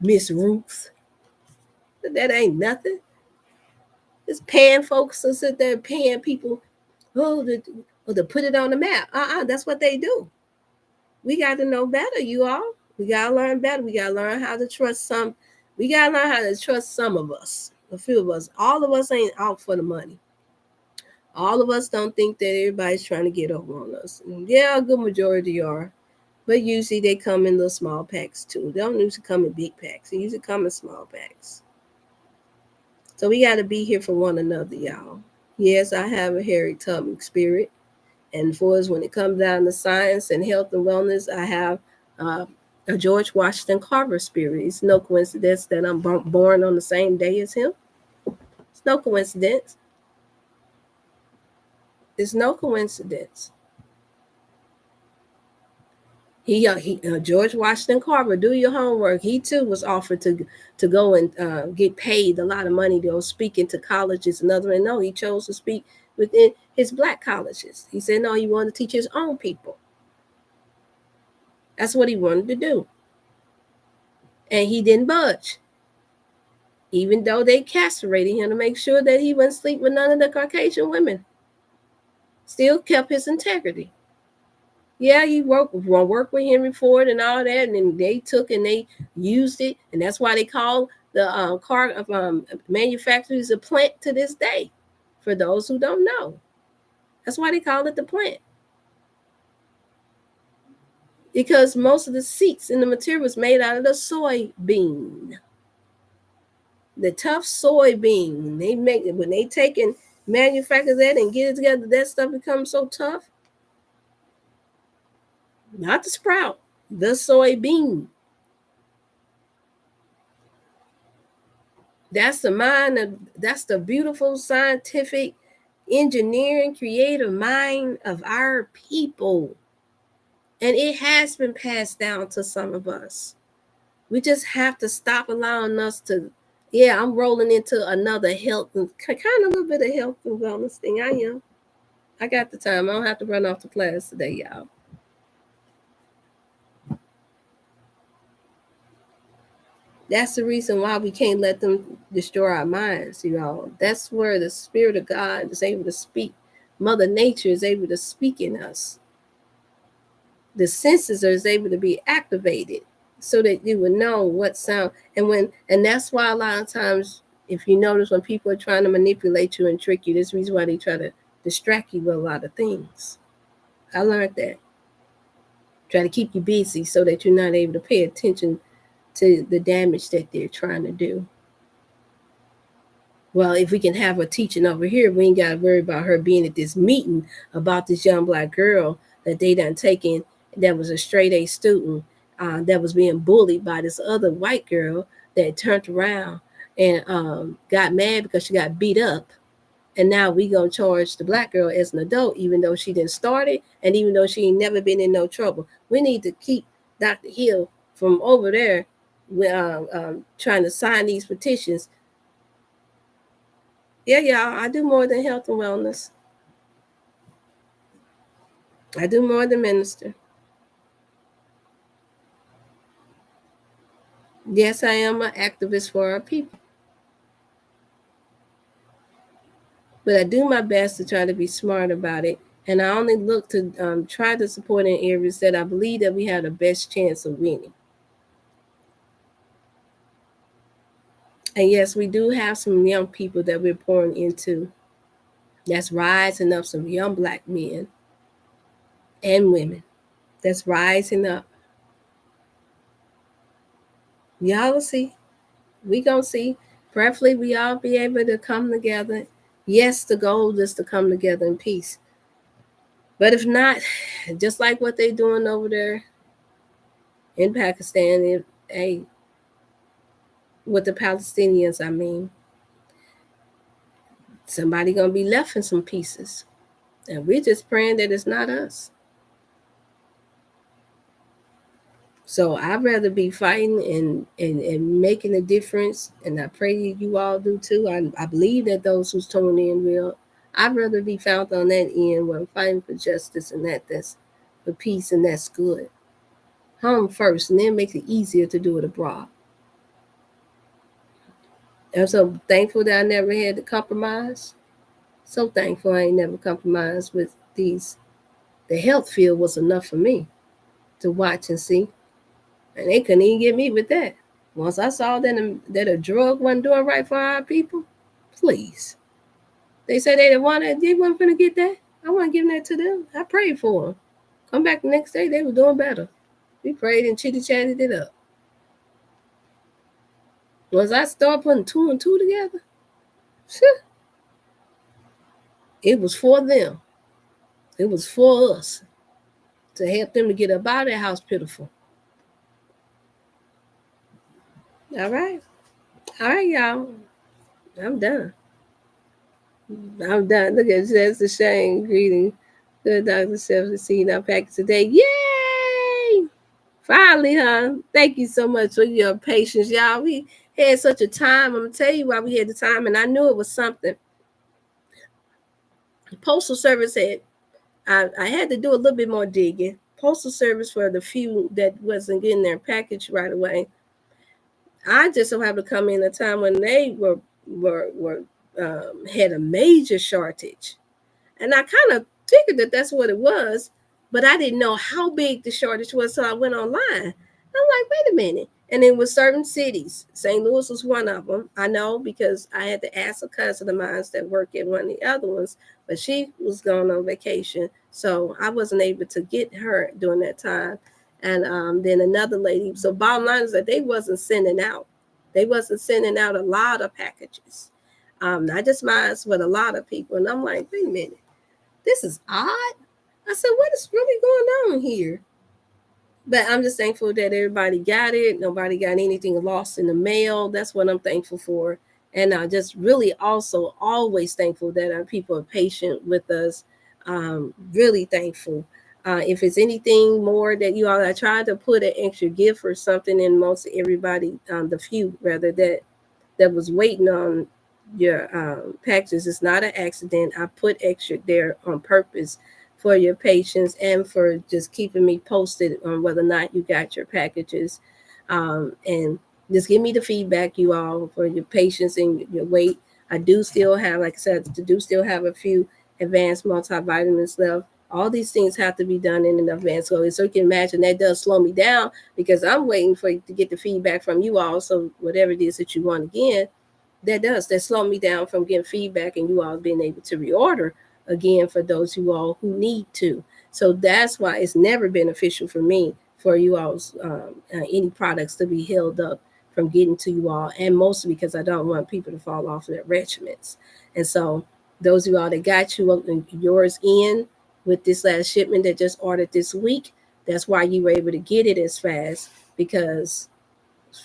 Miss Ruth, that ain't nothing. It's paying folks to sit there paying people, to put it on the map. That's what they do. We got to know better, you all. We got to learn better. We got to learn how to trust some. We got to learn how to trust some of us, a few of us. All of us ain't out for the money. All of us don't think that everybody's trying to get over on us. Yeah, a good majority are. But usually they come in little small packs too. They don't usually come in big packs. They usually come in small packs. So we got to be here for one another, y'all. Yes, I have a Harriet Tubman spirit. And for us, when it comes down to science and health and wellness, I have a George Washington Carver spirit. It's no coincidence that I'm born on the same day as him. It's no coincidence. It's no coincidence. George Washington Carver, do your homework. He too was offered to go and get paid a lot of money to go speak into colleges and other. And no, he chose to speak within his black colleges. He said no, he wanted to teach his own people. That's what he wanted to do, and he didn't budge, even though they castrated him to make sure that he wouldn't sleep with none of the Caucasian women. Still kept his integrity. Yeah, he worked with Henry Ford and all that, and then they took and they used it, and that's why they call the car manufacturers a plant to this day. For those who don't know, that's why they call it the plant, because most of the seats and the material was made out of the soybean, the tough soybean. They make it when they take and manufacture that and get it together. That stuff becomes so tough. Not the sprout, the soybean. That's the mind of, that's the beautiful scientific engineering creative mind of our people. And it has been passed down to some of us. We just have to stop allowing us to, yeah, I'm rolling into another health and kind of a little bit of health and wellness thing. I am. I got the time. I don't have to run off to class today, y'all. That's the reason why we can't let them destroy our minds, you know. That's where the Spirit of God is able to speak. Mother Nature is able to speak in us. The senses are able to be activated so that you would know what sound. And that's why a lot of times, if you notice, when people are trying to manipulate you and trick you, this is the reason why they try to distract you with a lot of things. I learned that. Try to keep you busy so that you're not able to pay attention to the damage that they're trying to do. Well, if we can have a teaching over here, we ain't got to worry about her being at this meeting about this young black girl that they done taken, that was a straight A student, that was being bullied by this other white girl that turned around and got mad because she got beat up. And now we going to charge the black girl as an adult, even though she didn't start it and even though she ain't never been in no trouble. We need to keep Dr. Hill from over there trying to sign these petitions. Yeah, y'all, I do more than health and wellness. I do more than minister. Yes, I am an activist for our people. But I do my best to try to be smart about it. And I only look to try to support in areas that I believe that we have the best chance of winning. And yes, we do have some young people that we're pouring into. That's rising up, some young black men and women. That's rising up. Y'all will see. We gonna see. Preferably we all be able to come together. Yes, the goal is to come together in peace. But if not, just like what they doing over there in Pakistan, hey, with the Palestinians, I mean, somebody gonna be left in some pieces. And we're just praying that it's not us. So I'd rather be fighting and making a difference, and I pray you all do too. I believe that those who's tuning in will. I'd rather be found on that end where I'm fighting for justice and that's for peace, and that's good. Home first, and then makes it easier to do it abroad. I'm so thankful that I never had to compromise. So thankful I ain't never compromised with these. The health field was enough for me to watch and see, and they couldn't even get me with that. Once I saw that a drug wasn't doing right for our people, please. They said they wasn't gonna get that. I wasn't giving that to them. I prayed for them. Come back the next day, they were doing better. We prayed and chitty chatted it up. Once I started putting two and two together, it was for them. It was for us to help them to get up out of that house pitiful. All right. All right, y'all. I'm done. I'm done. Look at that's a shame. Greeting. Good Dr. Self to see our package today. Yay! Finally, huh? Thank you so much for your patience, y'all. We had such a time. I'm gonna tell you why we had the time, and I knew it was something. The Postal Service had I had to do a little bit more digging. Postal Service, for the few that wasn't getting their package right away, I just so happened to come in a time when they were had a major shortage, and I kind of figured that that's what it was, but I didn't know how big the shortage was, so I went online. I'm like, wait a minute. And it was certain cities. St. Louis was one of them. I know because I had to ask a cousin of mine that worked at one of the other ones, but she was going on vacation, so I wasn't able to get her during that time. And then another lady. So bottom line is that they wasn't sending out. They wasn't sending out a lot of packages. Not just mine, but a lot of people. And I'm like, wait a minute, this is odd. I said, what is really going on here? But I'm just thankful that everybody got it. Nobody got anything lost in the mail. That's what I'm thankful for. And I just really also always thankful that our people are patient with us. Really thankful. If it's anything more that you all, I tried to put an extra gift or something in most everybody, the few rather that was waiting on your packages. It's not an accident. I put extra there on purpose for your patience and for just keeping me posted on whether or not you got your packages. And just give me the feedback, you all, for your patience and your wait. I do still have, like I said, a few advanced multivitamins left. All these things have to be done in advance. So you can imagine that does slow me down because I'm waiting for you to get the feedback from you all. So whatever it is that you want again, that slow me down from getting feedback and you all being able to reorder again for those you all who need to. So that's why it's never beneficial for me for you all's any products to be held up from getting to you all, and mostly because I don't want people to fall off their regimens. And so those of you all that got yours in with this last shipment that just ordered this week, that's why you were able to get it as fast, because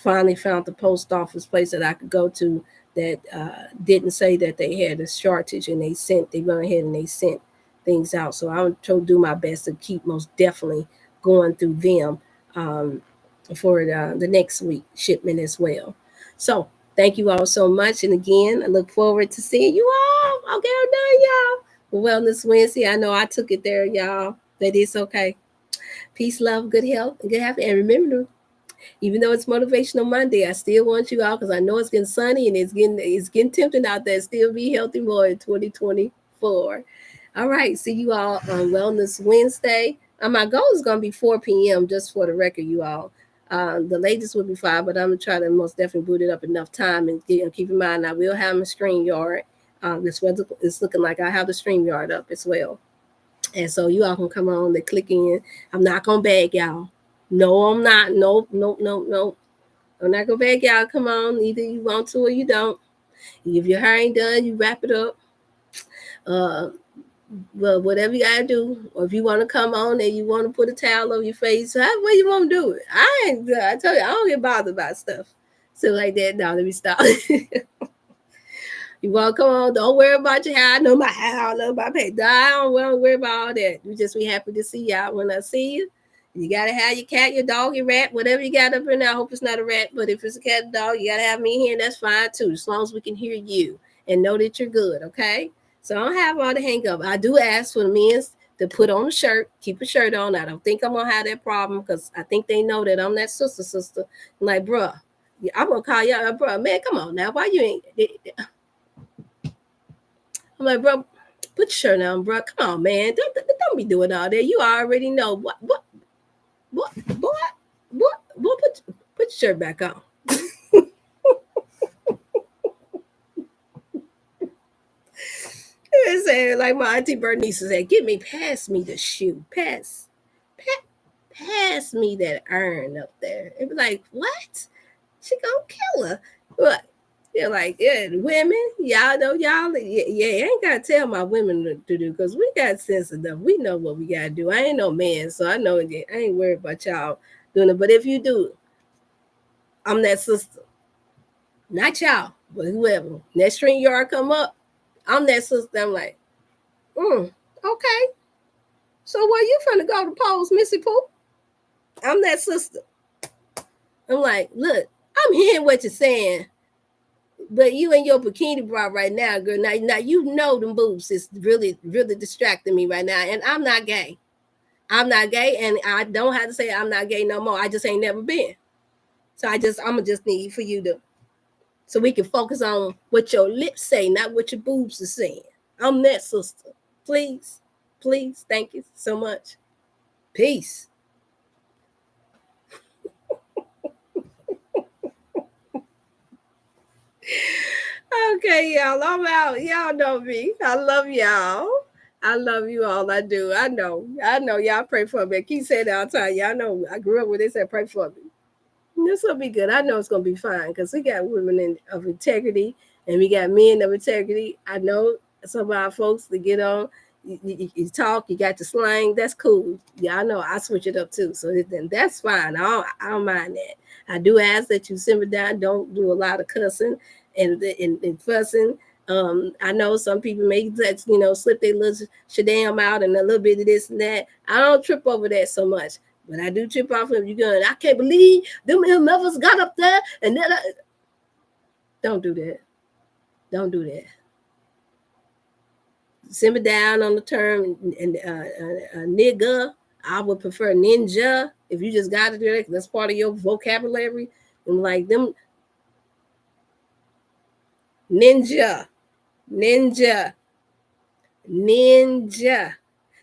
finally found the post office place that I could go to that didn't say that they had a shortage, and they went ahead and they sent things out. So I'm trying to do my best to keep most definitely going through them for the next week shipment as well. So thank you all so much, and again I look forward to seeing you all. Okay, I'm done, y'all. Wellness Wednesday. I know I took it there, y'all, but it's okay. Peace, love, good health, and good happiness. And remember, even though it's Motivational Monday, I still want you out because I know it's getting sunny and it's getting tempting out there. Still be healthy more in 2024. All right, see you all on Wellness Wednesday. My goal is going to be 4 p.m. just for the record, you all. The latest would be 5, but I'm gonna try to most definitely boot it up enough time and keep in mind I will have my StreamYard. This weather is looking like I have the StreamYard up as well, and so you all can come on and click in. I'm not gonna beg y'all. No, I'm not. Nope, nope, nope, nope. I'm not gonna beg y'all. Come on, either you want to or you don't. If your hair ain't done, you wrap it up. Uh, well, whatever you gotta do, or if you want to come on and you want to put a towel over your face, however you want to do it. I tell you, I don't get bothered by stuff. So like that. Now let me stop. You want to come on? Don't worry about your hair. I know my hair. I know my face. I don't worry about all that. We just be happy to see y'all. When I see you, you gotta have your cat, your dog, your rat, whatever you got up in there. I hope it's not a rat, but if it's a cat, dog, you gotta have me here, and that's fine too, as long as we can hear you and know that you're good. Okay. So I don't have all the hang up. I do ask for the men to put on a shirt, keep a shirt on. I don't think I'm gonna have that problem because I think they know that I'm that sister. I'm like, bruh, I'm gonna call y'all, bruh, man, come on now. Why you ain't? I'm like, bro, put your shirt on, bro. Come on, man. Don't be doing all that. You already know what, boy, put your shirt back on. It's saying, like my auntie Bernice said, pass me the shoe. Pass me that iron up there. It be like, what? She gonna kill her. What? They're like, yeah, women, y'all know, yeah, I ain't gotta tell my women to do because we got sense enough. We know what we gotta do. I ain't no man, so I know I ain't worried about y'all doing it. But if you do, I'm that sister. Not y'all, but whoever. That StreamYard come up, I'm that sister. I'm like, okay. So where you finna go to pose, Missy Pooh? I'm that sister. I'm like, look, I'm hearing what you're saying. But you and your bikini bra right now, girl. Now you know them boobs is really, really distracting me right now. And I'm not gay. I'm not gay, and I don't have to say I'm not gay no more. I just ain't never been. So I'm gonna just need for you to, so we can focus on what your lips say, not what your boobs are saying. I'm that sister. Please, please, thank you so much. Peace. Okay, y'all. I'm out. Y'all know me. I love y'all. I love you all. I do. I know. Y'all pray for me. I keep saying that all the time. Y'all know I grew up where they said pray for me. This will be good. I know it's gonna be fine because we got women of integrity and we got men of integrity. I know some of our folks to get on. You talk, you got the slang. That's cool. Y'all know I switch it up too. So then that's fine. I don't mind that. I do ask that you simmer down. Don't do a lot of cussing and fussing. I know some people make that, slip their little shadam out and a little bit of this and that. I don't trip over that so much. But I do trip off of you going, I can't believe them MFers got up there and then don't do that. Don't do that. Simmer down on the term and nigga. I would prefer ninja if you just got to do that. That's part of your vocabulary. And like them ninja.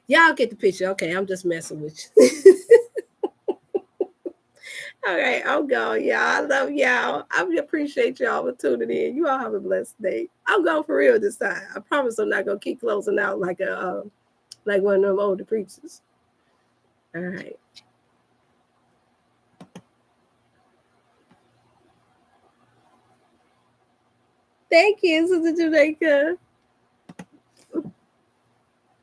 Y'all get the picture. Okay, I'm just messing with you. All right, I'm going, y'all. I love y'all. I appreciate y'all for tuning in. You all have a blessed day. I'm going for real this time. I promise I'm not gonna keep closing out like like one of them older preachers. All right. Thank you, Sister Jamaica.